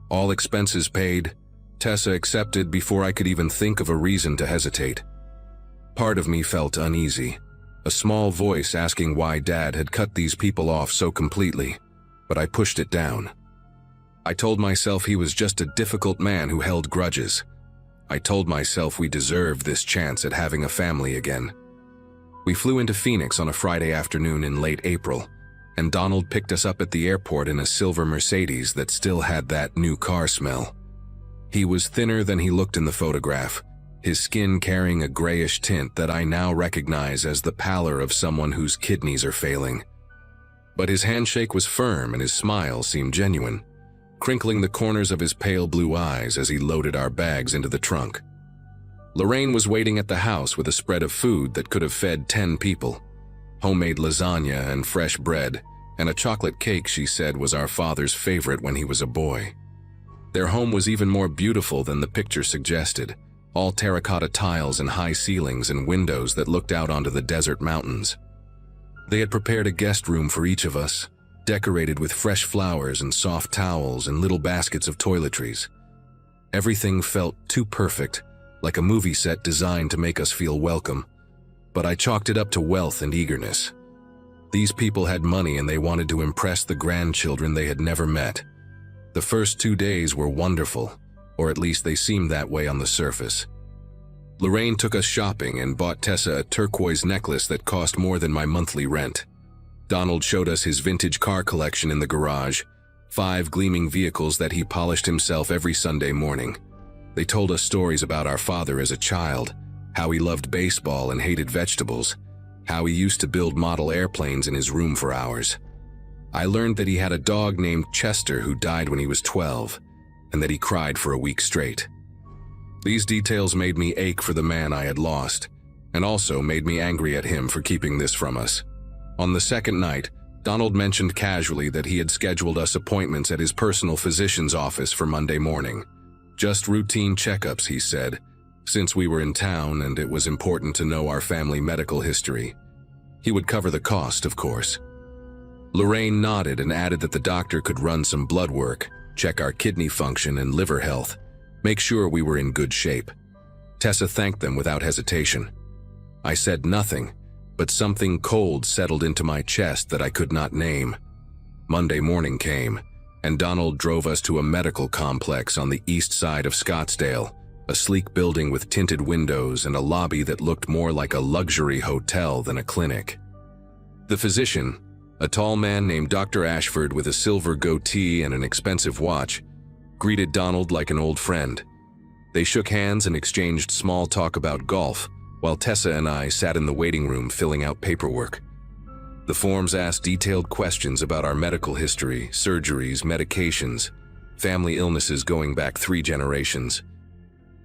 all expenses paid, Tessa accepted before I could even think of a reason to hesitate. Part of me felt uneasy, a small voice asking why Dad had cut these people off so completely, but I pushed it down. I told myself he was just a difficult man who held grudges. I told myself we deserved this chance at having a family again. We flew into Phoenix on a Friday afternoon in late April, and Donald picked us up at the airport in a silver Mercedes that still had that new car smell. He was thinner than he looked in the photograph, his skin carrying a grayish tint that I now recognize as the pallor of someone whose kidneys are failing. But his handshake was firm and his smile seemed genuine, crinkling the corners of his pale blue eyes as he loaded our bags into the trunk. Lorraine was waiting at the house with a spread of food that could have fed 10 people. Homemade lasagna and fresh bread, and a chocolate cake she said was our father's favorite when he was a boy. Their home was even more beautiful than the picture suggested, all terracotta tiles and high ceilings and windows that looked out onto the desert mountains. They had prepared a guest room for each of us, decorated with fresh flowers and soft towels and little baskets of toiletries. Everything felt too perfect, like a movie set designed to make us feel welcome, but I chalked it up to wealth and eagerness. These people had money and they wanted to impress the grandchildren they had never met. The first 2 days were wonderful, or at least they seemed that way on the surface. Lorraine took us shopping and bought Tessa a turquoise necklace that cost more than my monthly rent. Donald showed us his vintage car collection in the garage, 5 gleaming vehicles that he polished himself every Sunday morning. They told us stories about our father as a child, how he loved baseball and hated vegetables, how he used to build model airplanes in his room for hours. I learned that he had a dog named Chester who died when he was 12, and that he cried for a week straight. These details made me ache for the man I had lost, and also made me angry at him for keeping this from us. On the second night, Donald mentioned casually that he had scheduled us appointments at his personal physician's office for Monday morning. Just routine checkups, he said, since we were in town and it was important to know our family medical history. He would cover the cost, of course. Lorraine nodded and added that the doctor could run some blood work, check our kidney function and liver health, make sure we were in good shape. Tessa thanked them without hesitation. I said nothing, but something cold settled into my chest that I could not name. Monday morning came, and Donald drove us to a medical complex on the east side of Scottsdale, a sleek building with tinted windows and a lobby that looked more like a luxury hotel than a clinic. The physician, a tall man named Dr. Ashford with a silver goatee and an expensive watch, greeted Donald like an old friend. They shook hands and exchanged small talk about golf, while Tessa and I sat in the waiting room filling out paperwork. The forms asked detailed questions about our medical history, surgeries, medications, family illnesses going back 3 generations.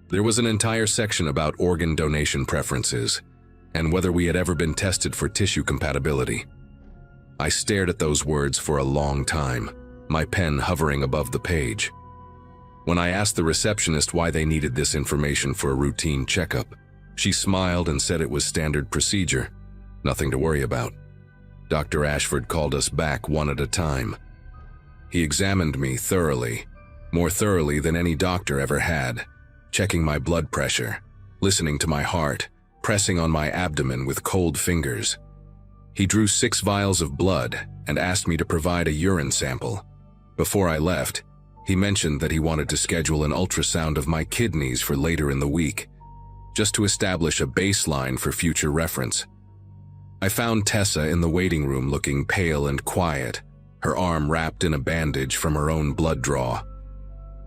There was an entire section about organ donation preferences and whether we had ever been tested for tissue compatibility. I stared at those words for a long time, my pen hovering above the page. When I asked the receptionist why they needed this information for a routine checkup, she smiled and said it was standard procedure, nothing to worry about. Dr. Ashford called us back one at a time. He examined me thoroughly, more thoroughly than any doctor ever had, checking my blood pressure, listening to my heart, pressing on my abdomen with cold fingers. He drew 6 vials of blood and asked me to provide a urine sample. Before I left, he mentioned that he wanted to schedule an ultrasound of my kidneys for later in the week, just to establish a baseline for future reference. I found Tessa in the waiting room looking pale and quiet, her arm wrapped in a bandage from her own blood draw.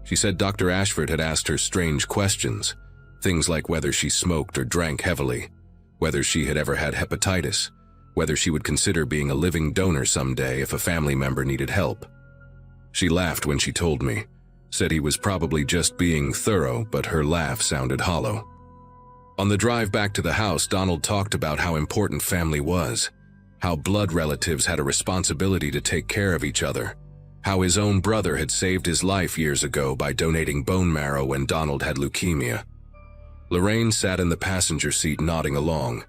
She said Dr. Ashford had asked her strange questions, things like whether she smoked or drank heavily, whether she had ever had hepatitis, whether she would consider being a living donor someday if a family member needed help. She laughed when she told me, said he was probably just being thorough, but her laugh sounded hollow. On the drive back to the house, Donald talked about how important family was, how blood relatives had a responsibility to take care of each other, how his own brother had saved his life years ago by donating bone marrow when Donald had leukemia. Lorraine sat in the passenger seat nodding along,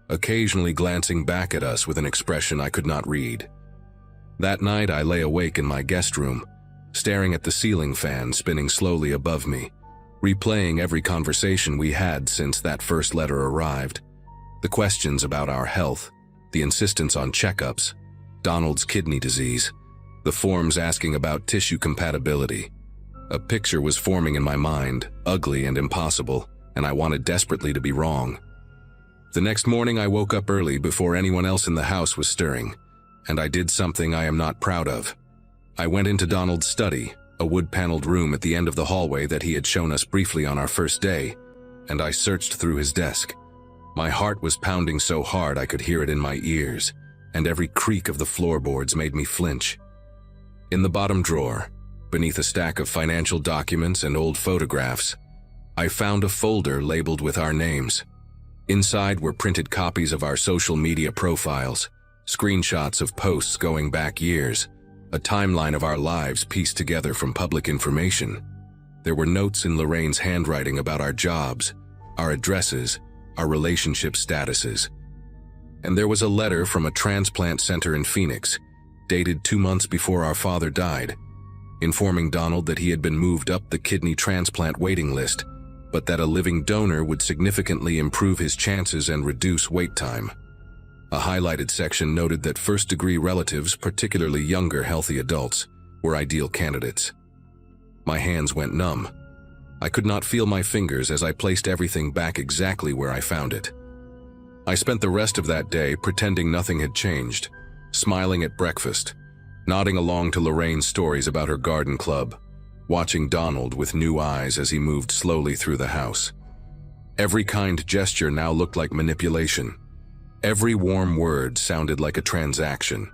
occasionally glancing back at us with an expression I could not read. That night I lay awake in my guest room, staring at the ceiling fan spinning slowly above me, replaying every conversation we had since that first letter arrived. The questions about our health, the insistence on checkups, Donald's kidney disease, the forms asking about tissue compatibility. A picture was forming in my mind, ugly and impossible, and I wanted desperately to be wrong. The next morning I woke up early before anyone else in the house was stirring, and I did something I am not proud of. I went into Donald's study, a wood-paneled room at the end of the hallway that he had shown us briefly on our first day, and I searched through his desk. My heart was pounding so hard I could hear it in my ears, and every creak of the floorboards made me flinch. In the bottom drawer, beneath a stack of financial documents and old photographs, I found a folder labeled with our names. Inside were printed copies of our social media profiles, screenshots of posts going back years, a timeline of our lives pieced together from public information. There were notes in Lorraine's handwriting about our jobs, our addresses, our relationship statuses. And there was a letter from a transplant center in Phoenix, dated 2 months before our father died, informing Donald that he had been moved up the kidney transplant waiting list, but that a living donor would significantly improve his chances and reduce wait time. A highlighted section noted that first-degree relatives, particularly younger, healthy adults, were ideal candidates. My hands went numb. I could not feel my fingers as I placed everything back exactly where I found it. I spent the rest of that day pretending nothing had changed, smiling at breakfast, nodding along to Lorraine's stories about her garden club, watching Donald with new eyes as he moved slowly through the house. Every kind gesture now looked like manipulation. Every warm word sounded like a transaction.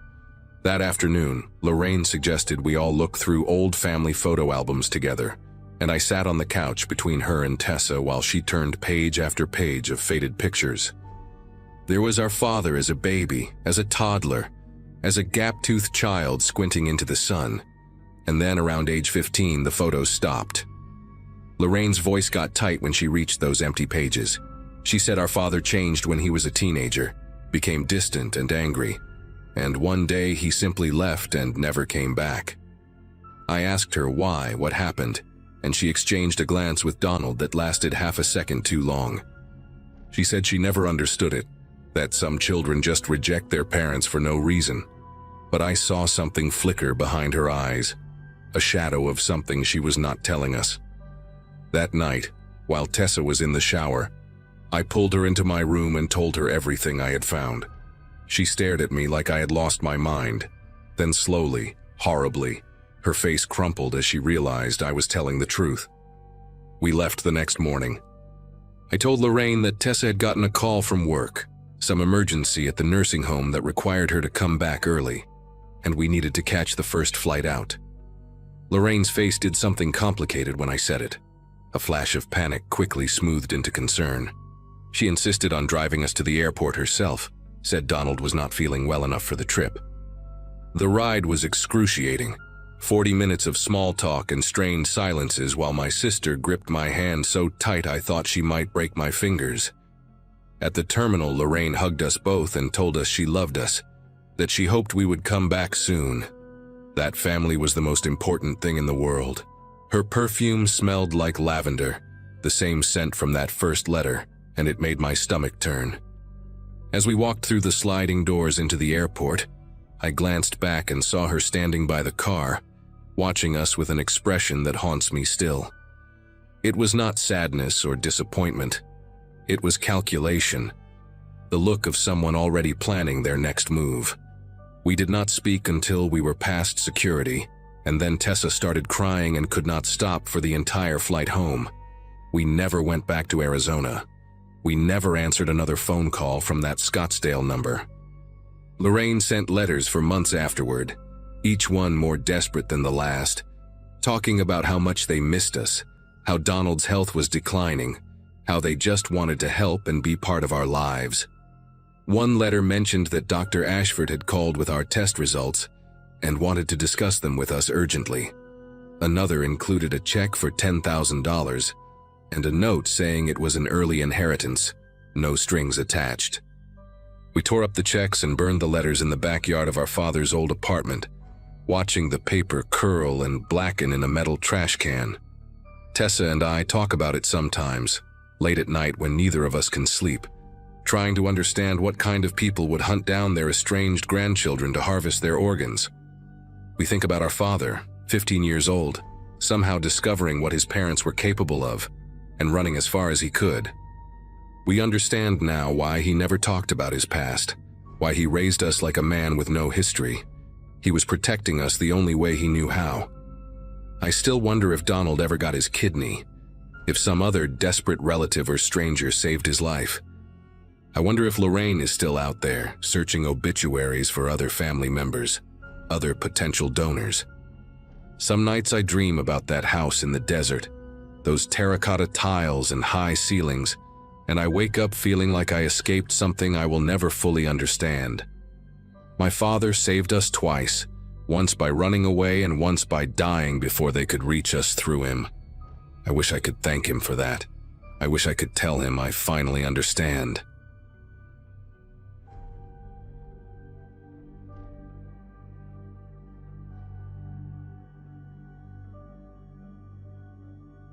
That afternoon, Lorraine suggested we all look through old family photo albums together, and I sat on the couch between her and Tessa while she turned page after page of faded pictures. There was our father as a baby, as a toddler, as a gap-toothed child squinting into the sun, and then around age 15 the photos stopped. Lorraine's voice got tight when she reached those empty pages. She said our father changed when he was a teenager, became distant and angry, and one day he simply left and never came back. I asked her why, what happened, and she exchanged a glance with Donald that lasted half a second too long. She said she never understood it, that some children just reject their parents for no reason. But I saw something flicker behind her eyes, a shadow of something she was not telling us. That night, while Tessa was in the shower, I pulled her into my room and told her everything I had found. She stared at me like I had lost my mind. Then slowly, horribly, her face crumpled as she realized I was telling the truth. We left the next morning. I told Lorraine that Tessa had gotten a call from work, some emergency at the nursing home that required her to come back early, and we needed to catch the first flight out. Lorraine's face did something complicated when I said it. A flash of panic quickly smoothed into concern. She insisted on driving us to the airport herself, said Donald was not feeling well enough for the trip. The ride was excruciating. 40 minutes of small talk and strained silences while my sister gripped my hand so tight I thought she might break my fingers. At the terminal, Lorraine hugged us both and told us she loved us, that she hoped we would come back soon. That family was the most important thing in the world. Her perfume smelled like lavender, the same scent from that first letter, and it made my stomach turn. As we walked through the sliding doors into the airport, I glanced back and saw her standing by the car, watching us with an expression that haunts me still. It was not sadness or disappointment. It was calculation, the look of someone already planning their next move. We did not speak until we were past security, and then Tessa started crying and could not stop for the entire flight home. We never went back to Arizona. We never answered another phone call from that Scottsdale number. Lorraine sent letters for months afterward, each one more desperate than the last, talking about how much they missed us, how Donald's health was declining, how they just wanted to help and be part of our lives. One letter mentioned that Dr. Ashford had called with our test results and wanted to discuss them with us urgently. Another included a check for $10,000 and a note saying it was an early inheritance, no strings attached. We tore up the checks and burned the letters in the backyard of our father's old apartment, watching the paper curl and blacken in a metal trash can. Tessa and I talk about it sometimes, late at night when neither of us can sleep, trying to understand what kind of people would hunt down their estranged grandchildren to harvest their organs. We think about our father, 15 years old, somehow discovering what his parents were capable of, and running as far as he could. We understand now why he never talked about his past, why he raised us like a man with no history. He was protecting us the only way he knew how. I still wonder if Donald ever got his kidney, if some other desperate relative or stranger saved his life. I wonder if Lorraine is still out there, searching obituaries for other family members, other potential donors. Some nights I dream about that house in the desert, those terracotta tiles and high ceilings, and I wake up feeling like I escaped something I will never fully understand. My father saved us twice, once by running away and once by dying before they could reach us through him. I wish I could thank him for that. I wish I could tell him I finally understand.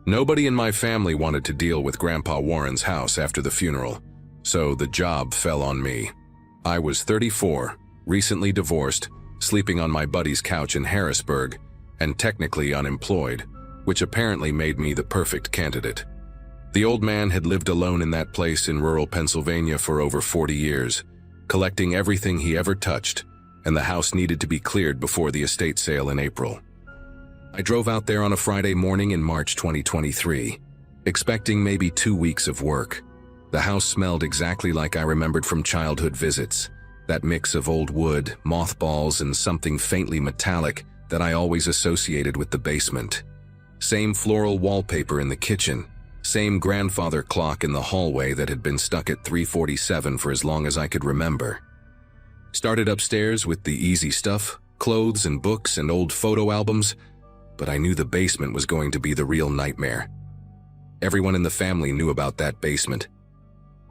Nobody in my family wanted to deal with Grandpa Warren's house after the funeral, so the job fell on me. I was 34, recently divorced, sleeping on my buddy's couch in Harrisburg, and technically unemployed, which apparently made me the perfect candidate. The old man had lived alone in that place in rural Pennsylvania for over 40 years, collecting everything he ever touched, and the house needed to be cleared before the estate sale in April. I drove out there on a Friday morning in March 2023, expecting maybe 2 weeks of work. The house smelled exactly like I remembered from childhood visits, that mix of old wood, mothballs, and something faintly metallic that I always associated with the basement. Same floral wallpaper in the kitchen, same grandfather clock in the hallway that had been stuck at 3:47 for as long as I could remember. Started upstairs with the easy stuff, clothes and books and old photo albums, but I knew the basement was going to be the real nightmare. Everyone in the family knew about that basement.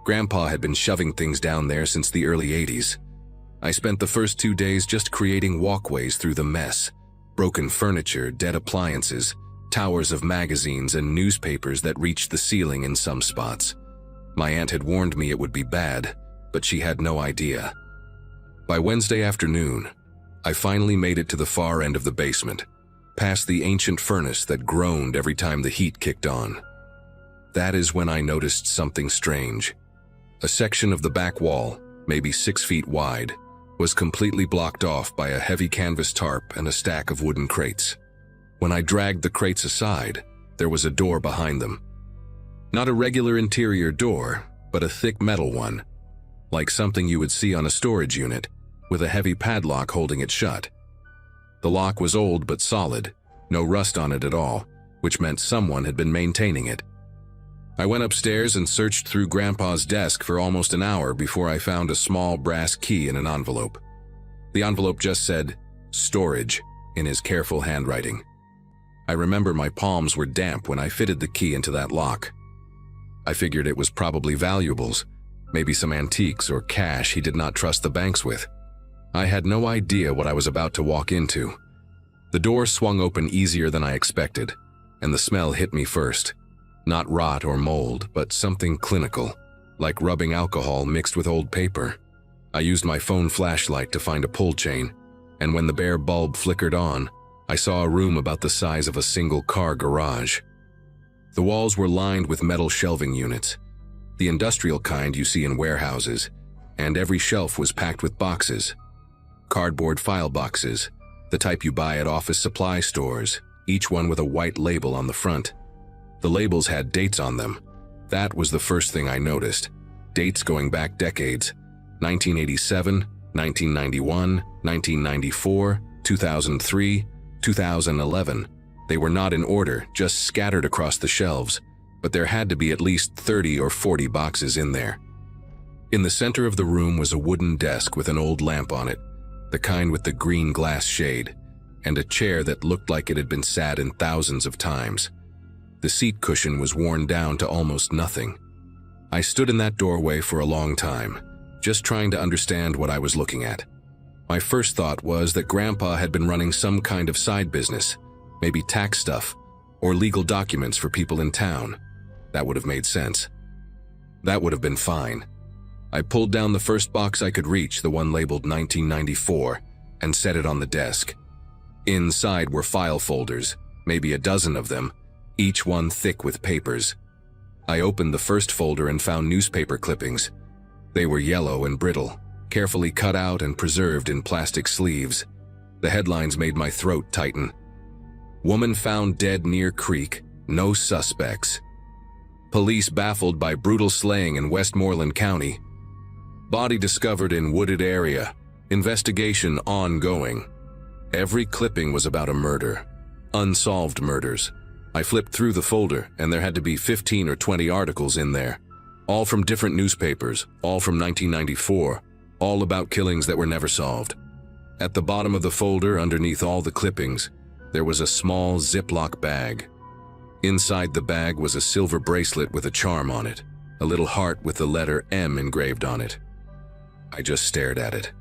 Grandpa had been shoving things down there since the early 80s. I spent the first 2 days just creating walkways through the mess. Broken furniture, dead appliances, towers of magazines and newspapers that reached the ceiling in some spots. My aunt had warned me it would be bad, but she had no idea. By Wednesday afternoon, I finally made it to the far end of the basement, past the ancient furnace that groaned every time the heat kicked on. That is when I noticed something strange. A section of the back wall, maybe 6 feet wide, was completely blocked off by a heavy canvas tarp and a stack of wooden crates. When I dragged the crates aside, there was a door behind them. Not a regular interior door, but a thick metal one, like something you would see on a storage unit, with a heavy padlock holding it shut. The lock was old but solid, no rust on it at all, which meant someone had been maintaining it. I went upstairs and searched through Grandpa's desk for almost an hour before I found a small brass key in an envelope. The envelope just said, "Storage," in his careful handwriting. I remember my palms were damp when I fitted the key into that lock. I figured it was probably valuables, maybe some antiques or cash he did not trust the banks with. I had no idea what I was about to walk into. The door swung open easier than I expected, and the smell hit me first. Not rot or mold, but something clinical, like rubbing alcohol mixed with old paper. I used my phone flashlight to find a pull chain, and when the bare bulb flickered on, I saw a room about the size of a single-car garage. The walls were lined with metal shelving units, the industrial kind you see in warehouses, and every shelf was packed with boxes. Cardboard file boxes, the type you buy at office supply stores, each one with a white label on the front. The labels had dates on them. That was the first thing I noticed. Dates going back decades. 1987, 1991, 1994, 2003, 2011. They were not in order, just scattered across the shelves, but there had to be at least 30 or 40 boxes in there. In the center of the room was a wooden desk with an old lamp on it, the kind with the green glass shade, and a chair that looked like it had been sat in thousands of times. The seat cushion was worn down to almost nothing. I stood in that doorway for a long time, just trying to understand what I was looking at. My first thought was that Grandpa had been running some kind of side business, maybe tax stuff, or legal documents for people in town. That would have made sense. That would have been fine. I pulled down the first box I could reach, the one labeled 1994, and set it on the desk. Inside were file folders, maybe a dozen of them, each one thick with papers. I opened the first folder and found newspaper clippings. They were yellow and brittle, carefully cut out and preserved in plastic sleeves. The headlines made my throat tighten. Woman found dead near creek, no suspects. Police baffled by brutal slaying in Westmoreland County. Body discovered in wooded area. Investigation ongoing. Every clipping was about a murder. Unsolved murders. I flipped through the folder, and there had to be 15 or 20 articles in there. All from different newspapers, all from 1994, all about killings that were never solved. At the bottom of the folder, underneath all the clippings, there was a small Ziploc bag. Inside the bag was a silver bracelet with a charm on it, a little heart with the letter M engraved on it. I just stared at it.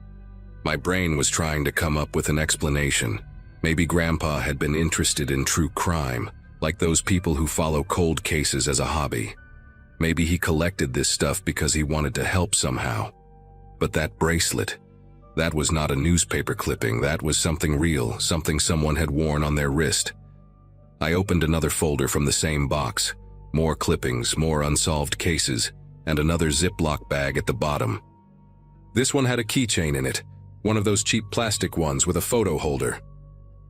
My brain was trying to come up with an explanation. Maybe Grandpa had been interested in true crime, like those people who follow cold cases as a hobby. Maybe he collected this stuff because he wanted to help somehow. But that bracelet, that was not a newspaper clipping, that was something real, something someone had worn on their wrist. I opened another folder from the same box, more clippings, more unsolved cases, and another Ziploc bag at the bottom. This one had a keychain in it, one of those cheap plastic ones with a photo holder.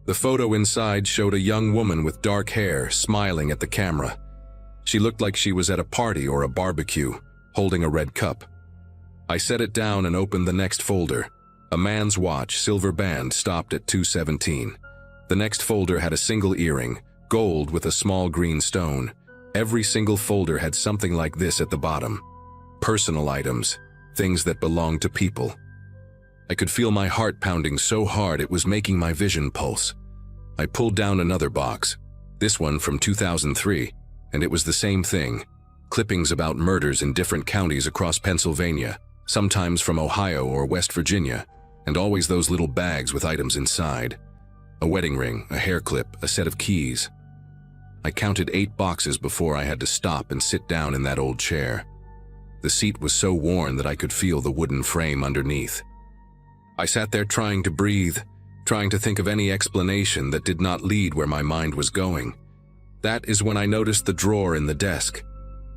The photo inside showed a young woman with dark hair smiling at the camera. She looked like she was at a party or a barbecue, holding a red cup. I set it down and opened the next folder. A man's watch, silver band, stopped at 2:17. The next folder had a single earring, gold with a small green stone. Every single folder had something like this at the bottom. Personal items, things that belonged to people. I could feel my heart pounding so hard it was making my vision pulse. I pulled down another box, this one from 2003, and it was the same thing. Clippings about murders in different counties across Pennsylvania, sometimes from Ohio or West Virginia, and always those little bags with items inside. A wedding ring, a hair clip, a set of keys. I counted 8 boxes before I had to stop and sit down in that old chair. The seat was so worn that I could feel the wooden frame underneath. I sat there trying to breathe, trying to think of any explanation that did not lead where my mind was going. That is when I noticed the drawer in the desk.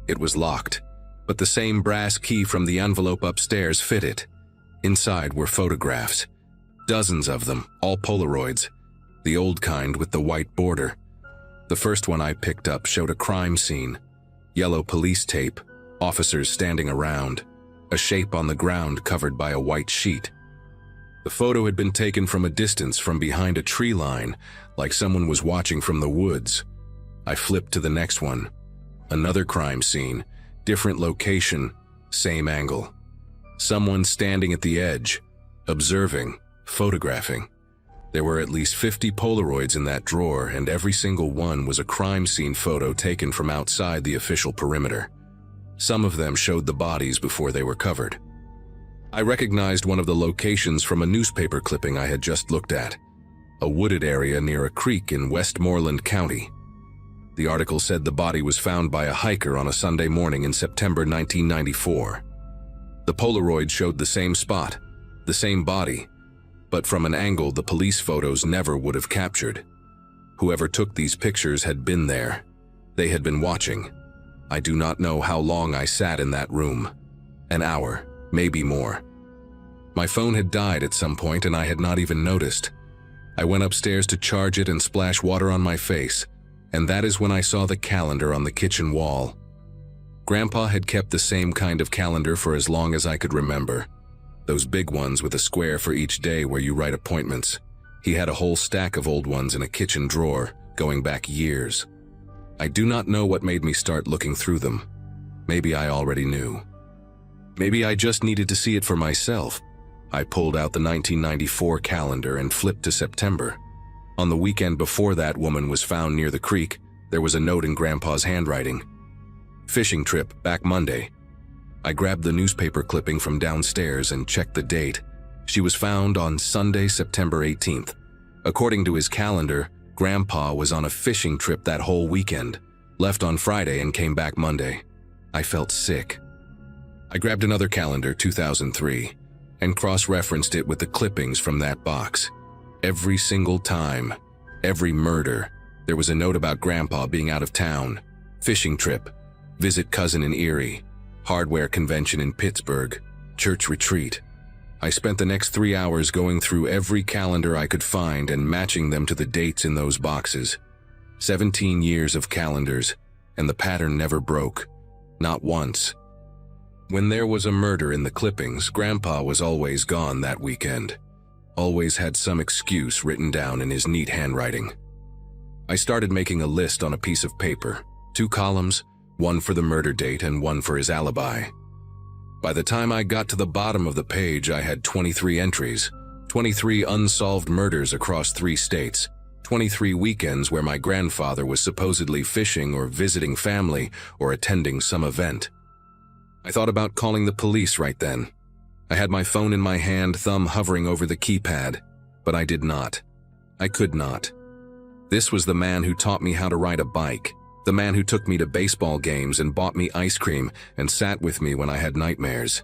It was locked, but the same brass key from the envelope upstairs fit it. Inside were photographs, dozens of them, all Polaroids, the old kind with the white border. The first one I picked up showed a crime scene, yellow police tape, officers standing around, a shape on the ground covered by a white sheet. The photo had been taken from a distance, from behind a tree line, like someone was watching from the woods. I flipped to the next one. Another crime scene, different location, same angle. Someone standing at the edge, observing, photographing. There were at least 50 Polaroids in that drawer, and every single one was a crime scene photo taken from outside the official perimeter. Some of them showed the bodies before they were covered. I recognized one of the locations from a newspaper clipping I had just looked at, a wooded area near a creek in Westmoreland County. The article said the body was found by a hiker on a Sunday morning in September 1994. The Polaroid showed the same spot, the same body, but from an angle the police photos never would have captured. Whoever took these pictures had been there. They had been watching. I do not know how long I sat in that room. An hour, maybe more. My phone had died at some point and I had not even noticed. I went upstairs to charge it and splash water on my face, and that is when I saw the calendar on the kitchen wall. Grandpa had kept the same kind of calendar for as long as I could remember. Those big ones with a square for each day where you write appointments. He had a whole stack of old ones in a kitchen drawer, going back years. I do not know what made me start looking through them. Maybe I already knew. Maybe I just needed to see it for myself. I pulled out the 1994 calendar and flipped to September. On the weekend before that woman was found near the creek, there was a note in Grandpa's handwriting. Fishing trip, back Monday. I grabbed the newspaper clipping from downstairs and checked the date. She was found on Sunday, September 18th. According to his calendar, Grandpa was on a fishing trip that whole weekend, left on Friday and came back Monday. I felt sick. I grabbed another calendar, 2003, and cross-referenced it with the clippings from that box. Every single time, every murder, there was a note about Grandpa being out of town, fishing trip, visit cousin in Erie, hardware convention in Pittsburgh, church retreat. I spent the next 3 hours going through every calendar I could find and matching them to the dates in those boxes. 17 years of calendars, and the pattern never broke. Not once. When there was a murder in the clippings, Grandpa was always gone that weekend. Always had some excuse written down in his neat handwriting. I started making a list on a piece of paper, 2 columns, one for the murder date and one for his alibi. By the time I got to the bottom of the page, I had 23 entries, 23 unsolved murders across 3 states, 23 weekends where my grandfather was supposedly fishing or visiting family or attending some event. I thought about calling the police right then. I had my phone in my hand, thumb hovering over the keypad, but I did not. I could not. This was the man who taught me how to ride a bike, the man who took me to baseball games and bought me ice cream and sat with me when I had nightmares.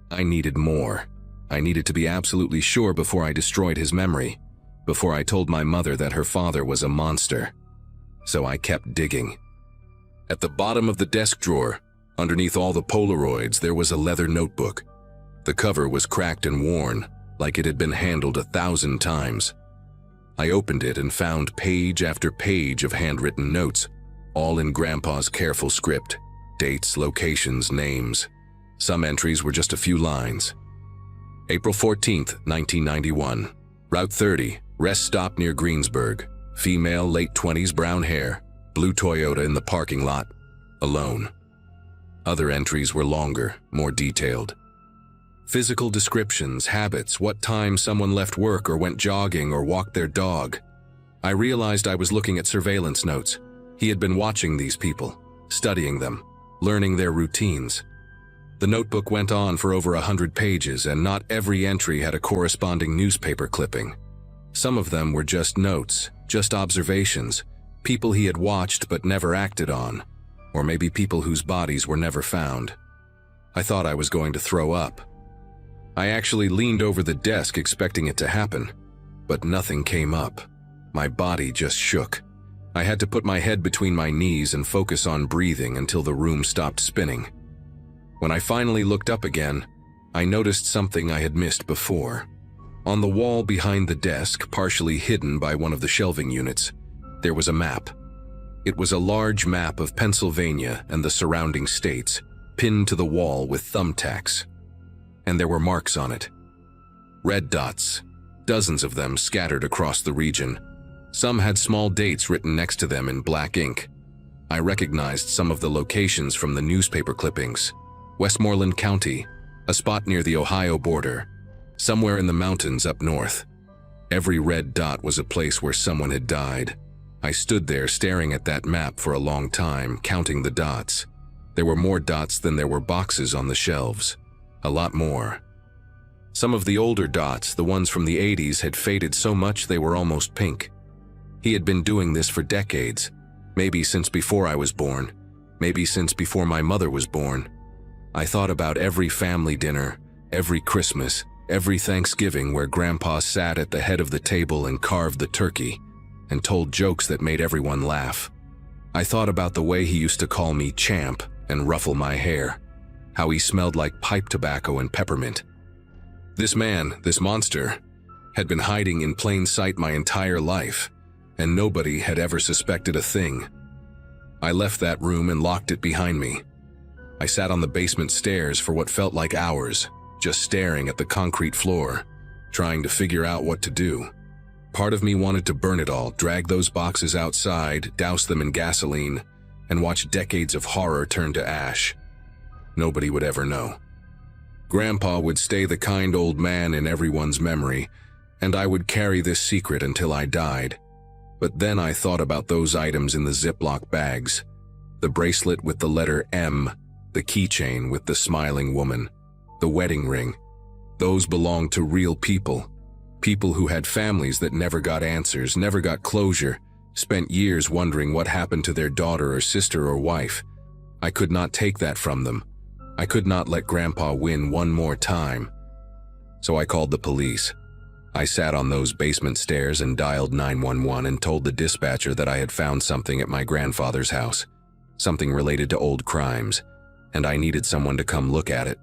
I needed more. I needed to be absolutely sure before I destroyed his memory, before I told my mother that her father was a monster. So I kept digging. At the bottom of the desk drawer, underneath all the Polaroids, there was a leather notebook. The cover was cracked and worn, like it had been handled 1,000 times. I opened it and found page after page of handwritten notes, all in Grandpa's careful script, dates, locations, names. Some entries were just a few lines. April 14th, 1991. Route 30, rest stop near Greensburg. Female, late 20s, brown hair, blue Toyota in the parking lot, alone. Other entries were longer, more detailed. Physical descriptions, habits, what time someone left work or went jogging or walked their dog. I realized I was looking at surveillance notes. He had been watching these people, studying them, learning their routines. The notebook went on for over 100 pages, and not every entry had a corresponding newspaper clipping. Some of them were just notes, just observations, people he had watched but never acted on, or maybe people whose bodies were never found. I thought I was going to throw up. I actually leaned over the desk expecting it to happen, but nothing came up. My body just shook. I had to put my head between my knees and focus on breathing until the room stopped spinning. When I finally looked up again, I noticed something I had missed before. On the wall behind the desk, partially hidden by one of the shelving units, there was a map. It was a large map of Pennsylvania and the surrounding states, pinned to the wall with thumbtacks. And there were marks on it. Red dots, dozens of them scattered across the region. Some had small dates written next to them in black ink. I recognized some of the locations from the newspaper clippings. Westmoreland County, a spot near the Ohio border, somewhere in the mountains up north. Every red dot was a place where someone had died. I stood there staring at that map for a long time, counting the dots. There were more dots than there were boxes on the shelves. A lot more. Some of the older dots, the ones from the 80s, had faded so much they were almost pink. He had been doing this for decades, maybe since before I was born, maybe since before my mother was born. I thought about every family dinner, every Christmas, every Thanksgiving where Grandpa sat at the head of the table and carved the turkey and told jokes that made everyone laugh. I thought about the way he used to call me champ and ruffle my hair, how he smelled like pipe tobacco and peppermint. This man, this monster, had been hiding in plain sight my entire life, and nobody had ever suspected a thing. I left that room and locked it behind me. I sat on the basement stairs for what felt like hours, just staring at the concrete floor, trying to figure out what to do. Part of me wanted to burn it all, drag those boxes outside, douse them in gasoline, and watch decades of horror turn to ash. Nobody would ever know. Grandpa would stay the kind old man in everyone's memory, and I would carry this secret until I died. But then I thought about those items in the Ziploc bags. The bracelet with the letter M, the keychain with the smiling woman, the wedding ring. Those belonged to real people. People who had families that never got answers, never got closure, spent years wondering what happened to their daughter or sister or wife. I could not take that from them. I could not let Grandpa win one more time. So I called the police. I sat on those basement stairs and dialed 911 and told the dispatcher that I had found something at my grandfather's house, something related to old crimes, and I needed someone to come look at it.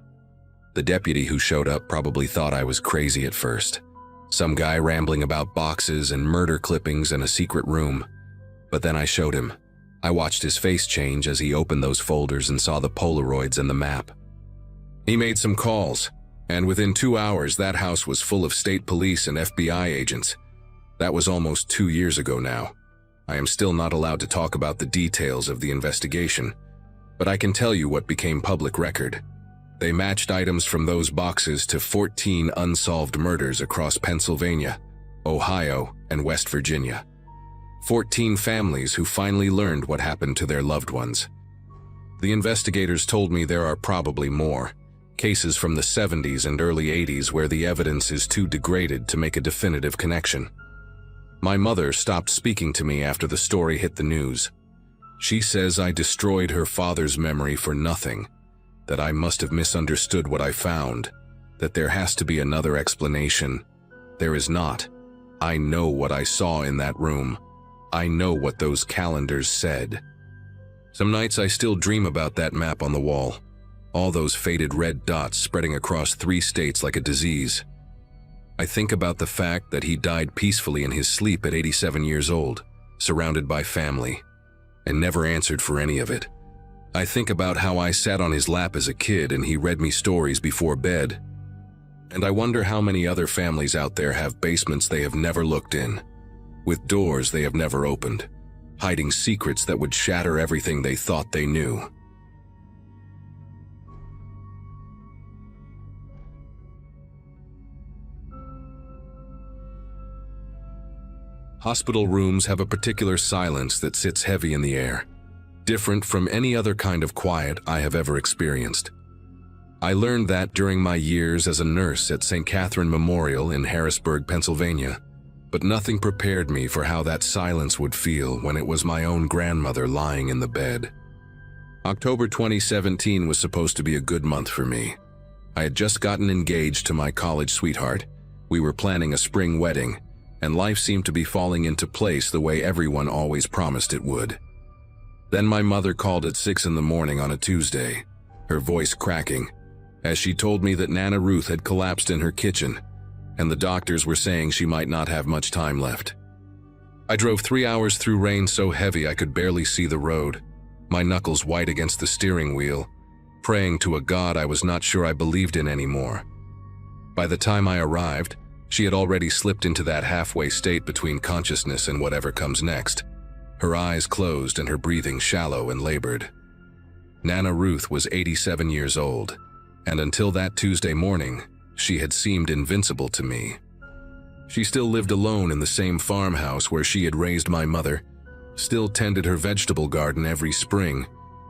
The deputy who showed up probably thought I was crazy at first. Some guy rambling about boxes and murder clippings in a secret room. But then I showed him. I watched his face change as he opened those folders and saw the Polaroids and the map. He made some calls, and within 2 hours that house was full of state police and FBI agents. That was almost 2 years ago now. I am still not allowed to talk about the details of the investigation, but I can tell you what became public record. They matched items from those boxes to 14 unsolved murders across Pennsylvania, Ohio, and West Virginia. 14 families who finally learned what happened to their loved ones. The investigators told me there are probably more, cases from the 70s and early 80s where the evidence is too degraded to make a definitive connection. My mother stopped speaking to me after the story hit the news. She says I destroyed her father's memory for nothing, that I must have misunderstood what I found, that there has to be another explanation. There is not. I know what I saw in that room. I know what those calendars said. Some nights I still dream about that map on the wall, all those faded red dots spreading across 3 states like a disease. I think about the fact that he died peacefully in his sleep at 87 years old, surrounded by family, and never answered for any of it. I think about how I sat on his lap as a kid and he read me stories before bed. And I wonder how many other families out there have basements they have never looked in, with doors they have never opened, hiding secrets that would shatter everything they thought they knew. Hospital rooms have a particular silence that sits heavy in the air, different from any other kind of quiet I have ever experienced. I learned that during my years as a nurse at St. Catherine Memorial in Harrisburg, Pennsylvania, but nothing prepared me for how that silence would feel when it was my own grandmother lying in the bed. October 2017 was supposed to be a good month for me. I had just gotten engaged to my college sweetheart. We were planning a spring wedding, and life seemed to be falling into place the way everyone always promised it would. Then my mother called at 6 in the morning on a Tuesday, her voice cracking, as she told me that Nana Ruth had collapsed in her kitchen, and the doctors were saying she might not have much time left. I drove 3 hours through rain so heavy I could barely see the road, my knuckles white against the steering wheel, praying to a God I was not sure I believed in anymore. By the time I arrived, she had already slipped into that halfway state between consciousness and whatever comes next, her eyes closed and her breathing shallow and labored. Nana Ruth was 87 years old, and until that Tuesday morning, she had seemed invincible to me. She still lived alone in the same farmhouse where she had raised my mother, still tended her vegetable garden every spring,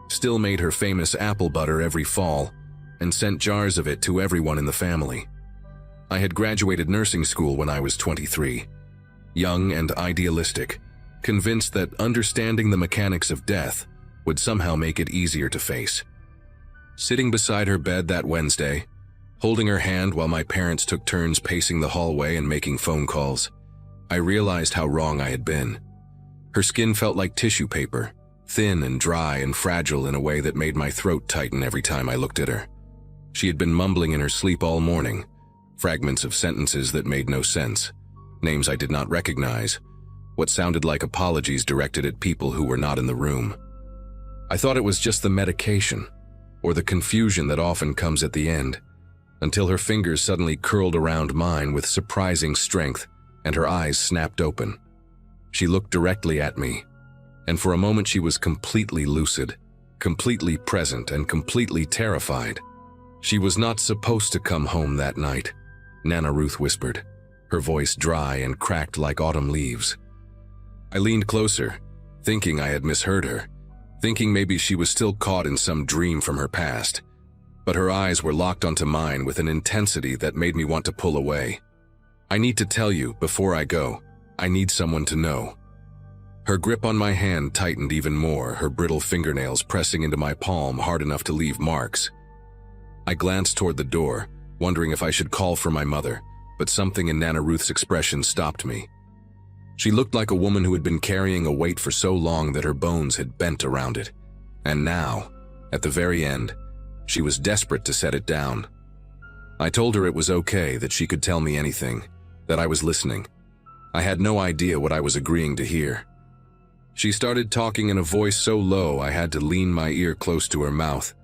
still made her famous apple butter every fall, and sent jars of it to everyone in the family. I had graduated nursing school when I was 23, young and idealistic, convinced that understanding the mechanics of death would somehow make it easier to face. Sitting beside her bed that Wednesday, holding her hand while my parents took turns pacing the hallway and making phone calls, I realized how wrong I had been. Her skin felt like tissue paper, thin and dry and fragile in a way that made my throat tighten every time I looked at her. She had been mumbling in her sleep all morning, fragments of sentences that made no sense, names I did not recognize, what sounded like apologies directed at people who were not in the room. I thought it was just the medication, or the confusion that often comes at the end, until her fingers suddenly curled around mine with surprising strength and her eyes snapped open. She looked directly at me, and for a moment she was completely lucid, completely present, and completely terrified. She was not supposed to come home that night, Nana Ruth whispered, her voice dry and cracked like autumn leaves. I leaned closer, thinking I had misheard her, thinking maybe she was still caught in some dream from her past. But her eyes were locked onto mine with an intensity that made me want to pull away. I need to tell you, before I go, I need someone to know. Her grip on my hand tightened even more, her brittle fingernails pressing into my palm hard enough to leave marks. I glanced toward the door, wondering if I should call for my mother, but something in Nana Ruth's expression stopped me. She looked like a woman who had been carrying a weight for so long that her bones had bent around it. And now, at the very end, she was desperate to set it down. I told her it was okay, that she could tell me anything, that I was listening. I had no idea what I was agreeing to hear. She started talking in a voice so low I had to lean my ear close to her mouth,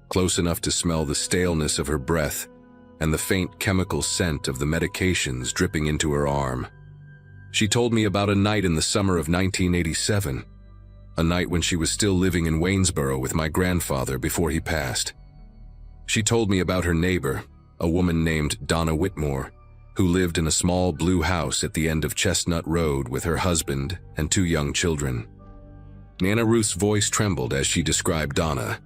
close enough to smell the staleness of her breath and the faint chemical scent of the medications dripping into her arm. She told me about a night in the summer of 1987, a night when she was still living in Waynesboro with my grandfather before he passed. She told me about her neighbor, a woman named Donna Whitmore, who lived in a small blue house at the end of Chestnut Road with her husband and 2 young children. Nana Ruth's voice trembled as she described Donna,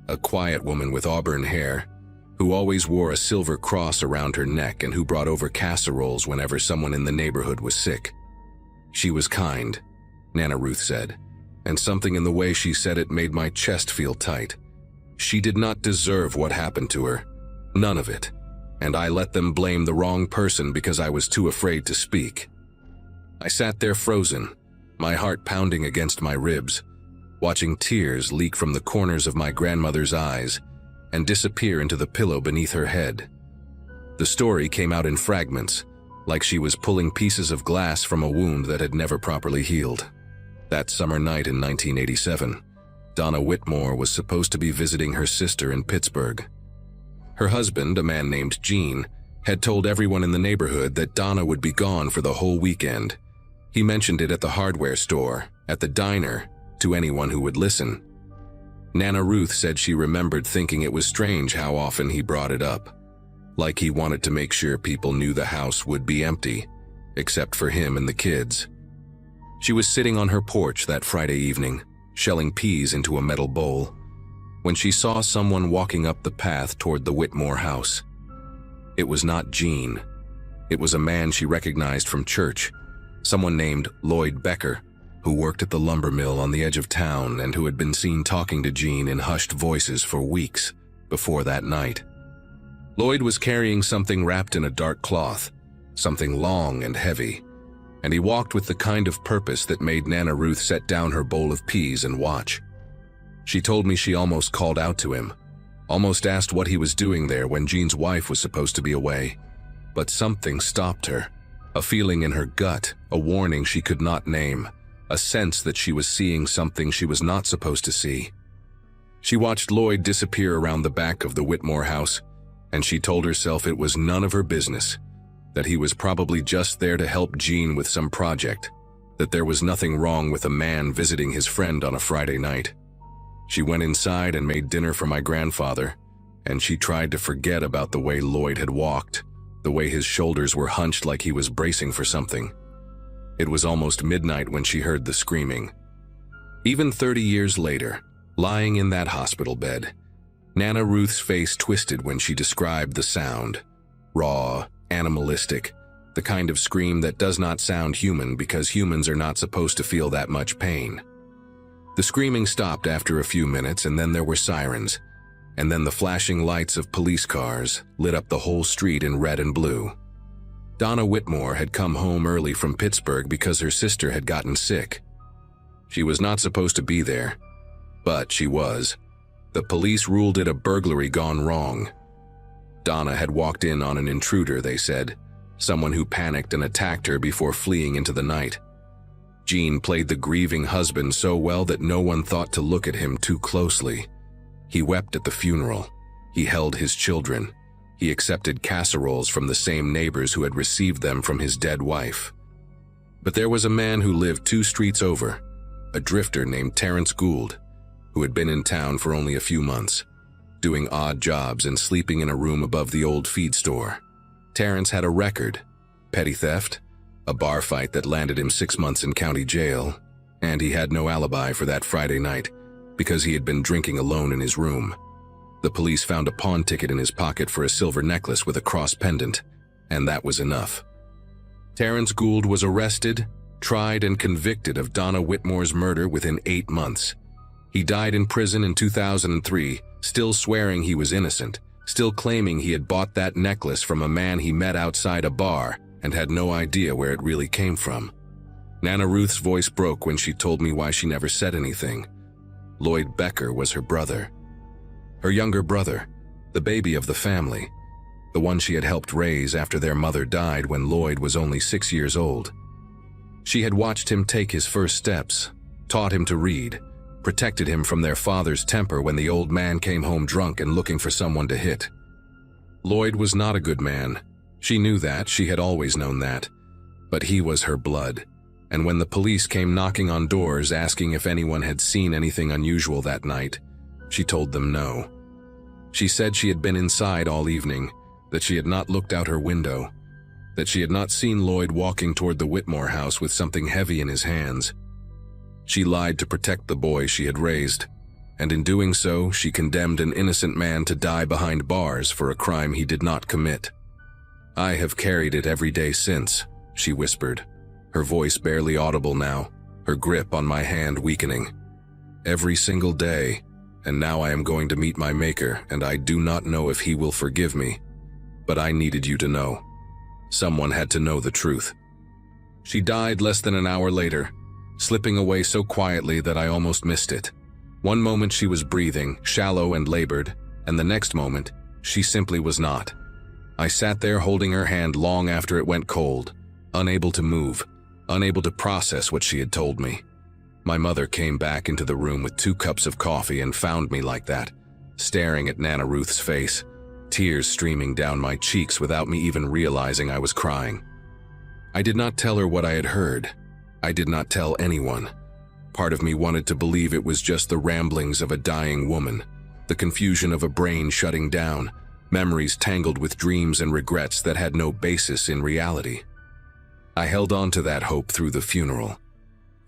a quiet woman with auburn hair, who always wore a silver cross around her neck and who brought over casseroles whenever someone in the neighborhood was sick. She was kind, Nana Ruth said, and something in the way she said it made my chest feel tight. She did not deserve what happened to her, none of it, and I let them blame the wrong person because I was too afraid to speak. I sat there frozen, my heart pounding against my ribs, watching tears leak from the corners of my grandmother's eyes and disappear into the pillow beneath her head. The story came out in fragments, like she was pulling pieces of glass from a wound that had never properly healed. That summer night in 1987, Donna Whitmore was supposed to be visiting her sister in Pittsburgh. Her husband, a man named Gene, had told everyone in the neighborhood that Donna would be gone for the whole weekend. He mentioned it at the hardware store, at the diner, to anyone who would listen. Nana Ruth said she remembered thinking it was strange how often he brought it up, like he wanted to make sure people knew the house would be empty, except for him and the kids. She was sitting on her porch that Friday evening, shelling peas into a metal bowl, when she saw someone walking up the path toward the Whitmore house. It was not Gene. It was a man she recognized from church, someone named Lloyd Becker, who worked at the lumber mill on the edge of town and who had been seen talking to Gene in hushed voices for weeks before that night. Lloyd was carrying something wrapped in a dark cloth, something long and heavy, and he walked with the kind of purpose that made Nana Ruth set down her bowl of peas and watch. She told me she almost called out to him, almost asked what he was doing there when Gene's wife was supposed to be away. But something stopped her, a feeling in her gut, a warning she could not name, a sense that she was seeing something she was not supposed to see. She watched Lloyd disappear around the back of the Whitmore house, and she told herself it was none of her business, that he was probably just there to help Gene with some project, that there was nothing wrong with a man visiting his friend on a Friday night. She went inside and made dinner for my grandfather, and she tried to forget about the way Lloyd had walked, the way his shoulders were hunched like he was bracing for something. It was almost midnight when she heard the screaming. Even 30 years later, lying in that hospital bed, Nana Ruth's face twisted when she described the sound. Raw, animalistic, the kind of scream that does not sound human because humans are not supposed to feel that much pain. The screaming stopped after a few minutes, and then there were sirens, and then the flashing lights of police cars lit up the whole street in red and blue. Donna Whitmore had come home early from Pittsburgh because her sister had gotten sick. She was not supposed to be there, but she was. The police ruled it a burglary gone wrong. Donna had walked in on an intruder, they said, someone who panicked and attacked her before fleeing into the night. Gene played the grieving husband so well that no one thought to look at him too closely. He wept at the funeral. He held his children. He accepted casseroles from the same neighbors who had received them from his dead wife. But there was a man who lived 2 streets over, a drifter named Terrence Gould, who had been in town for only a few months, doing odd jobs and sleeping in a room above the old feed store. Terrence had a record: petty theft, a bar fight that landed him 6 months in county jail, and he had no alibi for that Friday night because he had been drinking alone in his room. The police found a pawn ticket in his pocket for a silver necklace with a cross pendant, and that was enough. Terrence Gould was arrested, tried, and convicted of Donna Whitmore's murder within 8 months. He died in prison in 2003, still swearing he was innocent, still claiming he had bought that necklace from a man he met outside a bar and had no idea where it really came from. Nana Ruth's voice broke when she told me why she never said anything. Lloyd Becker was her brother. Her younger brother, the baby of the family, the one she had helped raise after their mother died when Lloyd was only 6 years old. She had watched him take his first steps, taught him to read, protected him from their father's temper when the old man came home drunk and looking for someone to hit. Lloyd was not a good man. She knew that, she had always known that. But he was her blood, and when the police came knocking on doors asking if anyone had seen anything unusual that night, she told them no. She said she had been inside all evening, that she had not looked out her window. that she had not seen Lloyd walking toward the Whitmore house with something heavy in his hands. She lied to protect the boy she had raised, and in doing so, she condemned an innocent man to die behind bars for a crime he did not commit. "I have carried it every day since," she whispered, her voice barely audible now, her grip on my hand weakening. "Every single day, and now I am going to meet my Maker, and I do not know if he will forgive me. But I needed you to know. Someone had to know the truth." She died less than an hour later, slipping away so quietly that I almost missed it. One moment she was breathing, shallow and labored, and the next moment, she simply was not. I sat there holding her hand long after it went cold, unable to move, unable to process what she had told me. My mother came back into the room with 2 cups of coffee and found me like that, staring at Nana Ruth's face, tears streaming down my cheeks without me even realizing I was crying. I did not tell her what I had heard. I did not tell anyone. Part of me wanted to believe it was just the ramblings of a dying woman, the confusion of a brain shutting down, memories tangled with dreams and regrets that had no basis in reality. I held on to that hope through the funeral,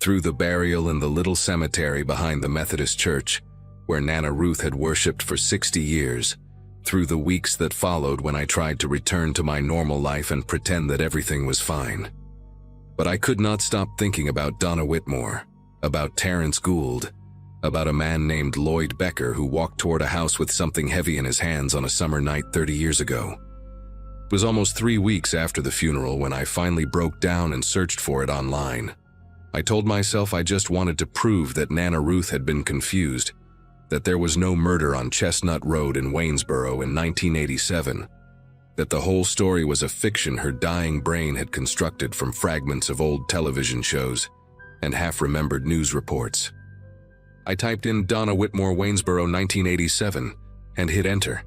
through the burial in the little cemetery behind the Methodist church, where Nana Ruth had worshipped for 60 years, through the weeks that followed when I tried to return to my normal life and pretend that everything was fine. But I could not stop thinking about Donna Whitmore, about Terrence Gould, about a man named Lloyd Becker who walked toward a house with something heavy in his hands on a summer night 30 years ago. It was almost 3 weeks after the funeral when I finally broke down and searched for it online. I told myself I just wanted to prove that Nana Ruth had been confused, that there was no murder on Chestnut Road in Waynesboro in 1987, that the whole story was a fiction her dying brain had constructed from fragments of old television shows and half-remembered news reports. I typed in Donna Whitmore Waynesboro 1987 and hit enter,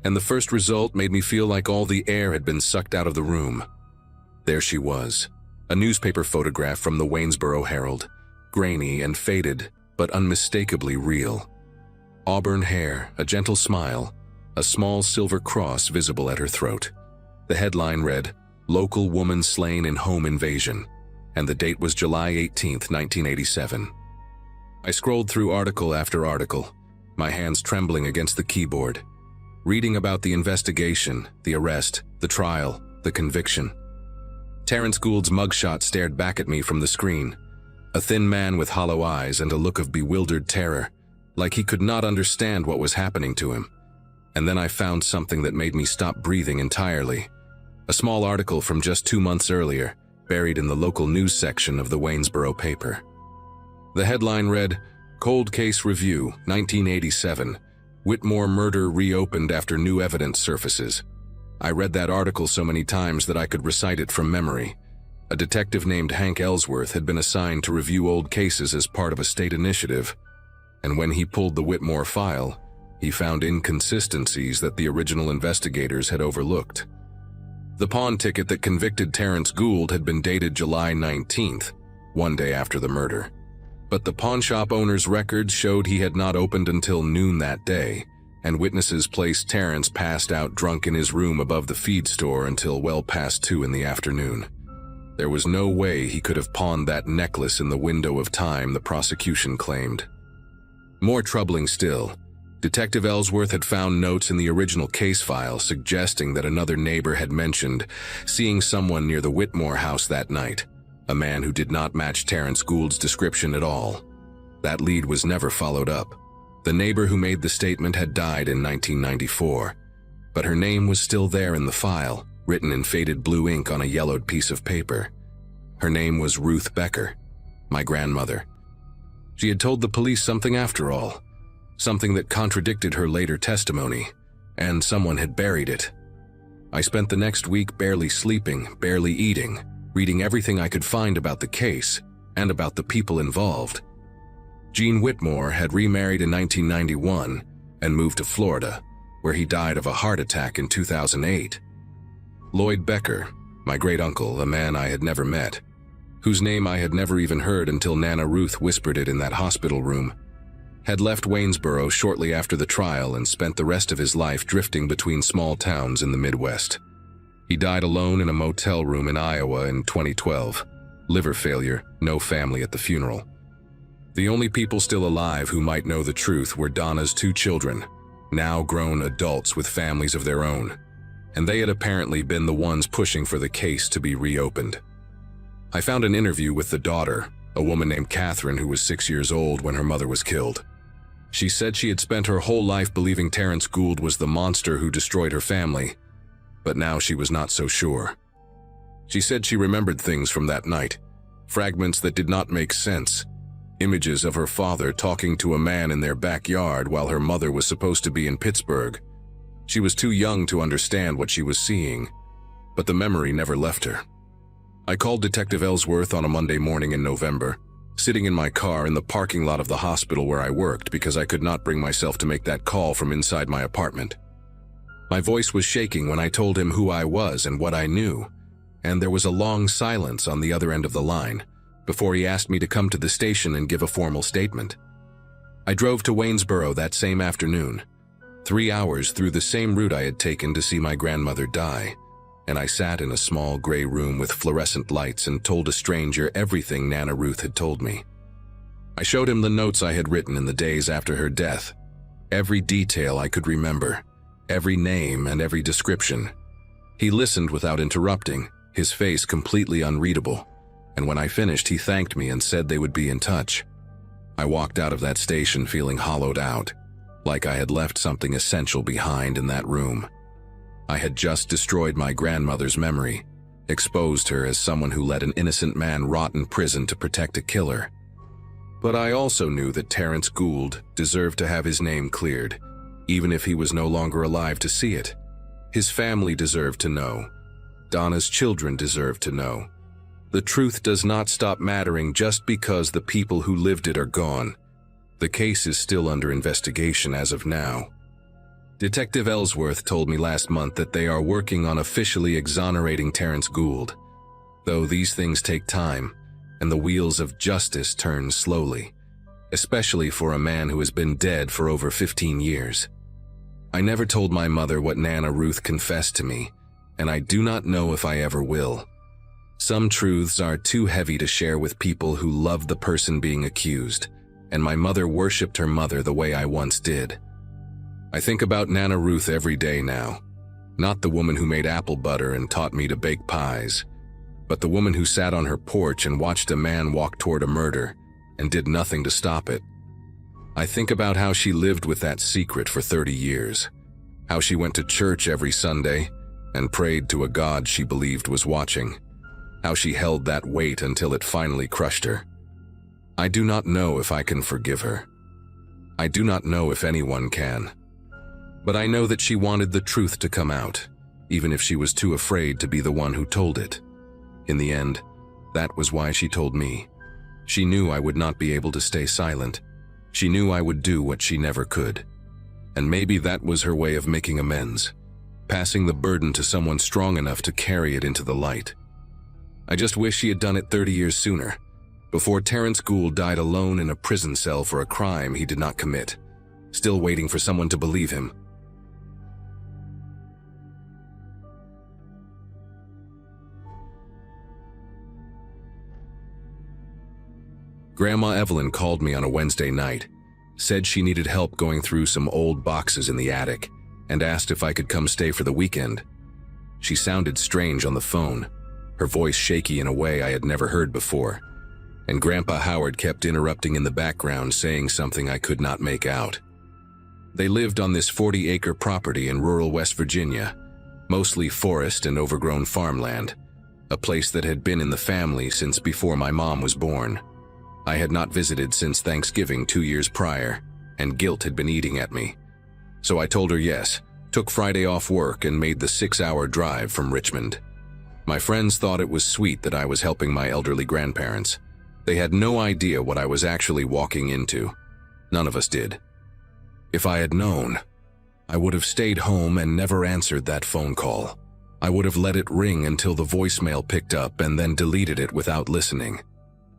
and the first result made me feel like all the air had been sucked out of the room. There she was, a newspaper photograph from the Waynesboro Herald, grainy and faded, but unmistakably real. Auburn hair, a gentle smile, a small silver cross visible at her throat. The headline read, "Local Woman Slain in Home Invasion," and the date was July 18, 1987. I scrolled through article after article, my hands trembling against the keyboard, reading about the investigation, the arrest, the trial, the conviction. Terrence Gould's mugshot stared back at me from the screen, a thin man with hollow eyes and a look of bewildered terror, like he could not understand what was happening to him. And then I found something that made me stop breathing entirely. A small article from just 2 months earlier, buried in the local news section of the Waynesboro paper. The headline read, "Cold Case Review, 1987. Whitmore Murder Reopened After New Evidence Surfaces." I read that article so many times that I could recite it from memory. A detective named Hank Ellsworth had been assigned to review old cases as part of a state initiative, and when he pulled the Whitmore file, he found inconsistencies that the original investigators had overlooked. The pawn ticket that convicted Terrence Gould had been dated July 19th, 1 day after the murder. But the pawnshop owner's records showed he had not opened until noon that day, and witnesses placed Terrence passed out drunk in his room above the feed store until well past 2 in the afternoon. There was no way he could have pawned that necklace in the window of time the prosecution claimed. More troubling still, Detective Ellsworth had found notes in the original case file suggesting that another neighbor had mentioned seeing someone near the Whitmore house that night, a man who did not match Terrence Gould's description at all. That lead was never followed up. The neighbor who made the statement had died in 1994, but her name was still there in the file, written in faded blue ink on a yellowed piece of paper. Her name was Ruth Becker, my grandmother. She had told the police something after all, something that contradicted her later testimony, and someone had buried it. I spent the next week barely sleeping, barely eating, reading everything I could find about the case and about the people involved. Gene Whitmore had remarried in 1991 and moved to Florida, where he died of a heart attack in 2008. Lloyd Becker, my great-uncle, a man I had never met, whose name I had never even heard until Nana Ruth whispered it in that hospital room, had left Waynesboro shortly after the trial and spent the rest of his life drifting between small towns in the Midwest. He died alone in a motel room in Iowa in 2012. Liver failure, no family at the funeral. The only people still alive who might know the truth were Donna's 2 children, now grown adults with families of their own, and they had apparently been the ones pushing for the case to be reopened. I found an interview with the daughter, a woman named Catherine who was 6 years old when her mother was killed. She said she had spent her whole life believing Terrence Gould was the monster who destroyed her family, but now she was not so sure. She said she remembered things from that night, fragments that did not make sense, images of her father talking to a man in their backyard while her mother was supposed to be in Pittsburgh. She was too young to understand what she was seeing, but the memory never left her. I called Detective Ellsworth on a Monday morning in November, sitting in my car in the parking lot of the hospital where I worked because I could not bring myself to make that call from inside my apartment. My voice was shaking when I told him who I was and what I knew, and there was a long silence on the other end of the line before he asked me to come to the station and give a formal statement. I drove to Waynesboro that same afternoon, 3 hours through the same route I had taken to see my grandmother die, and I sat in a small gray room with fluorescent lights and told a stranger everything Nana Ruth had told me. I showed him the notes I had written in the days after her death, every detail I could remember, every name and every description. He listened without interrupting, his face completely unreadable, and when I finished he thanked me and said they would be in touch. I walked out of that station feeling hollowed out, like I had left something essential behind in that room. I had just destroyed my grandmother's memory, exposed her as someone who let an innocent man rot in prison to protect a killer. But I also knew that Terrence Gould deserved to have his name cleared, even if he was no longer alive to see it. His family deserved to know. Donna's children deserved to know. The truth does not stop mattering just because the people who lived it are gone. The case is still under investigation as of now. Detective Ellsworth told me last month that they are working on officially exonerating Terrence Gould, though these things take time, and the wheels of justice turn slowly, especially for a man who has been dead for over 15 years. I never told my mother what Nana Ruth confessed to me, and I do not know if I ever will. Some truths are too heavy to share with people who love the person being accused, and my mother worshipped her mother the way I once did. I think about Nana Ruth every day now, not the woman who made apple butter and taught me to bake pies, but the woman who sat on her porch and watched a man walk toward a murder and did nothing to stop it. I think about how she lived with that secret for 30 years, how she went to church every Sunday and prayed to a God she believed was watching, how she held that weight until it finally crushed her. I do not know if I can forgive her. I do not know if anyone can. But I know that she wanted the truth to come out, even if she was too afraid to be the one who told it. In the end, that was why she told me. She knew I would not be able to stay silent. She knew I would do what she never could. And maybe that was her way of making amends, passing the burden to someone strong enough to carry it into the light. I just wish she had done it 30 years sooner, before Terrence Gould died alone in a prison cell for a crime he did not commit, still waiting for someone to believe him. Grandma Evelyn called me on a Wednesday night, said she needed help going through some old boxes in the attic, and asked if I could come stay for the weekend. She sounded strange on the phone, her voice shaky in a way I had never heard before, and Grandpa Howard kept interrupting in the background saying something I could not make out. They lived on this 40-acre property in rural West Virginia, mostly forest and overgrown farmland, a place that had been in the family since before my mom was born. I had not visited since Thanksgiving 2 years prior, and guilt had been eating at me. So I told her yes, took Friday off work and made the 6-hour drive from Richmond. My friends thought it was sweet that I was helping my elderly grandparents. They had no idea what I was actually walking into. None of us did. If I had known, I would have stayed home and never answered that phone call. I would have let it ring until the voicemail picked up and then deleted it without listening.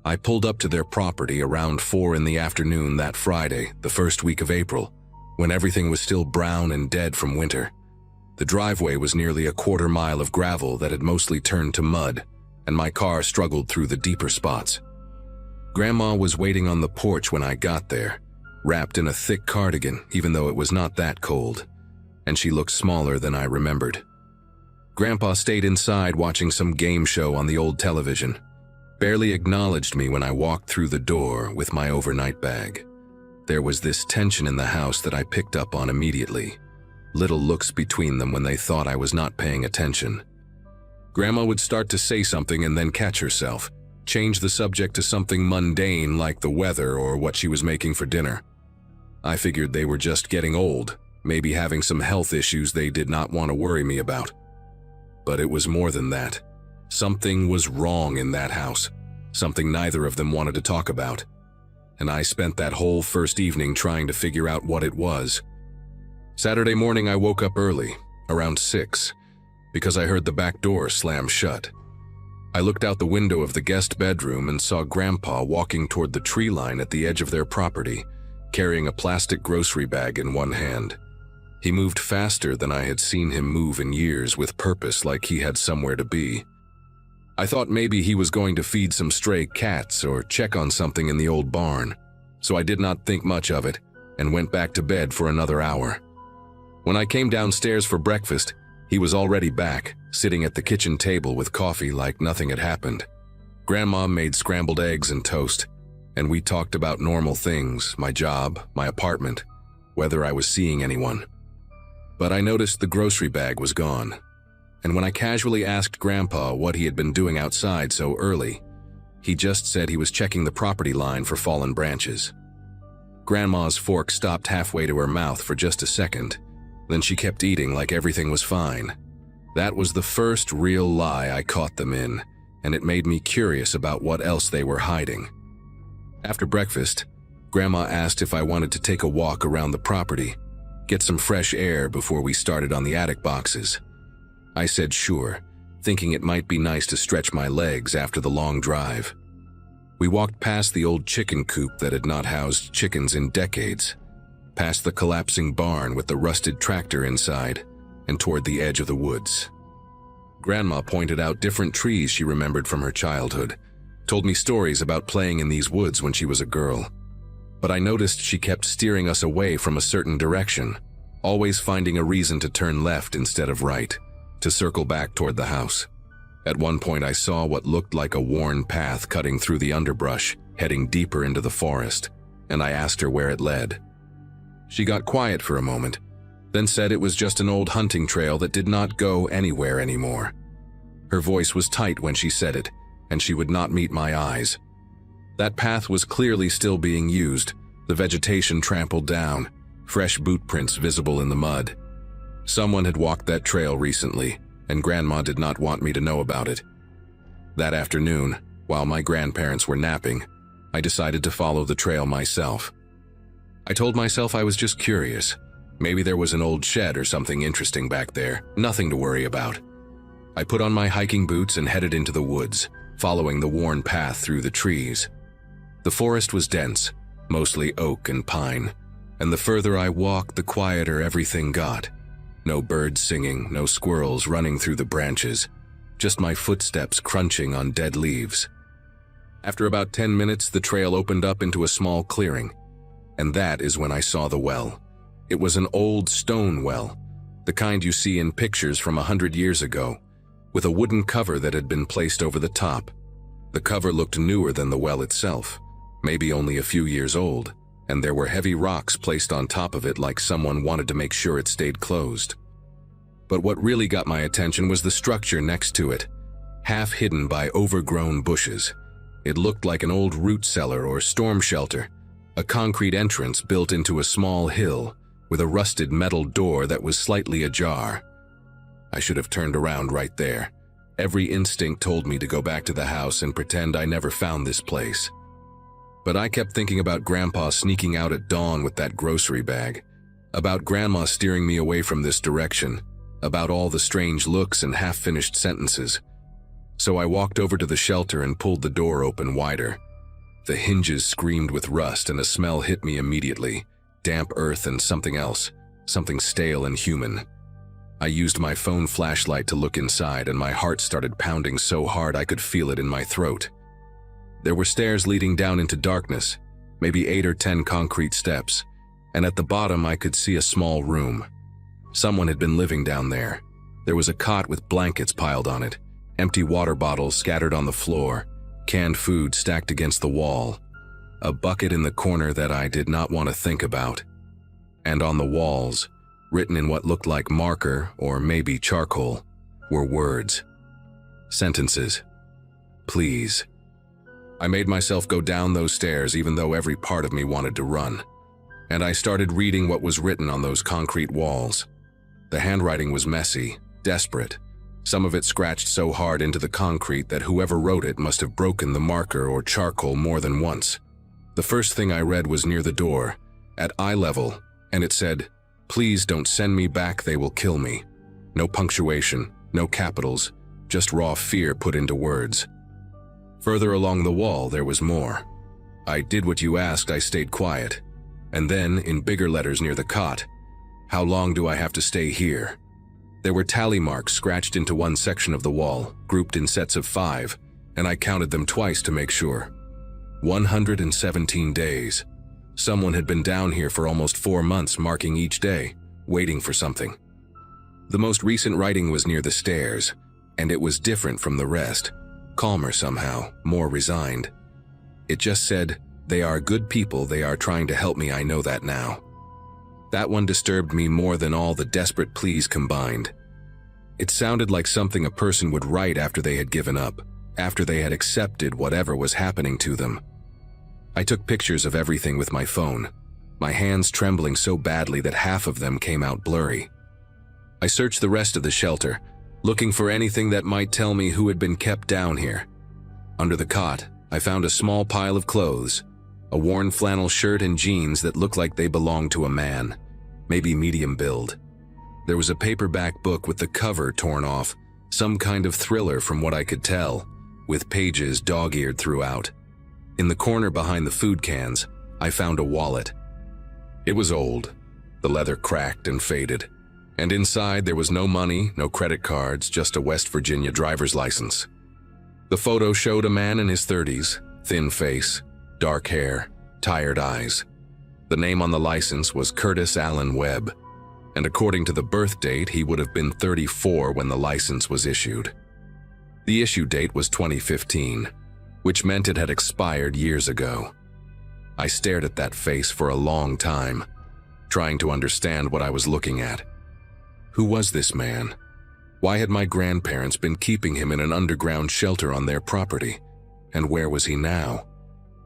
I pulled up to their property around 4 in the afternoon that Friday, the first week of April, when everything was still brown and dead from winter. The driveway was nearly a quarter-mile of gravel that had mostly turned to mud, and my car struggled through the deeper spots. Grandma was waiting on the porch when I got there, wrapped in a thick cardigan, even though it was not that cold, and she looked smaller than I remembered. Grandpa stayed inside watching some game show on the old television, barely acknowledged me when I walked through the door with my overnight bag. There was this tension in the house that I picked up on immediately, little looks between them when they thought I was not paying attention. Grandma would start to say something and then catch herself, change the subject to something mundane like the weather or what she was making for dinner. I figured they were just getting old, maybe having some health issues they did not want to worry me about. But it was more than that. Something was wrong in that house, something neither of them wanted to talk about. And I spent that whole first evening trying to figure out what it was. Saturday morning I woke up early, around 6, because I heard the back door slam shut. I looked out the window of the guest bedroom and saw Grandpa walking toward the tree line at the edge of their property, carrying a plastic grocery bag in one hand. He moved faster than I had seen him move in years, with purpose, like he had somewhere to be. I thought maybe he was going to feed some stray cats or check on something in the old barn, so I did not think much of it and went back to bed for another hour. When I came downstairs for breakfast, he was already back, sitting at the kitchen table with coffee like nothing had happened. Grandma made scrambled eggs and toast, and we talked about normal things, my job, my apartment, whether I was seeing anyone. But I noticed the grocery bag was gone, and when I casually asked Grandpa what he had been doing outside so early, he just said he was checking the property line for fallen branches. Grandma's fork stopped halfway to her mouth for just a second, then she kept eating like everything was fine. That was the first real lie I caught them in, and it made me curious about what else they were hiding. After breakfast, Grandma asked if I wanted to take a walk around the property, get some fresh air before we started on the attic boxes. I said sure, thinking it might be nice to stretch my legs after the long drive. We walked past the old chicken coop that had not housed chickens in decades, past the collapsing barn with the rusted tractor inside, and toward the edge of the woods. Grandma pointed out different trees she remembered from her childhood, told me stories about playing in these woods when she was a girl. But I noticed she kept steering us away from a certain direction, always finding a reason to turn left instead of right, to circle back toward the house. At one point I saw what looked like a worn path cutting through the underbrush, heading deeper into the forest, and I asked her where it led. She got quiet for a moment, then said it was just an old hunting trail that did not go anywhere anymore. Her voice was tight when she said it, and she would not meet my eyes. That path was clearly still being used, the vegetation trampled down, fresh boot prints visible in the mud. Someone had walked that trail recently, and Grandma did not want me to know about it. That afternoon, while my grandparents were napping, I decided to follow the trail myself. I told myself I was just curious. Maybe there was an old shed or something interesting back there, nothing to worry about. I put on my hiking boots and headed into the woods, following the worn path through the trees. The forest was dense, mostly oak and pine, and the further I walked, the quieter everything got. No birds singing, no squirrels running through the branches, just my footsteps crunching on dead leaves. After about 10 minutes, the trail opened up into a small clearing, and that is when I saw the well. It was an old stone well, the kind you see in pictures from 100 years ago, with a wooden cover that had been placed over the top. The cover looked newer than the well itself, maybe only a few years old, and there were heavy rocks placed on top of it like someone wanted to make sure it stayed closed. But what really got my attention was the structure next to it, half hidden by overgrown bushes. It looked like an old root cellar or storm shelter, a concrete entrance built into a small hill with a rusted metal door that was slightly ajar. I should have turned around right there. Every instinct told me to go back to the house and pretend I never found this place. But I kept thinking about Grandpa sneaking out at dawn with that grocery bag, about Grandma steering me away from this direction, about all the strange looks and half-finished sentences. So I walked over to the shelter and pulled the door open wider. The hinges screamed with rust and a smell hit me immediately, damp earth and something else, something stale and human. I used my phone flashlight to look inside, and my heart started pounding so hard I could feel it in my throat. There were stairs leading down into darkness, maybe 8 or 10 concrete steps, and at the bottom I could see a small room. Someone had been living down there. There was a cot with blankets piled on it, empty water bottles scattered on the floor, canned food stacked against the wall, a bucket in the corner that I did not want to think about. And on the walls, written in what looked like marker or maybe charcoal, were words. Sentences. Please. I made myself go down those stairs even though every part of me wanted to run. And I started reading what was written on those concrete walls. The handwriting was messy, desperate. Some of it scratched so hard into the concrete that whoever wrote it must have broken the marker or charcoal more than once. The first thing I read was near the door, at eye level, and it said, "Please don't send me back, they will kill me." No punctuation, no capitals, just raw fear put into words. Further along the wall, there was more. I did what you asked, I stayed quiet. And then, in bigger letters near the cot, "How long do I have to stay here?" There were tally marks scratched into one section of the wall, grouped in sets of 5, and I counted them twice to make sure. 117 days. Someone had been down here for almost 4 months, marking each day, waiting for something. The most recent writing was near the stairs, and it was different from the rest, calmer somehow, more resigned. It just said, "They are good people, they are trying to help me, I know that now." That one disturbed me more than all the desperate pleas combined. It sounded like something a person would write after they had given up, after they had accepted whatever was happening to them. I took pictures of everything with my phone, my hands trembling so badly that half of them came out blurry. I searched the rest of the shelter, looking for anything that might tell me who had been kept down here. Under the cot, I found a small pile of clothes, a worn flannel shirt and jeans that looked like they belonged to a man, maybe medium build. There was a paperback book with the cover torn off, some kind of thriller from what I could tell, with pages dog-eared throughout. In the corner behind the food cans, I found a wallet. It was old, the leather cracked and faded, and inside there was no money, no credit cards, just a West Virginia driver's license. The photo showed a man in his 30s, thin face, dark hair, tired eyes. The name on the license was Curtis Allen Webb, and according to the birth date, he would have been 34 when the license was issued. The issue date was 2015, which meant it had expired years ago. I stared at that face for a long time, trying to understand what I was looking at. Who was this man? Why had my grandparents been keeping him in an underground shelter on their property? And where was he now?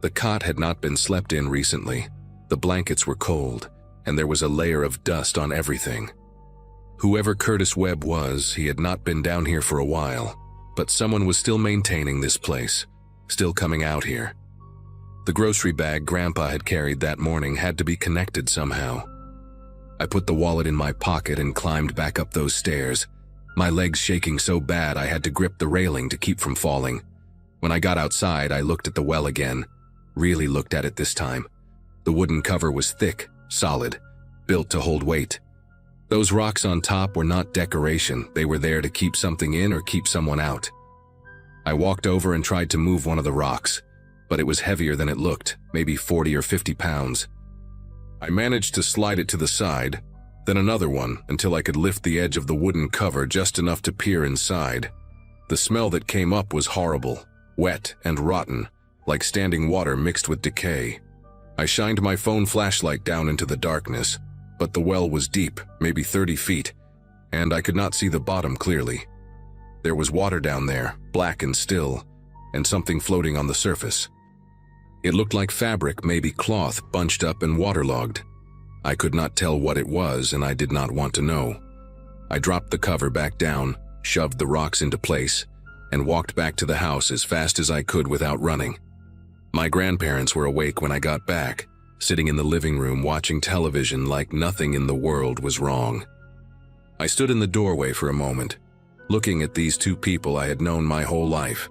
The cot had not been slept in recently. The blankets were cold, and there was a layer of dust on everything. Whoever Curtis Webb was, he had not been down here for a while, but someone was still maintaining this place, still coming out here. The grocery bag Grandpa had carried that morning had to be connected somehow. I put the wallet in my pocket and climbed back up those stairs, my legs shaking so bad I had to grip the railing to keep from falling. When I got outside, I looked at the well again, really looked at it this time. The wooden cover was thick, solid, built to hold weight. Those rocks on top were not decoration, they were there to keep something in or keep someone out. I walked over and tried to move one of the rocks, but it was heavier than it looked, maybe 40 or 50 pounds. I managed to slide it to the side, then another one until I could lift the edge of the wooden cover just enough to peer inside. The smell that came up was horrible, wet and rotten, like standing water mixed with decay. I shined my phone flashlight down into the darkness, but the well was deep, maybe 30 feet, and I could not see the bottom clearly. There was water down there, black and still, and something floating on the surface. It looked like fabric, maybe cloth, bunched up and waterlogged. I could not tell what it was, and I did not want to know. I dropped the cover back down, shoved the rocks into place, and walked back to the house as fast as I could without running. My grandparents were awake when I got back, sitting in the living room watching television like nothing in the world was wrong. I stood in the doorway for a moment, looking at these two people I had known my whole life,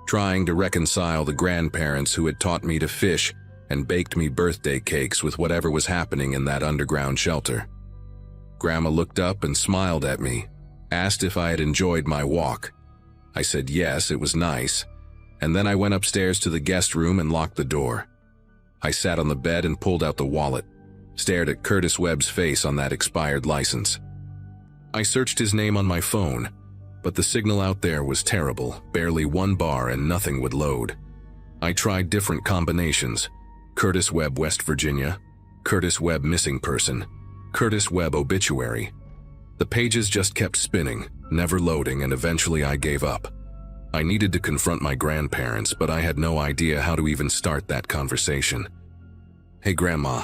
trying to reconcile the grandparents who had taught me to fish and baked me birthday cakes with whatever was happening in that underground shelter. Grandma looked up and smiled at me, asked if I had enjoyed my walk. I said yes, it was nice, and then I went upstairs to the guest room and locked the door. I sat on the bed and pulled out the wallet, stared at Curtis Webb's face on that expired license. I searched his name on my phone, but the signal out there was terrible, barely one bar and nothing would load. I tried different combinations: Curtis Webb, West Virginia, Curtis Webb missing person, Curtis Webb obituary. The pages just kept spinning, never loading, and eventually I gave up. I needed to confront my grandparents, but I had no idea how to even start that conversation. "Hey Grandma,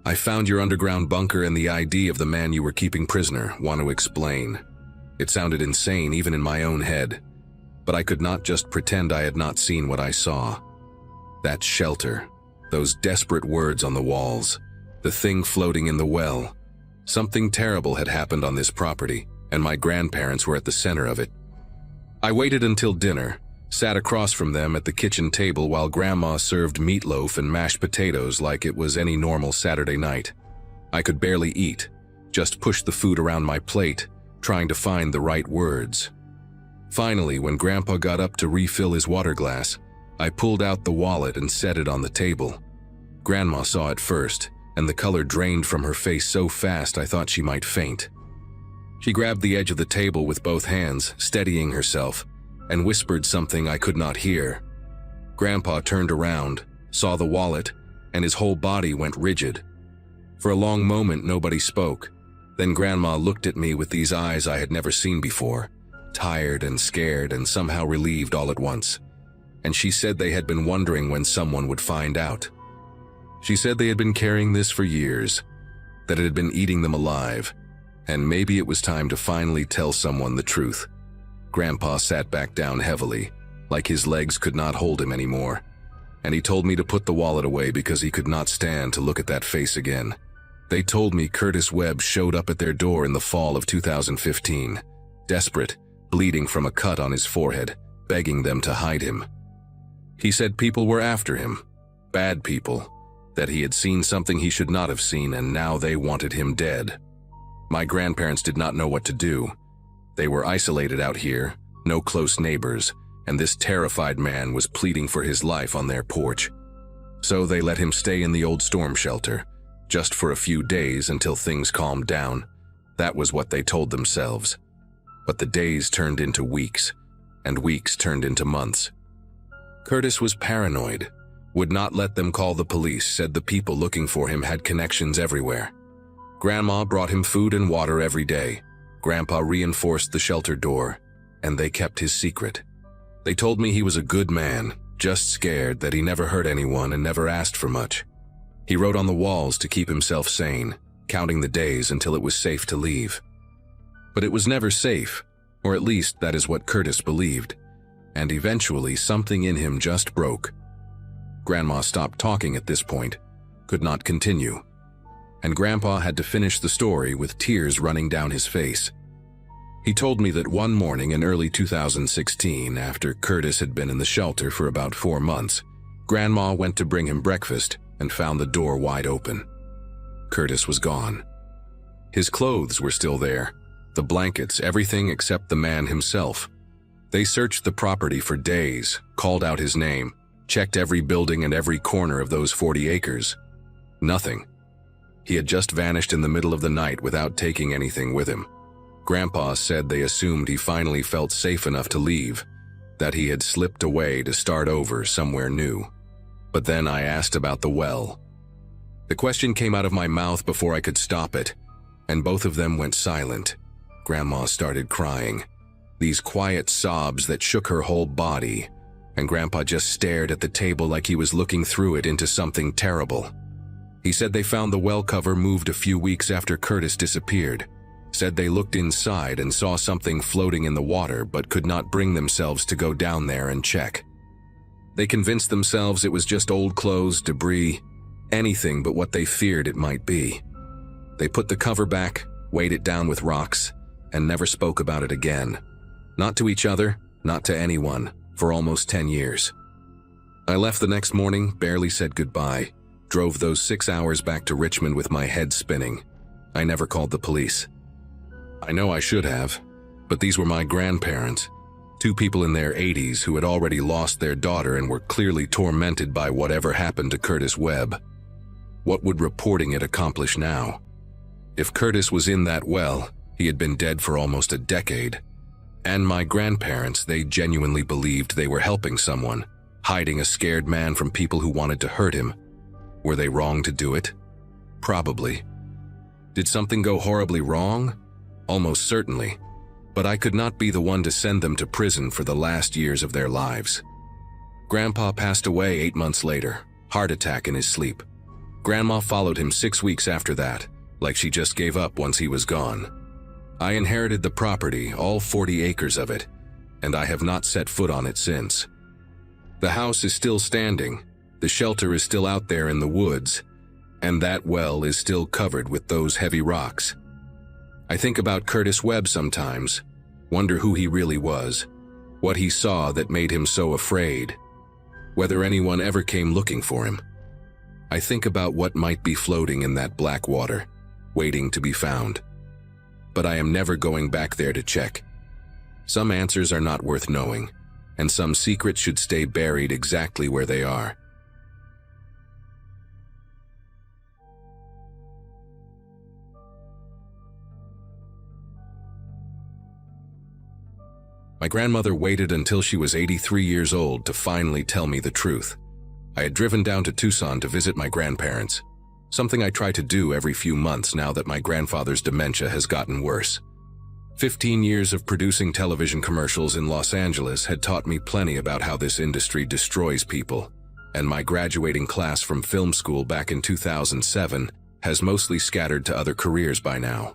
I found your underground bunker and the ID of the man you were keeping prisoner. Want to explain?" It sounded insane even in my own head, but I could not just pretend I had not seen what I saw. That shelter, those desperate words on the walls, the thing floating in the well. Something terrible had happened on this property, and my grandparents were at the center of it. I waited until dinner, sat across from them at the kitchen table while Grandma served meatloaf and mashed potatoes like it was any normal Saturday night. I could barely eat, just pushed the food around my plate, trying to find the right words. Finally, when Grandpa got up to refill his water glass, I pulled out the wallet and set it on the table. Grandma saw it first, and the color drained from her face so fast I thought she might faint. She grabbed the edge of the table with both hands, steadying herself, and whispered something I could not hear. Grandpa turned around, saw the wallet, and his whole body went rigid. For a long moment, nobody spoke. Then Grandma looked at me with these eyes I had never seen before, tired and scared and somehow relieved all at once. And she said they had been wondering when someone would find out. She said they had been carrying this for years, that it had been eating them alive, and maybe it was time to finally tell someone the truth. Grandpa sat back down heavily, like his legs could not hold him anymore, and he told me to put the wallet away because he could not stand to look at that face again. They told me Curtis Webb showed up at their door in the fall of 2015, desperate, bleeding from a cut on his forehead, begging them to hide him. He said people were after him, bad people, that he had seen something he should not have seen and now they wanted him dead. My grandparents did not know what to do. They were isolated out here, no close neighbors, and this terrified man was pleading for his life on their porch. So they let him stay in the old storm shelter, just for a few days until things calmed down. That was what they told themselves. But the days turned into weeks, and weeks turned into months. Curtis was paranoid, would not let them call the police, said the people looking for him had connections everywhere. Grandma brought him food and water every day. Grandpa reinforced the shelter door, and they kept his secret. They told me he was a good man, just scared that he never hurt anyone and never asked for much. He wrote on the walls to keep himself sane, counting the days until it was safe to leave. But it was never safe, or at least that is what Curtis believed, and eventually something in him just broke. Grandma stopped talking at this point, could not continue, and Grandpa had to finish the story with tears running down his face. He told me that one morning in early 2016, after Curtis had been in the shelter for about 4 months, Grandma went to bring him breakfast and found the door wide open. Curtis was gone. His clothes were still there, the blankets, everything except the man himself. They searched the property for days, called out his name, checked every building and every corner of those 40 acres. Nothing. He had just vanished in the middle of the night without taking anything with him. Grandpa said they assumed he finally felt safe enough to leave, that he had slipped away to start over somewhere new. But then I asked about the well. The question came out of my mouth before I could stop it, and both of them went silent. Grandma started crying, these quiet sobs that shook her whole body, and Grandpa just stared at the table like he was looking through it into something terrible. He said they found the well cover moved a few weeks after Curtis disappeared, said they looked inside and saw something floating in the water but could not bring themselves to go down there and check. They convinced themselves it was just old clothes, debris, anything but what they feared it might be. They put the cover back, weighed it down with rocks, and never spoke about it again. Not to each other, not to anyone, for almost 10 years. I left the next morning, barely said goodbye, drove those 6 hours back to Richmond with my head spinning. I never called the police. I know I should have, but these were my grandparents, two people in their 80s who had already lost their daughter and were clearly tormented by whatever happened to Curtis Webb. What would reporting it accomplish now? If Curtis was in that well, he had been dead for almost a decade. And my grandparents, they genuinely believed they were helping someone, hiding a scared man from people who wanted to hurt him. Were they wrong to do it? Probably. Did something go horribly wrong? Almost certainly. But I could not be the one to send them to prison for the last years of their lives. Grandpa passed away 8 months later, heart attack in his sleep. Grandma followed him 6 weeks after that, like she just gave up once he was gone. I inherited the property, all 40 acres of it, and I have not set foot on it since. The house is still standing, the shelter is still out there in the woods, and that well is still covered with those heavy rocks. I think about Curtis Webb sometimes, wonder who he really was, what he saw that made him so afraid, whether anyone ever came looking for him. I think about what might be floating in that black water, waiting to be found. But I am never going back there to check. Some answers are not worth knowing, and some secrets should stay buried exactly where they are. My grandmother waited until she was 83 years old to finally tell me the truth. I had driven down to Tucson to visit my grandparents, something I try to do every few months now that my grandfather's dementia has gotten worse. 15 years of producing television commercials in Los Angeles had taught me plenty about how this industry destroys people, and my graduating class from film school back in 2007 has mostly scattered to other careers by now.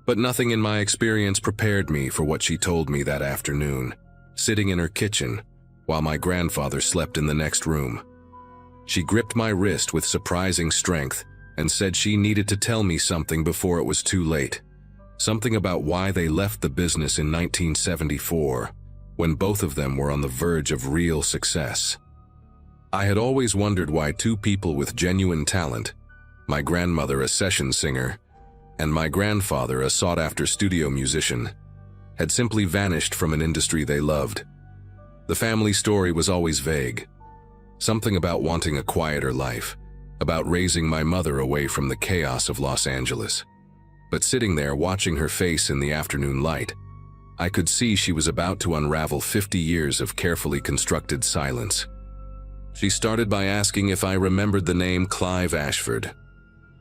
But nothing in my experience prepared me for what she told me that afternoon, sitting in her kitchen while my grandfather slept in the next room. She gripped my wrist with surprising strength and said she needed to tell me something before it was too late. Something about why they left the business in 1974, when both of them were on the verge of real success. I had always wondered why two people with genuine talent, my grandmother a session singer, and my grandfather a sought-after studio musician, had simply vanished from an industry they loved. The family story was always vague. Something about wanting a quieter life, about raising my mother away from the chaos of Los Angeles. But sitting there watching her face in the afternoon light, I could see she was about to unravel 50 years of carefully constructed silence. She started by asking if I remembered the name Clive Ashford.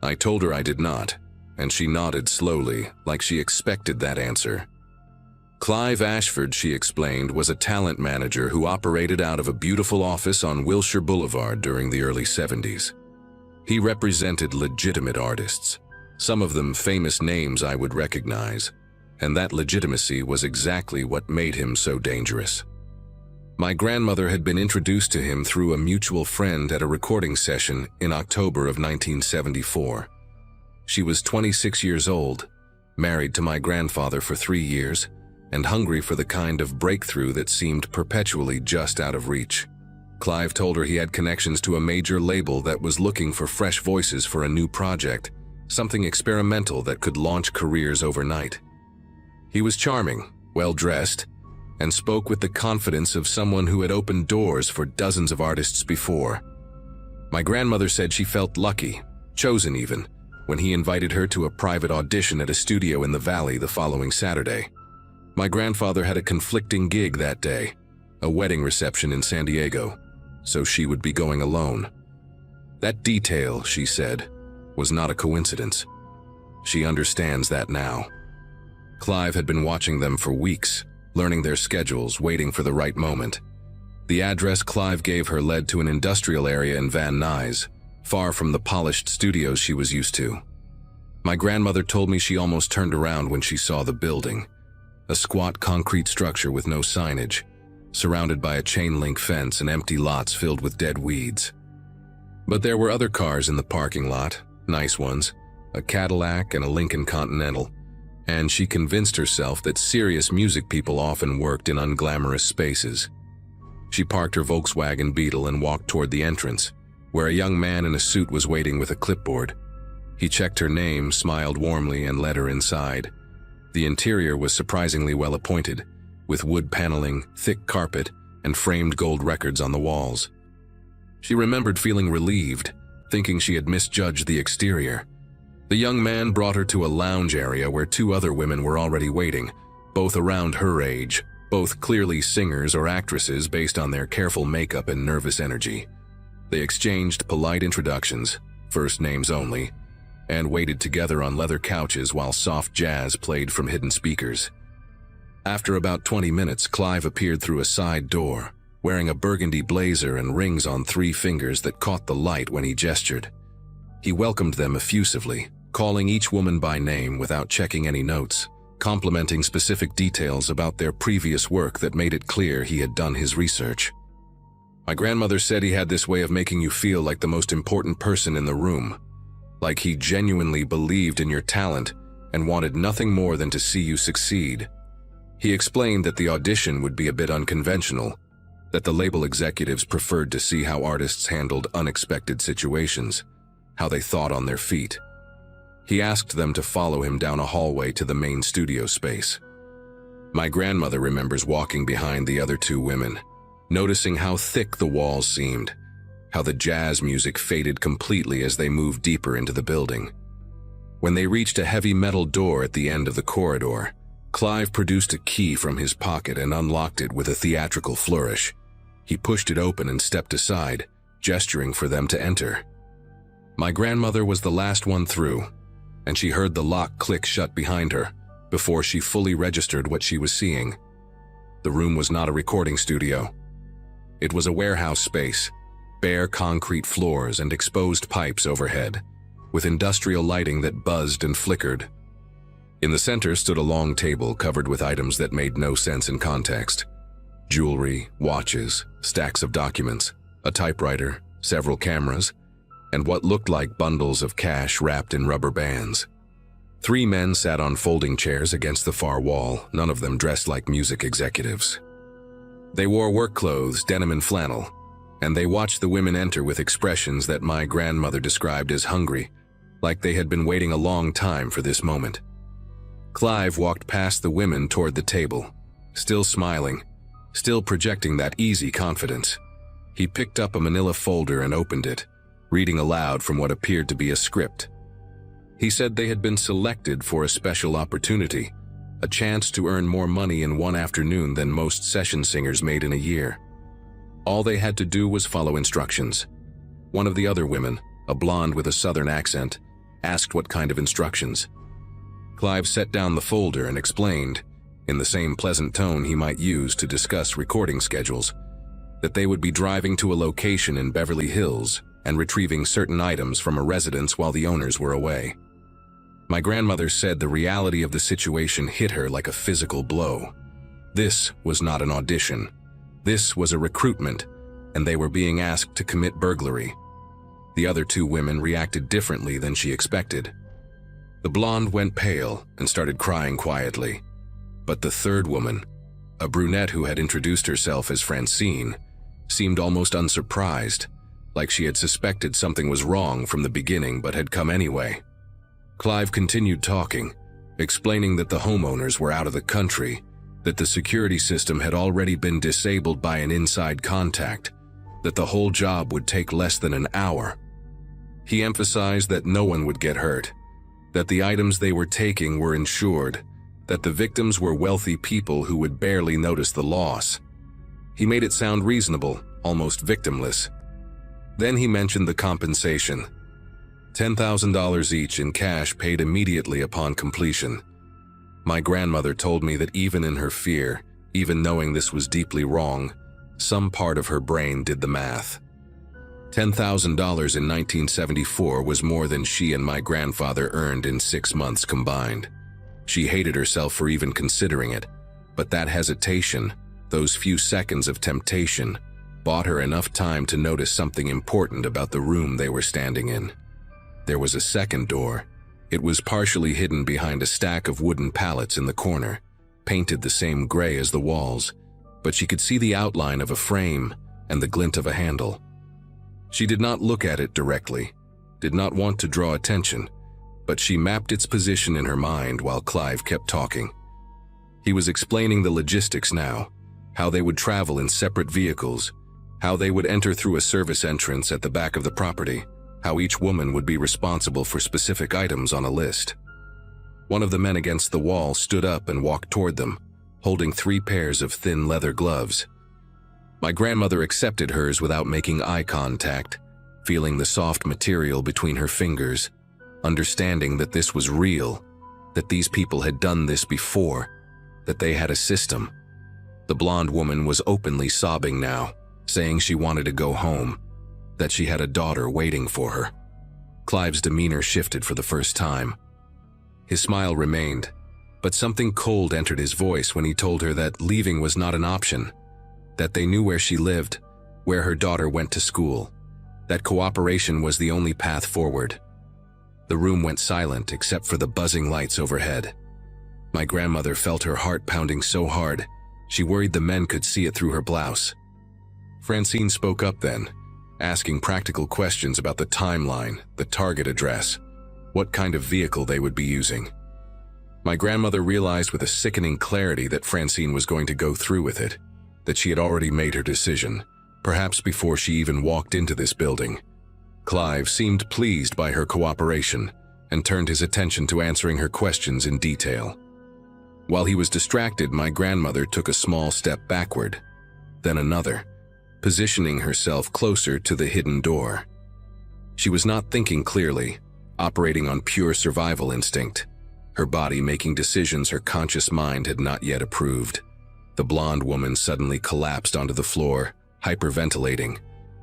I told her I did not, and she nodded slowly, like she expected that answer. Clive Ashford, she explained, was a talent manager who operated out of a beautiful office on Wilshire Boulevard during the early 70s. He represented legitimate artists, some of them famous names I would recognize, and that legitimacy was exactly what made him so dangerous. My grandmother had been introduced to him through a mutual friend at a recording session in October of 1974. She was 26 years old, married to my grandfather for 3 years, and hungry for the kind of breakthrough that seemed perpetually just out of reach. Clive told her he had connections to a major label that was looking for fresh voices for a new project, something experimental that could launch careers overnight. He was charming, well-dressed, and spoke with the confidence of someone who had opened doors for dozens of artists before. My grandmother said she felt lucky, chosen even, when he invited her to a private audition at a studio in the Valley the following Saturday. My grandfather had a conflicting gig that day, a wedding reception in San Diego, so she would be going alone. That detail, she said, was not a coincidence. She understands that now. Clive had been watching them for weeks, learning their schedules, waiting for the right moment. The address Clive gave her led to an industrial area in Van Nuys, far from the polished studios she was used to. My grandmother told me she almost turned around when she saw the building, a squat concrete structure with no signage, surrounded by a chain-link fence and empty lots filled with dead weeds. But there were other cars in the parking lot, nice ones, a Cadillac and a Lincoln Continental, and she convinced herself that serious music people often worked in unglamorous spaces. She parked her Volkswagen Beetle and walked toward the entrance, where a young man in a suit was waiting with a clipboard. He checked her name, smiled warmly, and led her inside. The interior was surprisingly well appointed, with wood paneling, thick carpet, and framed gold records on the walls. She remembered feeling relieved, thinking she had misjudged the exterior. The young man brought her to a lounge area where two other women were already waiting, both around her age, both clearly singers or actresses based on their careful makeup and nervous energy. They exchanged polite introductions, first names only, and waited together on leather couches while soft jazz played from hidden speakers. After about 20 minutes, Clive appeared through a side door, wearing a burgundy blazer and rings on 3 fingers that caught the light when he gestured. He welcomed them effusively, calling each woman by name without checking any notes, complimenting specific details about their previous work that made it clear he had done his research. My grandmother said he had this way of making you feel like the most important person in the room, like he genuinely believed in your talent and wanted nothing more than to see you succeed. He explained that the audition would be a bit unconventional, that the label executives preferred to see how artists handled unexpected situations, how they thought on their feet. He asked them to follow him down a hallway to the main studio space. My grandmother remembers walking behind the other 2 women, noticing how thick the walls seemed, how the jazz music faded completely as they moved deeper into the building. When they reached a heavy metal door at the end of the corridor, Clive produced a key from his pocket and unlocked it with a theatrical flourish. He pushed it open and stepped aside, gesturing for them to enter. My grandmother was the last one through, and she heard the lock click shut behind her before she fully registered what she was seeing. The room was not a recording studio. It was a warehouse space, bare concrete floors and exposed pipes overhead, with industrial lighting that buzzed and flickered. In the center stood a long table covered with items that made no sense in context. Jewelry, watches, stacks of documents, a typewriter, several cameras, and what looked like bundles of cash wrapped in rubber bands. 3 men sat on folding chairs against the far wall, none of them dressed like music executives. They wore work clothes, denim and flannel, and they watched the women enter with expressions that my grandmother described as hungry, like they had been waiting a long time for this moment. Clive walked past the women toward the table, still smiling, still projecting that easy confidence. He picked up a manila folder and opened it, reading aloud from what appeared to be a script. He said they had been selected for a special opportunity, a chance to earn more money in one afternoon than most session singers made in a year. All they had to do was follow instructions. One of the other women, a blonde with a southern accent, asked what kind of instructions. Clive set down the folder and explained, in the same pleasant tone he might use to discuss recording schedules, that they would be driving to a location in Beverly Hills and retrieving certain items from a residence while the owners were away. My grandmother said the reality of the situation hit her like a physical blow. This was not an audition. This was a recruitment, and they were being asked to commit burglary. The other 2 women reacted differently than she expected. The blonde went pale and started crying quietly. But the 3rd woman, a brunette who had introduced herself as Francine, seemed almost unsurprised, like she had suspected something was wrong from the beginning but had come anyway. Clive continued talking, explaining that the homeowners were out of the country, that the security system had already been disabled by an inside contact, that the whole job would take less than an hour. He emphasized that no one would get hurt, that the items they were taking were insured, that the victims were wealthy people who would barely notice the loss. He made it sound reasonable, almost victimless. Then he mentioned the compensation. $10,000 each in cash paid immediately upon completion. My grandmother told me that even in her fear, even knowing this was deeply wrong, some part of her brain did the math. $10,000 in 1974 was more than she and my grandfather earned in 6 months combined. She hated herself for even considering it, but that hesitation, those few seconds of temptation, bought her enough time to notice something important about the room they were standing in. There was a second door. It was partially hidden behind a stack of wooden pallets in the corner, painted the same gray as the walls, but she could see the outline of a frame and the glint of a handle. She did not look at it directly, did not want to draw attention, but she mapped its position in her mind while Clive kept talking. He was explaining the logistics now, how they would travel in separate vehicles, how they would enter through a service entrance at the back of the property, how each woman would be responsible for specific items on a list. One of the men against the wall stood up and walked toward them, holding 3 pairs of thin leather gloves. My grandmother accepted hers without making eye contact, feeling the soft material between her fingers, understanding that this was real, that these people had done this before, that they had a system. The blonde woman was openly sobbing now, saying she wanted to go home, that she had a daughter waiting for her. Clive's demeanor shifted for the first time. His smile remained, but something cold entered his voice when he told her that leaving was not an option, that they knew where she lived, where her daughter went to school, that cooperation was the only path forward. The room went silent except for the buzzing lights overhead. My grandmother felt her heart pounding so hard, she worried the men could see it through her blouse. Francine spoke up then, asking practical questions about the timeline, the target address, what kind of vehicle they would be using. My grandmother realized with a sickening clarity that Francine was going to go through with it, that she had already made her decision, perhaps before she even walked into this building. Clive seemed pleased by her cooperation and turned his attention to answering her questions in detail. While he was distracted, my grandmother took a small step backward, then another, positioning herself closer to the hidden door. She was not thinking clearly, operating on pure survival instinct, her body making decisions her conscious mind had not yet approved. The blonde woman suddenly collapsed onto the floor, hyperventilating,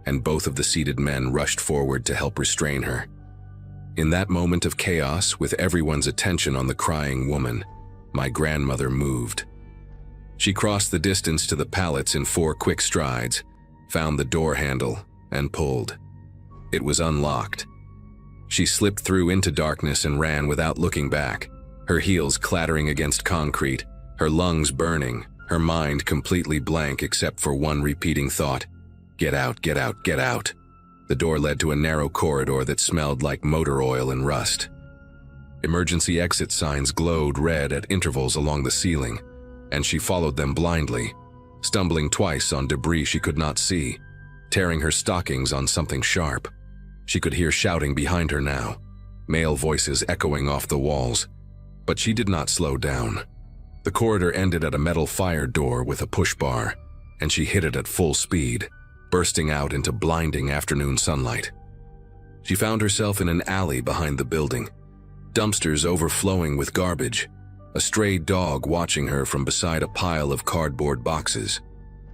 and both of the seated men rushed forward to help restrain her. In that moment of chaos, with everyone's attention on the crying woman, my grandmother moved. She crossed the distance to the pallets in 4 quick strides, found the door handle, and pulled. It was unlocked. She slipped through into darkness and ran without looking back, her heels clattering against concrete, her lungs burning, her mind completely blank except for one repeating thought: "Get out, get out, get out." The door led to a narrow corridor that smelled like motor oil and rust. Emergency exit signs glowed red at intervals along the ceiling, and she followed them blindly, stumbling twice on debris she could not see, tearing her stockings on something sharp. She could hear shouting behind her now, male voices echoing off the walls, but she did not slow down. The corridor ended at a metal fire door with a push bar, and she hit it at full speed, bursting out into blinding afternoon sunlight. She found herself in an alley behind the building, dumpsters overflowing with garbage, a stray dog watching her from beside a pile of cardboard boxes.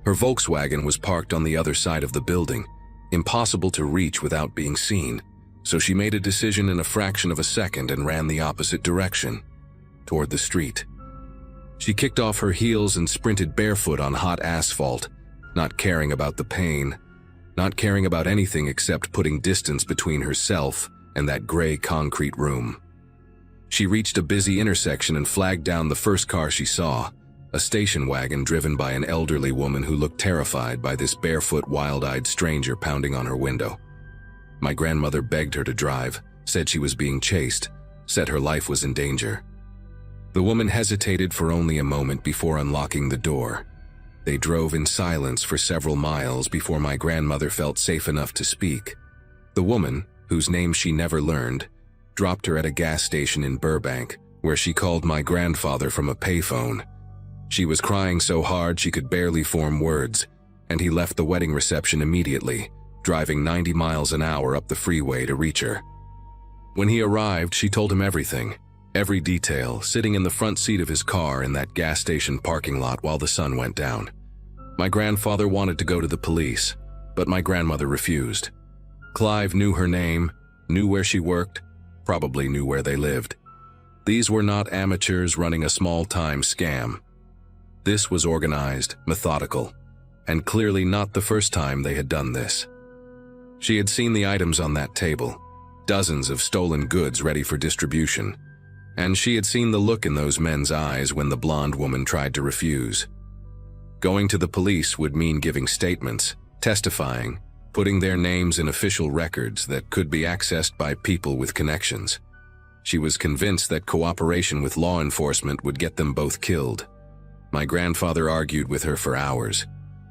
Her Volkswagen was parked on the other side of the building, impossible to reach without being seen, so she made a decision in a fraction of a second and ran the opposite direction, toward the street. She kicked off her heels and sprinted barefoot on hot asphalt, not caring about the pain, not caring about anything except putting distance between herself and that gray concrete room. She reached a busy intersection and flagged down the first car she saw, a station wagon driven by an elderly woman who looked terrified by this barefoot, wild-eyed stranger pounding on her window. My grandmother begged her to drive, said she was being chased, said her life was in danger. The woman hesitated for only a moment before unlocking the door. They drove in silence for several miles before my grandmother felt safe enough to speak. The woman, whose name she never learned, dropped her at a gas station in Burbank, where she called my grandfather from a payphone. She was crying so hard she could barely form words, and he left the wedding reception immediately, driving 90 miles an hour up the freeway to reach her. When he arrived, she told him everything, every detail, sitting in the front seat of his car in that gas station parking lot while the sun went down. My grandfather wanted to go to the police, but my grandmother refused. Clive knew her name, knew where she worked, probably knew where they lived. These were not amateurs running a small-time scam. This was organized, methodical, and clearly not the first time they had done this. She had seen the items on that table, dozens of stolen goods ready for distribution, and she had seen the look in those men's eyes when the blonde woman tried to refuse. Going to the police would mean giving statements, testifying, putting their names in official records that could be accessed by people with connections. She was convinced that cooperation with law enforcement would get them both killed. My grandfather argued with her for hours,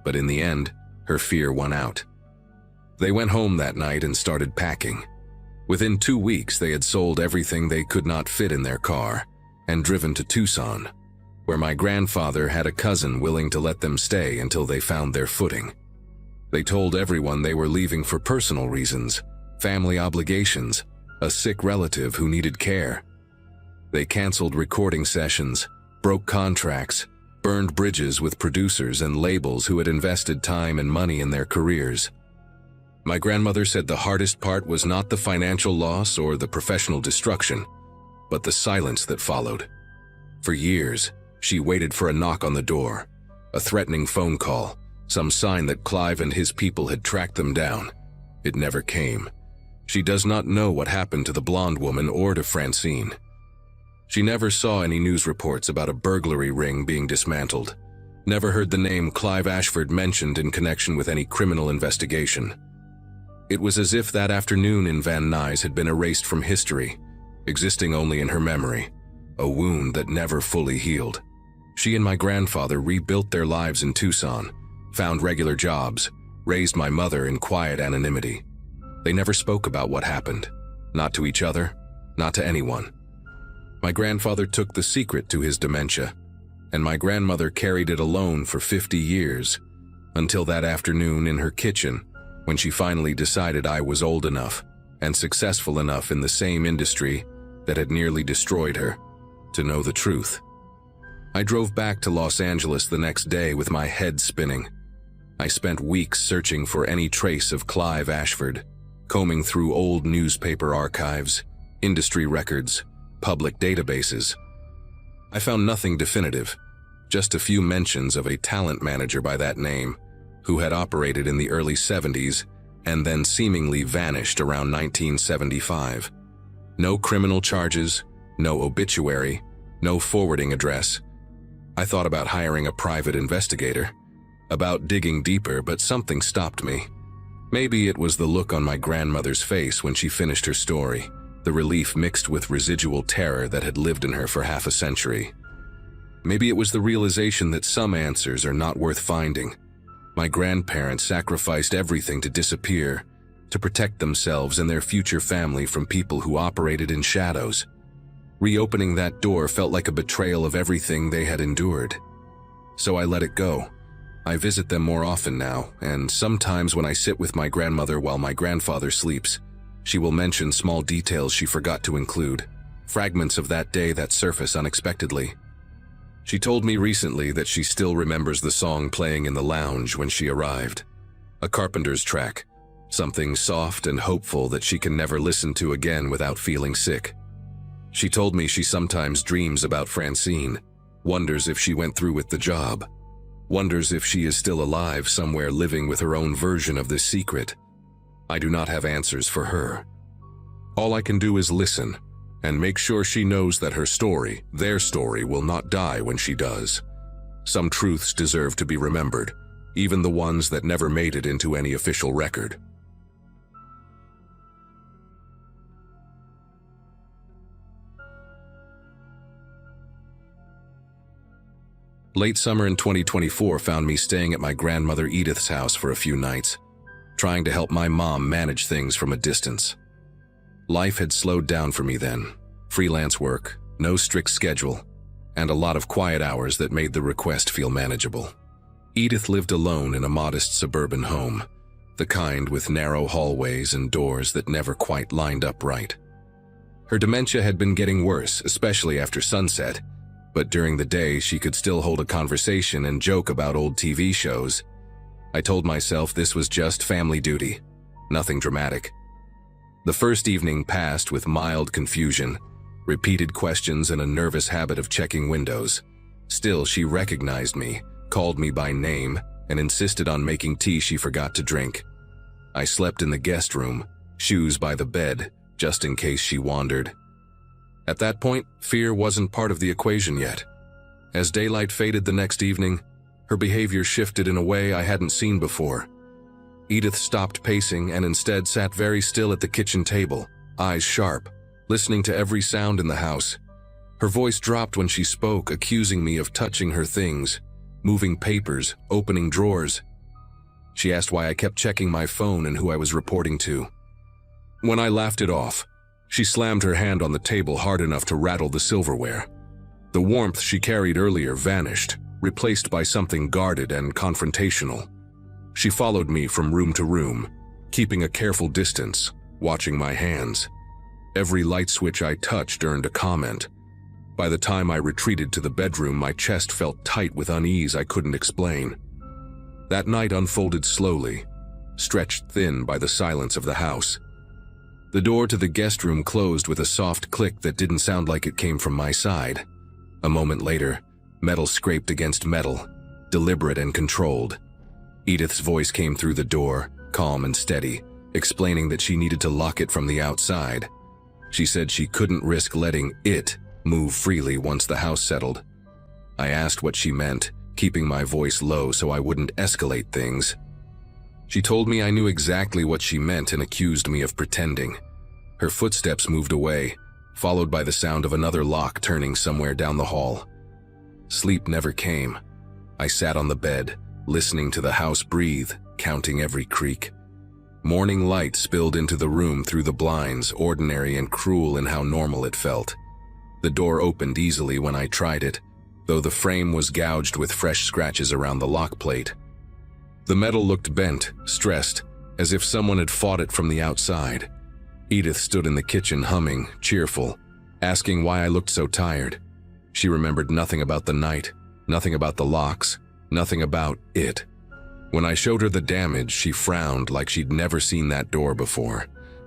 but in the end, her fear won out. They went home that night and started packing. Within 2 weeks, they had sold everything they could not fit in their car and driven to Tucson, where my grandfather had a cousin willing to let them stay until they found their footing. They told everyone they were leaving for personal reasons, family obligations, a sick relative who needed care. They canceled recording sessions, broke contracts, burned bridges with producers and labels who had invested time and money in their careers. My grandmother said the hardest part was not the financial loss or the professional destruction, but the silence that followed. For years, she waited for a knock on the door, a threatening phone call, some sign that Clive and his people had tracked them down. It never came. She does not know what happened to the blonde woman or to Francine. She never saw any news reports about a burglary ring being dismantled, never heard the name Clive Ashford mentioned in connection with any criminal investigation. It was as if that afternoon in Van Nuys had been erased from history, existing only in her memory, a wound that never fully healed. She and my grandfather rebuilt their lives in Tucson, found regular jobs, raised my mother in quiet anonymity. They never spoke about what happened, not to each other, not to anyone. My grandfather took the secret to his dementia, and my grandmother carried it alone for 50 years, until that afternoon in her kitchen, when she finally decided I was old enough and successful enough in the same industry that had nearly destroyed her to know the truth. I drove back to Los Angeles the next day with my head spinning. I spent weeks searching for any trace of Clive Ashford, combing through old newspaper archives, industry records, public databases. I found nothing definitive, just a few mentions of a talent manager by that name who had operated in the early 70s and then seemingly vanished around 1975. No criminal charges, no obituary, no forwarding address. I thought about hiring a private investigator, about digging deeper, but something stopped me. Maybe it was the look on my grandmother's face when she finished her story, the relief mixed with residual terror that had lived in her for half a century. Maybe it was the realization that some answers are not worth finding. My grandparents sacrificed everything to disappear, to protect themselves and their future family from people who operated in shadows. Reopening that door felt like a betrayal of everything they had endured. So I let it go. I visit them more often now, and sometimes when I sit with my grandmother while my grandfather sleeps, she will mention small details she forgot to include, fragments of that day that surface unexpectedly. She told me recently that she still remembers the song playing in the lounge when she arrived. A Carpenter's track, something soft and hopeful that she can never listen to again without feeling sick. She told me she sometimes dreams about Francine, wonders if she went through with the job, wonders if she is still alive somewhere living with her own version of this secret. I do not have answers for her. All I can do is listen and make sure she knows that her story, their story, will not die when she does. Some truths deserve to be remembered, even the ones that never made it into any official record. Late summer in 2024 found me staying at my grandmother Edith's house for a few nights, trying to help my mom manage things from a distance. Life had slowed down for me then. Freelance work, no strict schedule, and a lot of quiet hours that made the request feel manageable. Edith lived alone in a modest suburban home, the kind with narrow hallways and doors that never quite lined up right. Her dementia had been getting worse, especially after sunset, but during the day she could still hold a conversation and joke about old TV shows. I told myself this was just family duty, nothing dramatic. The first evening passed with mild confusion, repeated questions and a nervous habit of checking windows. Still, she recognized me, called me by name, and insisted on making tea she forgot to drink. I slept in the guest room, shoes by the bed, just in case she wandered. At that point, fear wasn't part of the equation yet. As daylight faded the next evening, her behavior shifted in a way I hadn't seen before. Edith stopped pacing and instead sat very still at the kitchen table, eyes sharp, listening to every sound in the house. Her voice dropped when she spoke, accusing me of touching her things, moving papers, opening drawers. She asked why I kept checking my phone and who I was reporting to. When I laughed it off, she slammed her hand on the table hard enough to rattle the silverware. The warmth she carried earlier vanished, replaced by something guarded and confrontational. She followed me from room to room, keeping a careful distance, watching my hands. Every light switch I touched earned a comment. By the time I retreated to the bedroom, my chest felt tight with unease I couldn't explain. That night unfolded slowly, stretched thin by the silence of the house. The door to the guest room closed with a soft click that didn't sound like it came from my side. A moment later, metal scraped against metal, deliberate and controlled. Edith's voice came through the door, calm and steady, explaining that she needed to lock it from the outside. She said she couldn't risk letting it move freely once the house settled. I asked what she meant, keeping my voice low so I wouldn't escalate things. She told me I knew exactly what she meant and accused me of pretending. Her footsteps moved away, followed by the sound of another lock turning somewhere down the hall. Sleep never came. I sat on the bed, listening to the house breathe, counting every creak. Morning light spilled into the room through the blinds, ordinary and cruel in how normal it felt. The door opened easily when I tried it, though the frame was gouged with fresh scratches around the lock plate. The metal looked bent, stressed, as if someone had fought it from the outside. Edith stood in the kitchen humming, cheerful, asking why I looked so tired. She remembered nothing about the night, nothing about the locks, nothing about it. When I showed her the damage, she frowned like she'd never seen that door before.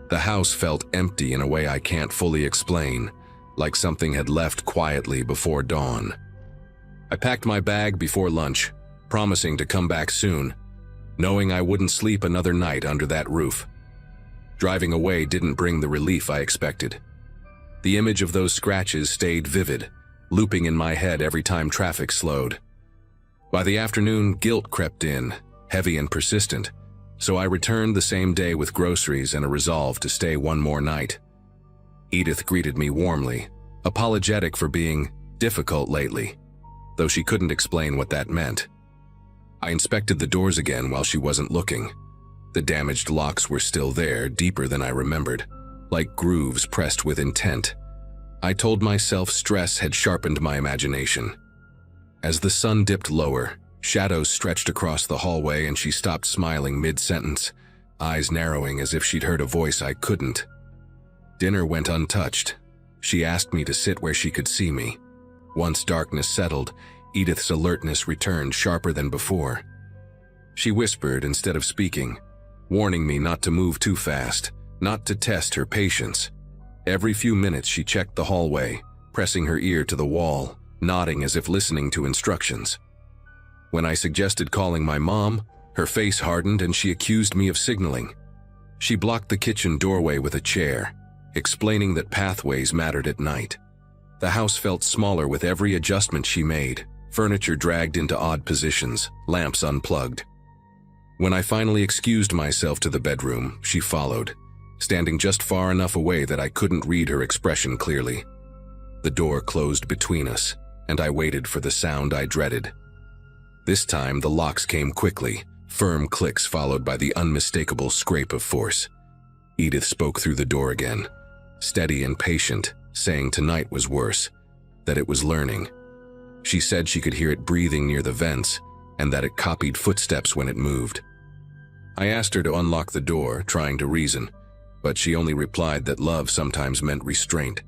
The house felt empty in a way I can't fully explain, like something had left quietly before dawn. I packed my bag before lunch, promising to come back soon, knowing I wouldn't sleep another night under that roof. Driving away didn't bring the relief I expected. The image of those scratches stayed vivid, looping in my head every time traffic slowed. By the afternoon, guilt crept in, heavy and persistent, so I returned the same day with groceries and a resolve to stay one more night. Edith greeted me warmly, apologetic for being difficult lately, though she couldn't explain what that meant. I inspected the doors again while she wasn't looking. The damaged locks were still there, deeper than I remembered, like grooves pressed with intent. I told myself stress had sharpened my imagination. As the sun dipped lower, shadows stretched across the hallway and she stopped smiling mid-sentence, eyes narrowing as if she'd heard a voice I couldn't. Dinner went untouched. She asked me to sit where she could see me. Once darkness settled, Edith's alertness returned sharper than before. She whispered instead of speaking, warning me not to move too fast, not to test her patience. Every few minutes she checked the hallway, pressing her ear to the wall, nodding as if listening to instructions. When I suggested calling my mom, her face hardened and she accused me of signaling. She blocked the kitchen doorway with a chair, explaining that pathways mattered at night. The house felt smaller with every adjustment she made, furniture dragged into odd positions, lamps unplugged. When I finally excused myself to the bedroom, she followed, standing just far enough away that I couldn't read her expression clearly. The door closed between us, and I waited for the sound I dreaded. This time the locks came quickly, firm clicks followed by the unmistakable scrape of force. Edith spoke through the door again, steady and patient, saying tonight was worse, that it was learning. She said she could hear it breathing near the vents, and that it copied footsteps when it moved. I asked her to unlock the door, trying to reason, but she only replied that love sometimes meant restraint.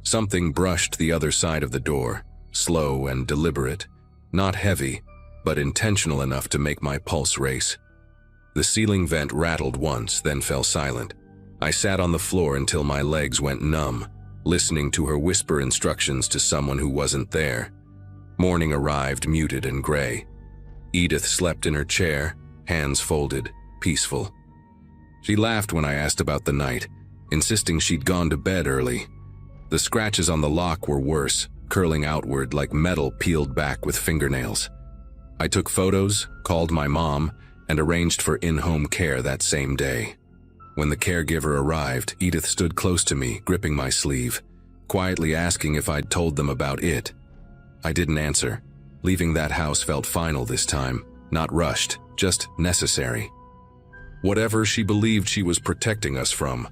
Something brushed the other side of the door, slow and deliberate, not heavy, but intentional enough to make my pulse race. The ceiling vent rattled once, then fell silent. I sat on the floor until my legs went numb, listening to her whisper instructions to someone who wasn't there. Morning arrived muted and gray. Edith slept in her chair, hands folded, peaceful. She laughed when I asked about the night, insisting she'd gone to bed early. The scratches on the lock were worse, curling outward like metal peeled back with fingernails. I took photos, called my mom, and arranged for in-home care that same day. When the caregiver arrived, Edith stood close to me, gripping my sleeve, quietly asking if I'd told them about it. I didn't answer. Leaving that house felt final this time, not rushed, just necessary. Whatever she believed she was protecting us from,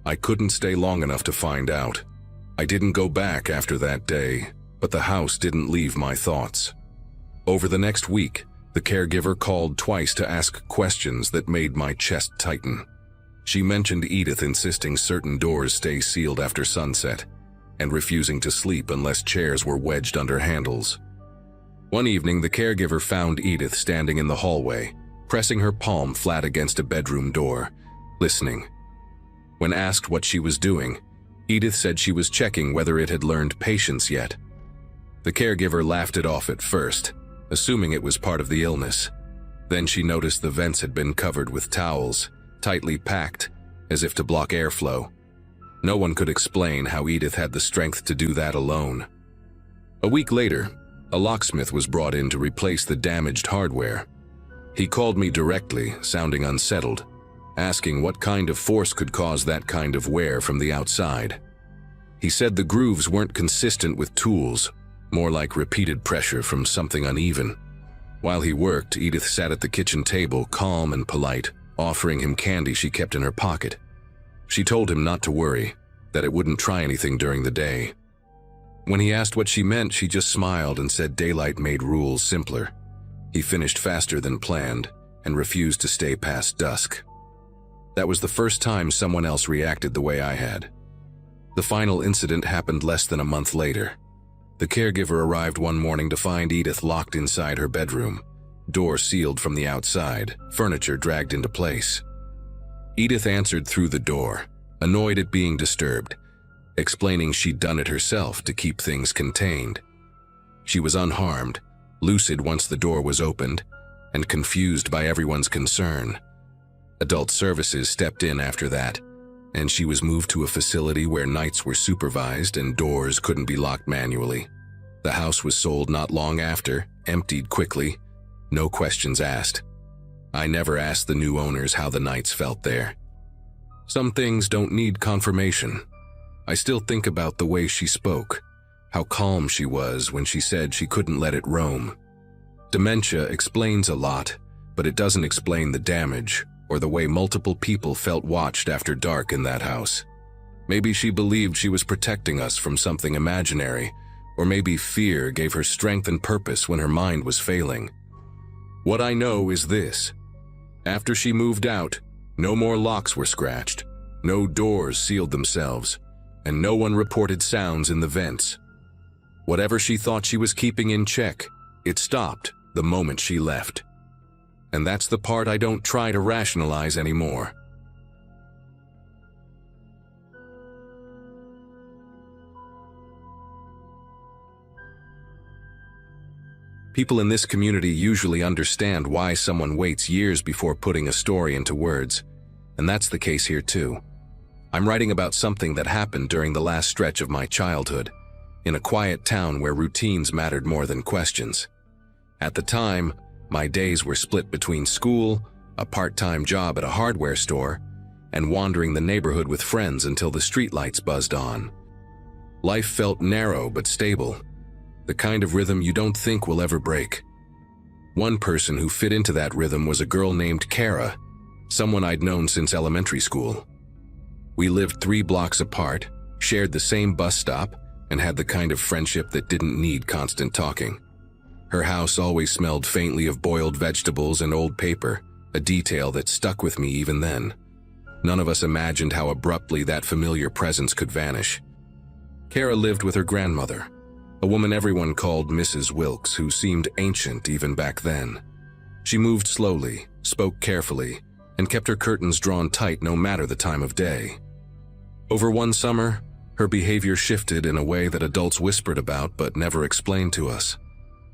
I couldn't stay long enough to find out. I didn't go back after that day, but the house didn't leave my thoughts. Over the next week, the caregiver called twice to ask questions that made my chest tighten. She mentioned Edith insisting certain doors stay sealed after sunset, and refusing to sleep unless chairs were wedged under handles. One evening, the caregiver found Edith standing in the hallway, pressing her palm flat against a bedroom door, listening. When asked what she was doing, Edith said she was checking whether it had learned patience yet. The caregiver laughed it off at first, assuming it was part of the illness. Then she noticed the vents had been covered with towels, tightly packed, as if to block airflow. No one could explain how Edith had the strength to do that alone. A week later, a locksmith was brought in to replace the damaged hardware. He called me directly, sounding unsettled, asking what kind of force could cause that kind of wear from the outside. He said the grooves weren't consistent with tools, more like repeated pressure from something uneven. While he worked, Edith sat at the kitchen table, calm and polite, offering him candy she kept in her pocket. She told him not to worry, that it wouldn't try anything during the day. When he asked what she meant, she just smiled and said daylight made rules simpler. He finished faster than planned and refused to stay past dusk. That was the first time someone else reacted the way I had. The final incident happened less than a month later. The caregiver arrived one morning to find Edith locked inside her bedroom, door sealed from the outside, furniture dragged into place. Edith answered through the door, annoyed at being disturbed, explaining she'd done it herself to keep things contained. She was unharmed, lucid once the door was opened, and confused by everyone's concern. Adult services stepped in after that, and she was moved to a facility where nights were supervised and doors couldn't be locked manually. The house was sold not long after, emptied quickly, no questions asked. I never asked the new owners how the nights felt there. Some things don't need confirmation. I still think about the way she spoke, how calm she was when she said she couldn't let it roam. Dementia explains a lot, but it doesn't explain the damage or the way multiple people felt watched after dark in that house. Maybe she believed she was protecting us from something imaginary, or maybe fear gave her strength and purpose when her mind was failing. What I know is this. After she moved out, no more locks were scratched, no doors sealed themselves, and no one reported sounds in the vents. Whatever she thought she was keeping in check, it stopped the moment she left. And that's the part I don't try to rationalize anymore. People in this community usually understand why someone waits years before putting a story into words, and that's the case here too. I'm writing about something that happened during the last stretch of my childhood, in a quiet town where routines mattered more than questions. At the time, my days were split between school, a part-time job at a hardware store, and wandering the neighborhood with friends until the streetlights buzzed on. Life felt narrow but stable, the kind of rhythm you don't think will ever break. One person who fit into that rhythm was a girl named Kara, someone I'd known since elementary school. We lived 3 blocks apart, shared the same bus stop, and had the kind of friendship that didn't need constant talking. Her house always smelled faintly of boiled vegetables and old paper, a detail that stuck with me even then. None of us imagined how abruptly that familiar presence could vanish. Kara lived with her grandmother, a woman everyone called Mrs. Wilkes, who seemed ancient even back then. She moved slowly, spoke carefully, and kept her curtains drawn tight no matter the time of day. Over one summer, her behavior shifted in a way that adults whispered about but never explained to us.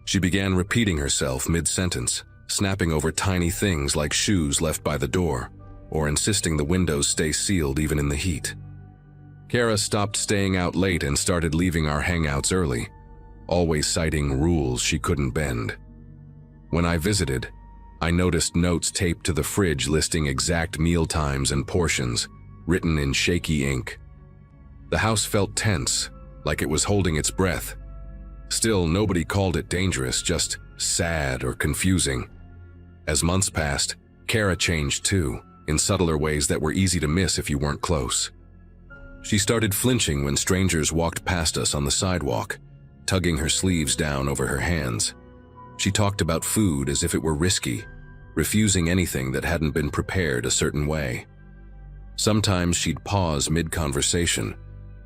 She began repeating herself mid-sentence, snapping over tiny things like shoes left by the door, or insisting the windows stay sealed even in the heat. Kara stopped staying out late and started leaving our hangouts early, always citing rules she couldn't bend. When I visited, I noticed notes taped to the fridge listing exact meal times and portions, written in shaky ink. The house felt tense, like it was holding its breath. Still, nobody called it dangerous, just sad or confusing. As months passed, Kara changed too, in subtler ways that were easy to miss if you weren't close. She started flinching when strangers walked past us on the sidewalk, tugging her sleeves down over her hands. She talked about food as if it were risky, refusing anything that hadn't been prepared a certain way. Sometimes she'd pause mid-conversation,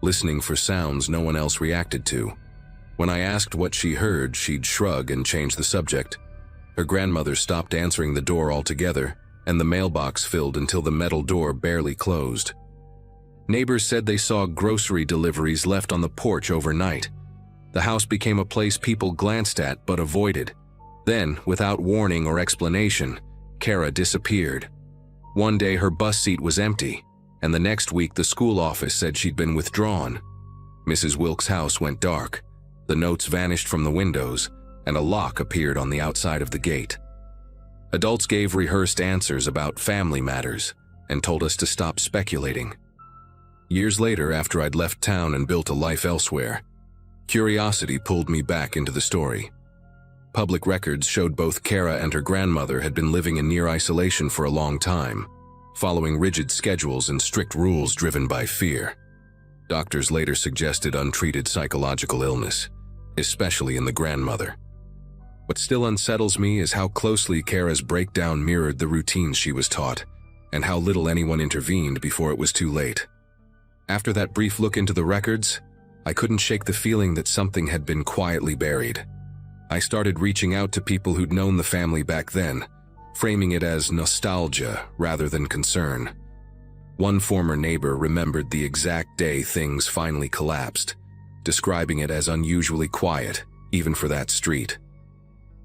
listening for sounds no one else reacted to. When I asked what she heard, she'd shrug and change the subject. Her grandmother stopped answering the door altogether, and the mailbox filled until the metal door barely closed. Neighbors said they saw grocery deliveries left on the porch overnight. The house became a place people glanced at but avoided. Then, without warning or explanation, Kara disappeared. One day her bus seat was empty, and the next week the school office said she'd been withdrawn. Mrs. Wilkes' house went dark. The notes vanished from the windows, and a lock appeared on the outside of the gate. Adults gave rehearsed answers about family matters and told us to stop speculating. Years later, after I'd left town and built a life elsewhere, curiosity pulled me back into the story. Public records showed both Kara and her grandmother had been living in near isolation for a long time, following rigid schedules and strict rules driven by fear. Doctors later suggested untreated psychological illness, especially in the grandmother. What still unsettles me is how closely Kara's breakdown mirrored the routines she was taught, and how little anyone intervened before it was too late. After that brief look into the records, I couldn't shake the feeling that something had been quietly buried. I started reaching out to people who'd known the family back then, framing it as nostalgia rather than concern. One former neighbor remembered the exact day things finally collapsed, describing it as unusually quiet, even for that street.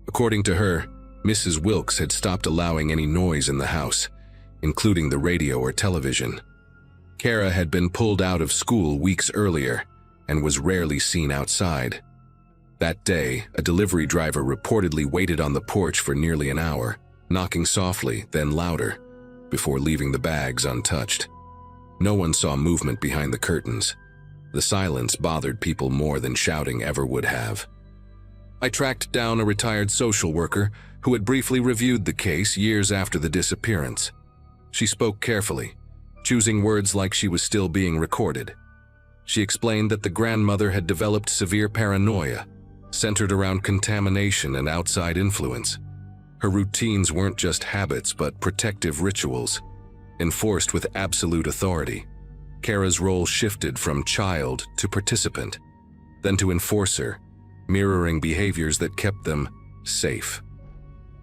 According to her, Mrs. Wilkes had stopped allowing any noise in the house, including the radio or television. Kara had been pulled out of school weeks earlier and was rarely seen outside. That day, a delivery driver reportedly waited on the porch for nearly an hour, knocking softly, then louder, before leaving the bags untouched. No one saw movement behind the curtains. The silence bothered people more than shouting ever would have. I tracked down a retired social worker who had briefly reviewed the case years after the disappearance. She spoke carefully, choosing words like she was still being recorded. She explained that the grandmother had developed severe paranoia, centered around contamination and outside influence. Her routines weren't just habits but protective rituals, enforced with absolute authority. Kara's role shifted from child to participant, then to enforcer, mirroring behaviors that kept them safe.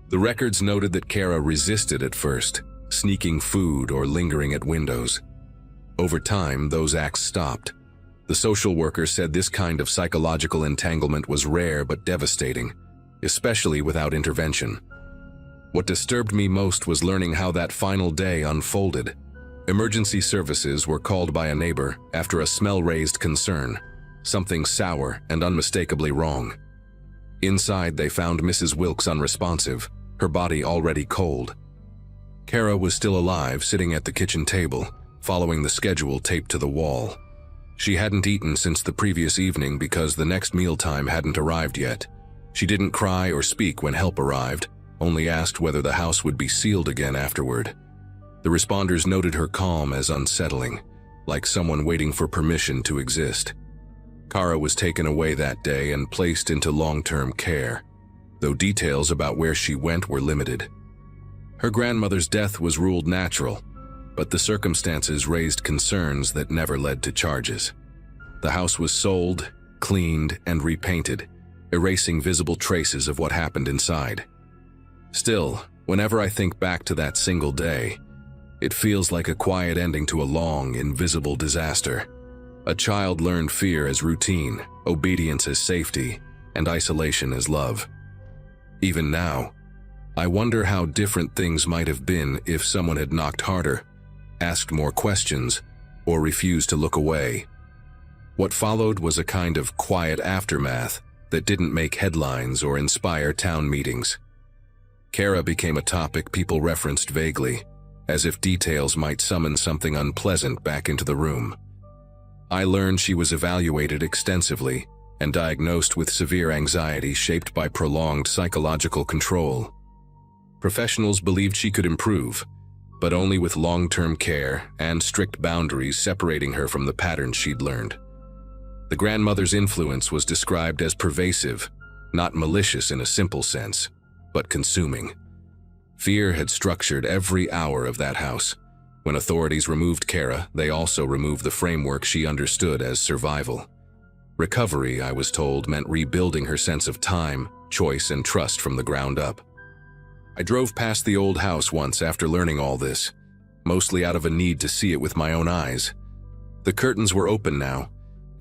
The records noted that Kara resisted at first, sneaking food or lingering at windows. Over time, those acts stopped. The social worker said this kind of psychological entanglement was rare but devastating, especially without intervention. What disturbed me most was learning how that final day unfolded. Emergency services were called by a neighbor after a smell-raised concern, something sour and unmistakably wrong. Inside, they found Mrs. Wilkes unresponsive, her body already cold. Kara was still alive, sitting at the kitchen table, following the schedule taped to the wall. She hadn't eaten since the previous evening because the next mealtime hadn't arrived yet. She didn't cry or speak when help arrived, only asked whether the house would be sealed again afterward. The responders noted her calm as unsettling, like someone waiting for permission to exist. Kara was taken away that day and placed into long-term care, though details about where she went were limited. Her grandmother's death was ruled natural, but the circumstances raised concerns that never led to charges. The house was sold, cleaned, and repainted, erasing visible traces of what happened inside. Still, whenever I think back to that single day, it feels like a quiet ending to a long, invisible disaster. A child learned fear as routine, obedience as safety, and isolation as love. Even now, I wonder how different things might have been if someone had knocked harder, asked more questions, or refused to look away. What followed was a kind of quiet aftermath that didn't make headlines or inspire town meetings. Kara became a topic people referenced vaguely, as if details might summon something unpleasant back into the room. I learned she was evaluated extensively and diagnosed with severe anxiety shaped by prolonged psychological control. Professionals believed she could improve, but only with long-term care and strict boundaries separating her from the patterns she'd learned. The grandmother's influence was described as pervasive, not malicious in a simple sense, but consuming. Fear had structured every hour of that house. When authorities removed Kara, they also removed the framework she understood as survival. Recovery, I was told, meant rebuilding her sense of time, choice, and trust from the ground up. I drove past the old house once after learning all this, mostly out of a need to see it with my own eyes. The curtains were open now,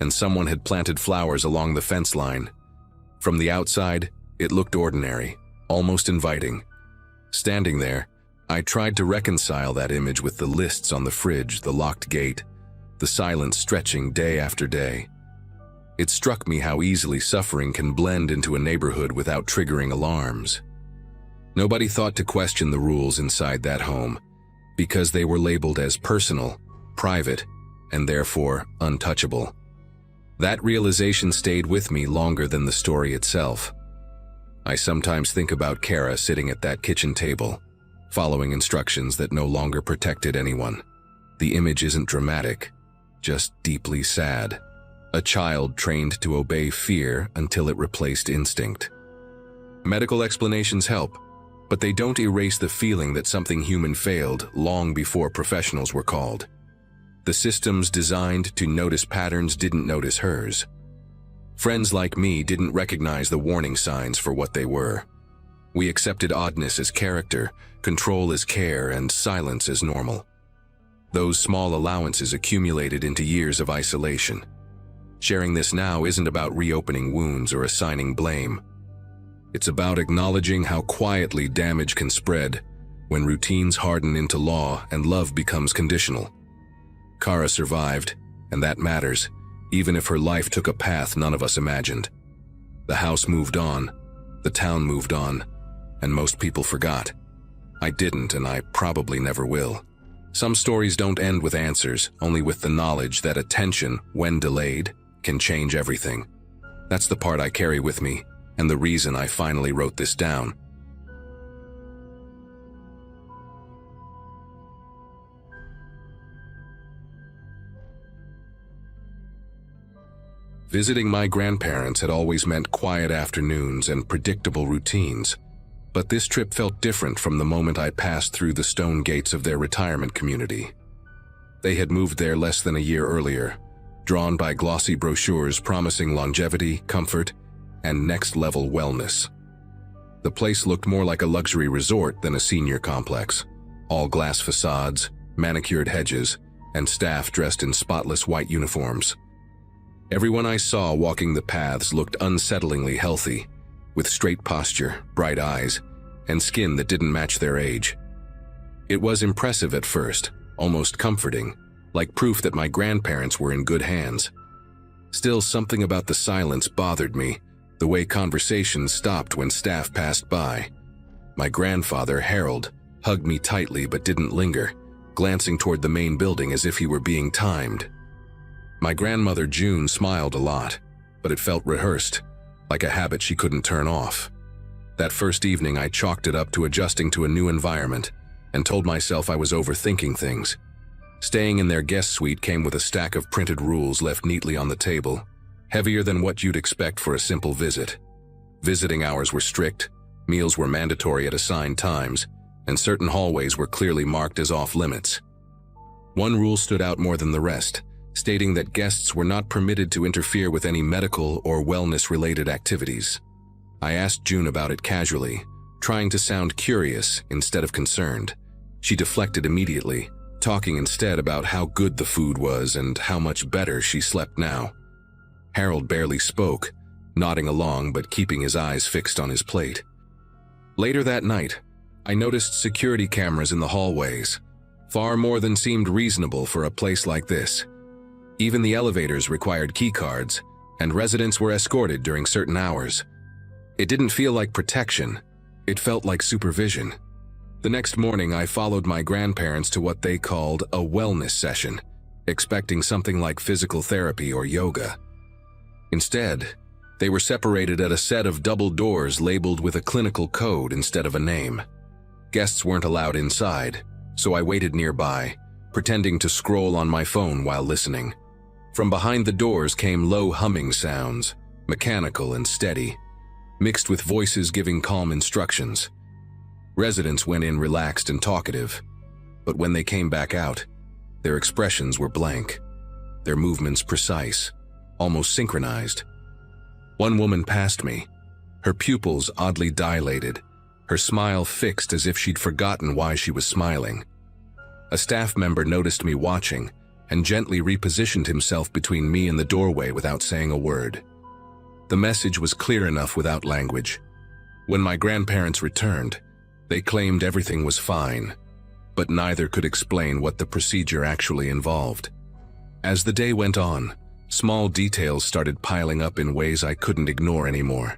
and someone had planted flowers along the fence line. From the outside, it looked ordinary, almost inviting. Standing there, I tried to reconcile that image with the lists on the fridge, the locked gate, the silence stretching day after day. It struck me how easily suffering can blend into a neighborhood without triggering alarms. Nobody thought to question the rules inside that home, because they were labeled as personal, private, and therefore untouchable. That realization stayed with me longer than the story itself. I sometimes think about Kara sitting at that kitchen table, following instructions that no longer protected anyone. The image isn't dramatic, just deeply sad. A child trained to obey fear until it replaced instinct. Medical explanations help, but they don't erase the feeling that something human failed long before professionals were called. The systems designed to notice patterns didn't notice hers. Friends like me didn't recognize the warning signs for what they were. We accepted oddness as character, control as care, and silence as normal. Those small allowances accumulated into years of isolation. Sharing this now isn't about reopening wounds or assigning blame. It's about acknowledging how quietly damage can spread when routines harden into law and love becomes conditional. Kara survived, and that matters, even if her life took a path none of us imagined. The house moved on, the town moved on, and most people forgot. I didn't, and I probably never will. Some stories don't end with answers, only with the knowledge that attention, when delayed, can change everything. That's the part I carry with me, and the reason I finally wrote this down. Visiting my grandparents had always meant quiet afternoons and predictable routines, but this trip felt different from the moment I passed through the stone gates of their retirement community. They had moved there less than a year earlier, drawn by glossy brochures promising longevity, comfort, and next-level wellness. The place looked more like a luxury resort than a senior complex. All glass facades, manicured hedges, and staff dressed in spotless white uniforms. Everyone I saw walking the paths looked unsettlingly healthy, with straight posture, bright eyes, and skin that didn't match their age. It was impressive at first, almost comforting, like proof that my grandparents were in good hands. Still, something about the silence bothered me, the way conversations stopped when staff passed by. My grandfather, Harold, hugged me tightly but didn't linger, glancing toward the main building as if he were being timed. My grandmother, June, smiled a lot, but it felt rehearsed, like a habit she couldn't turn off. That first evening, I chalked it up to adjusting to a new environment and told myself I was overthinking things. Staying in their guest suite came with a stack of printed rules left neatly on the table, heavier than what you'd expect for a simple visit. Visiting hours were strict, meals were mandatory at assigned times, and certain hallways were clearly marked as off-limits. One rule stood out more than the rest, stating that guests were not permitted to interfere with any medical or wellness-related activities. I asked June about it casually, trying to sound curious instead of concerned. She deflected immediately, talking instead about how good the food was and how much better she slept now. Harold barely spoke, nodding along but keeping his eyes fixed on his plate. Later that night, I noticed security cameras in the hallways, far more than seemed reasonable for a place like this. Even the elevators required keycards, and residents were escorted during certain hours. It didn't feel like protection. It felt like supervision. The next morning, I followed my grandparents to what they called a wellness session, expecting something like physical therapy or yoga. Instead, they were separated at a set of double doors labeled with a clinical code instead of a name. Guests weren't allowed inside, so I waited nearby, pretending to scroll on my phone while listening. From behind the doors came low humming sounds, mechanical and steady, mixed with voices giving calm instructions. Residents went in relaxed and talkative, but when they came back out, their expressions were blank, their movements precise, almost synchronized. One woman passed me, her pupils oddly dilated, her smile fixed as if she'd forgotten why she was smiling. A staff member noticed me watching and gently repositioned himself between me and the doorway without saying a word. The message was clear enough without language. When my grandparents returned, they claimed everything was fine, but neither could explain what the procedure actually involved. As the day went on, small details started piling up in ways I couldn't ignore anymore.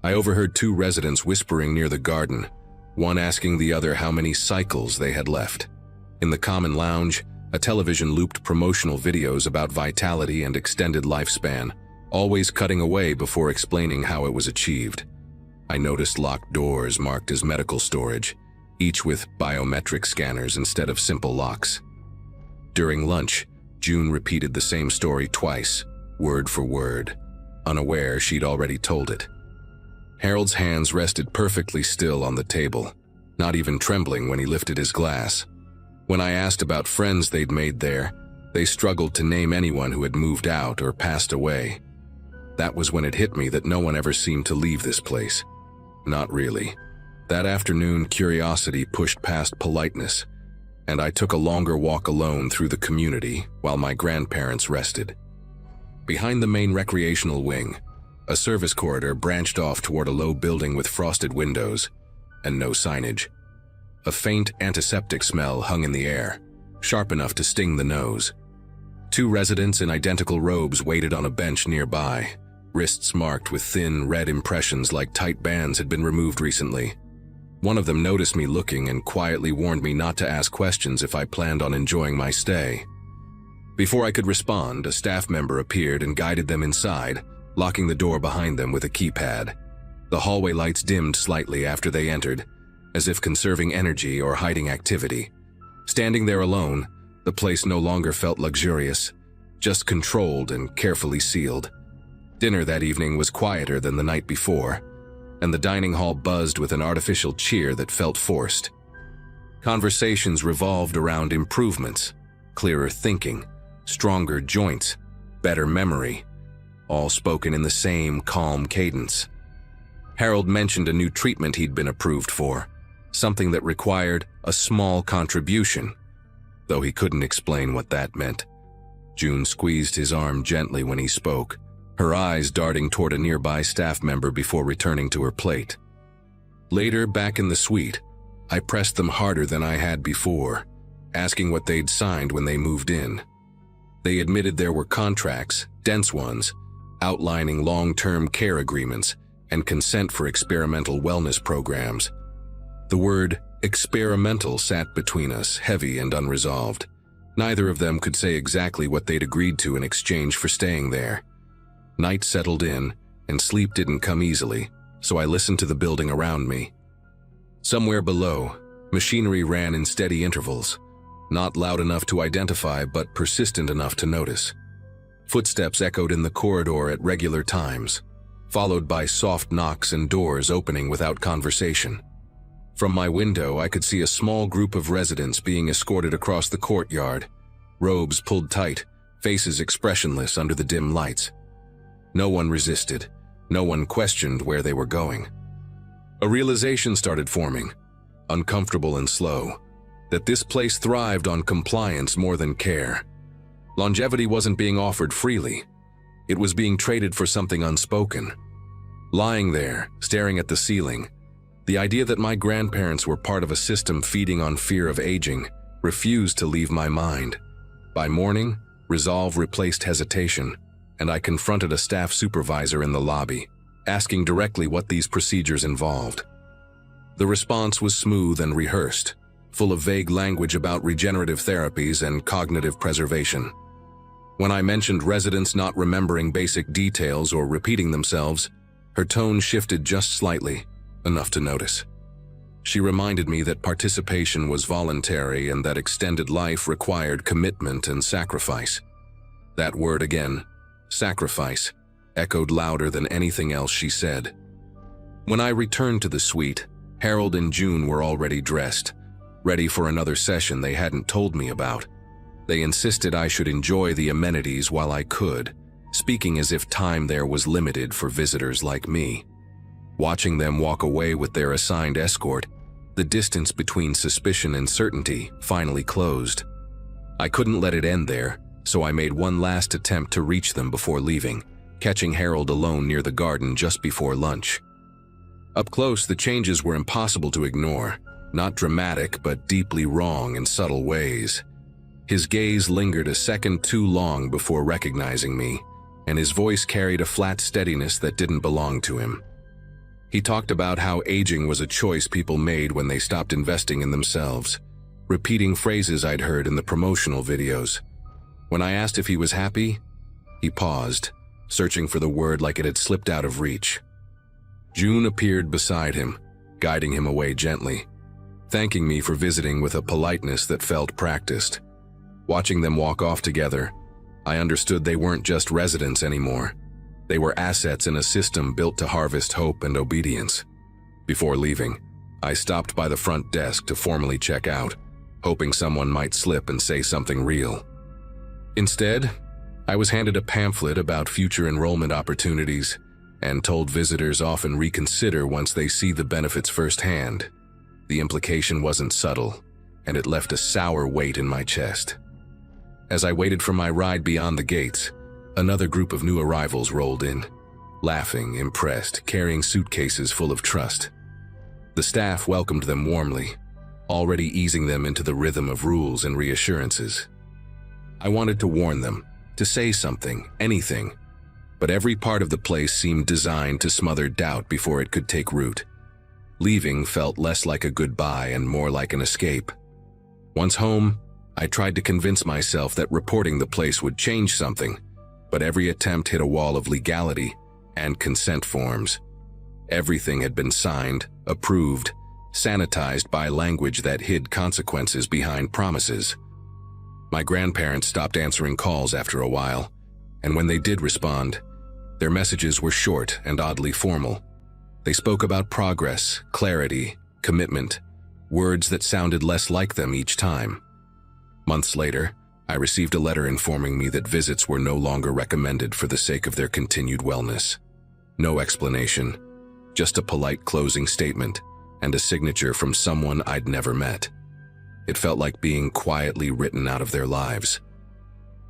I overheard two residents whispering near the garden, one asking the other how many cycles they had left. In the common lounge, a television looped promotional videos about vitality and extended lifespan, always cutting away before explaining how it was achieved. I noticed locked doors marked as medical storage, each with biometric scanners instead of simple locks. During lunch, June repeated the same story twice, word for word, unaware she'd already told it. Harold's hands rested perfectly still on the table, not even trembling when he lifted his glass. When I asked about friends they'd made there, they struggled to name anyone who had moved out or passed away. That was when it hit me that no one ever seemed to leave this place. Not really. That afternoon, curiosity pushed past politeness, and I took a longer walk alone through the community while my grandparents rested. Behind the main recreational wing, a service corridor branched off toward a low building with frosted windows and no signage. A faint antiseptic smell hung in the air, sharp enough to sting the nose. Two residents in identical robes waited on a bench nearby, wrists marked with thin, red impressions like tight bands had been removed recently. One of them noticed me looking and quietly warned me not to ask questions if I planned on enjoying my stay. Before I could respond, a staff member appeared and guided them inside, locking the door behind them with a keypad. The hallway lights dimmed slightly after they entered, as if conserving energy or hiding activity. Standing there alone, the place no longer felt luxurious, just controlled and carefully sealed. Dinner that evening was quieter than the night before, and the dining hall buzzed with an artificial cheer that felt forced. Conversations revolved around improvements, clearer thinking, stronger joints, better memory, all spoken in the same calm cadence. Harold mentioned a new treatment he'd been approved for, something that required a small contribution, though he couldn't explain what that meant. June squeezed his arm gently when he spoke, her eyes darting toward a nearby staff member before returning to her plate. Later, back in the suite, I pressed them harder than I had before, asking what they'd signed when they moved in. They admitted there were contracts, dense ones, outlining long-term care agreements and consent for experimental wellness programs. The word experimental sat between us, heavy and unresolved. Neither of them could say exactly what they'd agreed to in exchange for staying there. Night settled in, and sleep didn't come easily, so I listened to the building around me. Somewhere below, machinery ran in steady intervals, not loud enough to identify but persistent enough to notice. Footsteps echoed in the corridor at regular times, followed by soft knocks and doors opening without conversation. From my window, I could see a small group of residents being escorted across the courtyard, robes pulled tight, faces expressionless under the dim lights. No one resisted, no one questioned where they were going. A realization started forming, uncomfortable and slow, that this place thrived on compliance more than care. Longevity wasn't being offered freely. It was being traded for something unspoken. Lying there, staring at the ceiling, the idea that my grandparents were part of a system feeding on fear of aging refused to leave my mind. By morning, resolve replaced hesitation, and I confronted a staff supervisor in the lobby, asking directly what these procedures involved. The response was smooth and rehearsed, full of vague language about regenerative therapies and cognitive preservation. When I mentioned residents not remembering basic details or repeating themselves, her tone shifted just slightly, enough to notice. She reminded me that participation was voluntary and that extended life required commitment and sacrifice. That word again, sacrifice, echoed louder than anything else she said. When I returned to the suite, Harold and June were already dressed, ready for another session they hadn't told me about. They insisted I should enjoy the amenities while I could, speaking as if time there was limited for visitors like me. Watching them walk away with their assigned escort, the distance between suspicion and certainty finally closed. I couldn't let it end there, so I made one last attempt to reach them before leaving, catching Harold alone near the garden just before lunch. Up close, the changes were impossible to ignore, not dramatic but deeply wrong in subtle ways. His gaze lingered a second too long before recognizing me, and his voice carried a flat steadiness that didn't belong to him. He talked about how aging was a choice people made when they stopped investing in themselves, repeating phrases I'd heard in the promotional videos. When I asked if he was happy, he paused, searching for the word like it had slipped out of reach. June appeared beside him, guiding him away gently, thanking me for visiting with a politeness that felt practiced. Watching them walk off together, I understood they weren't just residents anymore. They were assets in a system built to harvest hope and obedience. Before leaving, I stopped by the front desk to formally check out, hoping someone might slip and say something real. Instead, I was handed a pamphlet about future enrollment opportunities and told visitors often reconsider once they see the benefits firsthand. The implication wasn't subtle, and it left a sour weight in my chest. As I waited for my ride beyond the gates, another group of new arrivals rolled in, laughing, impressed, carrying suitcases full of trust. The staff welcomed them warmly, already easing them into the rhythm of rules and reassurances. I wanted to warn them, to say something, anything, but every part of the place seemed designed to smother doubt before it could take root. Leaving felt less like a goodbye and more like an escape. Once home, I tried to convince myself that reporting the place would change something, but every attempt hit a wall of legality and consent forms. Everything had been signed, approved, sanitized by language that hid consequences behind promises. My grandparents stopped answering calls after a while, and when they did respond, their messages were short and oddly formal. They spoke about progress, clarity, commitment, words that sounded less like them each time. Months later, I received a letter informing me that visits were no longer recommended for the sake of their continued wellness. No explanation, just a polite closing statement and a signature from someone I'd never met. It felt like being quietly written out of their lives.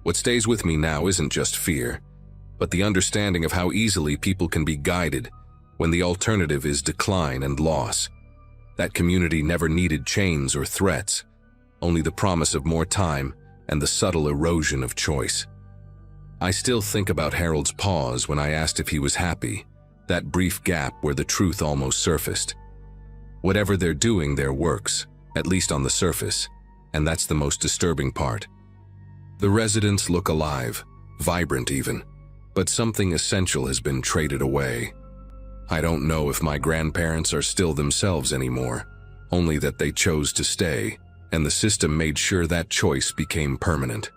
What stays with me now isn't just fear, but the understanding of how easily people can be guided when the alternative is decline and loss. That community never needed chains or threats, only the promise of more time and the subtle erosion of choice. I still think about Harold's pause when I asked if he was happy, that brief gap where the truth almost surfaced. Whatever they're doing there works, at least on the surface, and that's the most disturbing part. The residents look alive, vibrant even, but something essential has been traded away. I don't know if my grandparents are still themselves anymore, only that they chose to stay, and the system made sure that choice became permanent.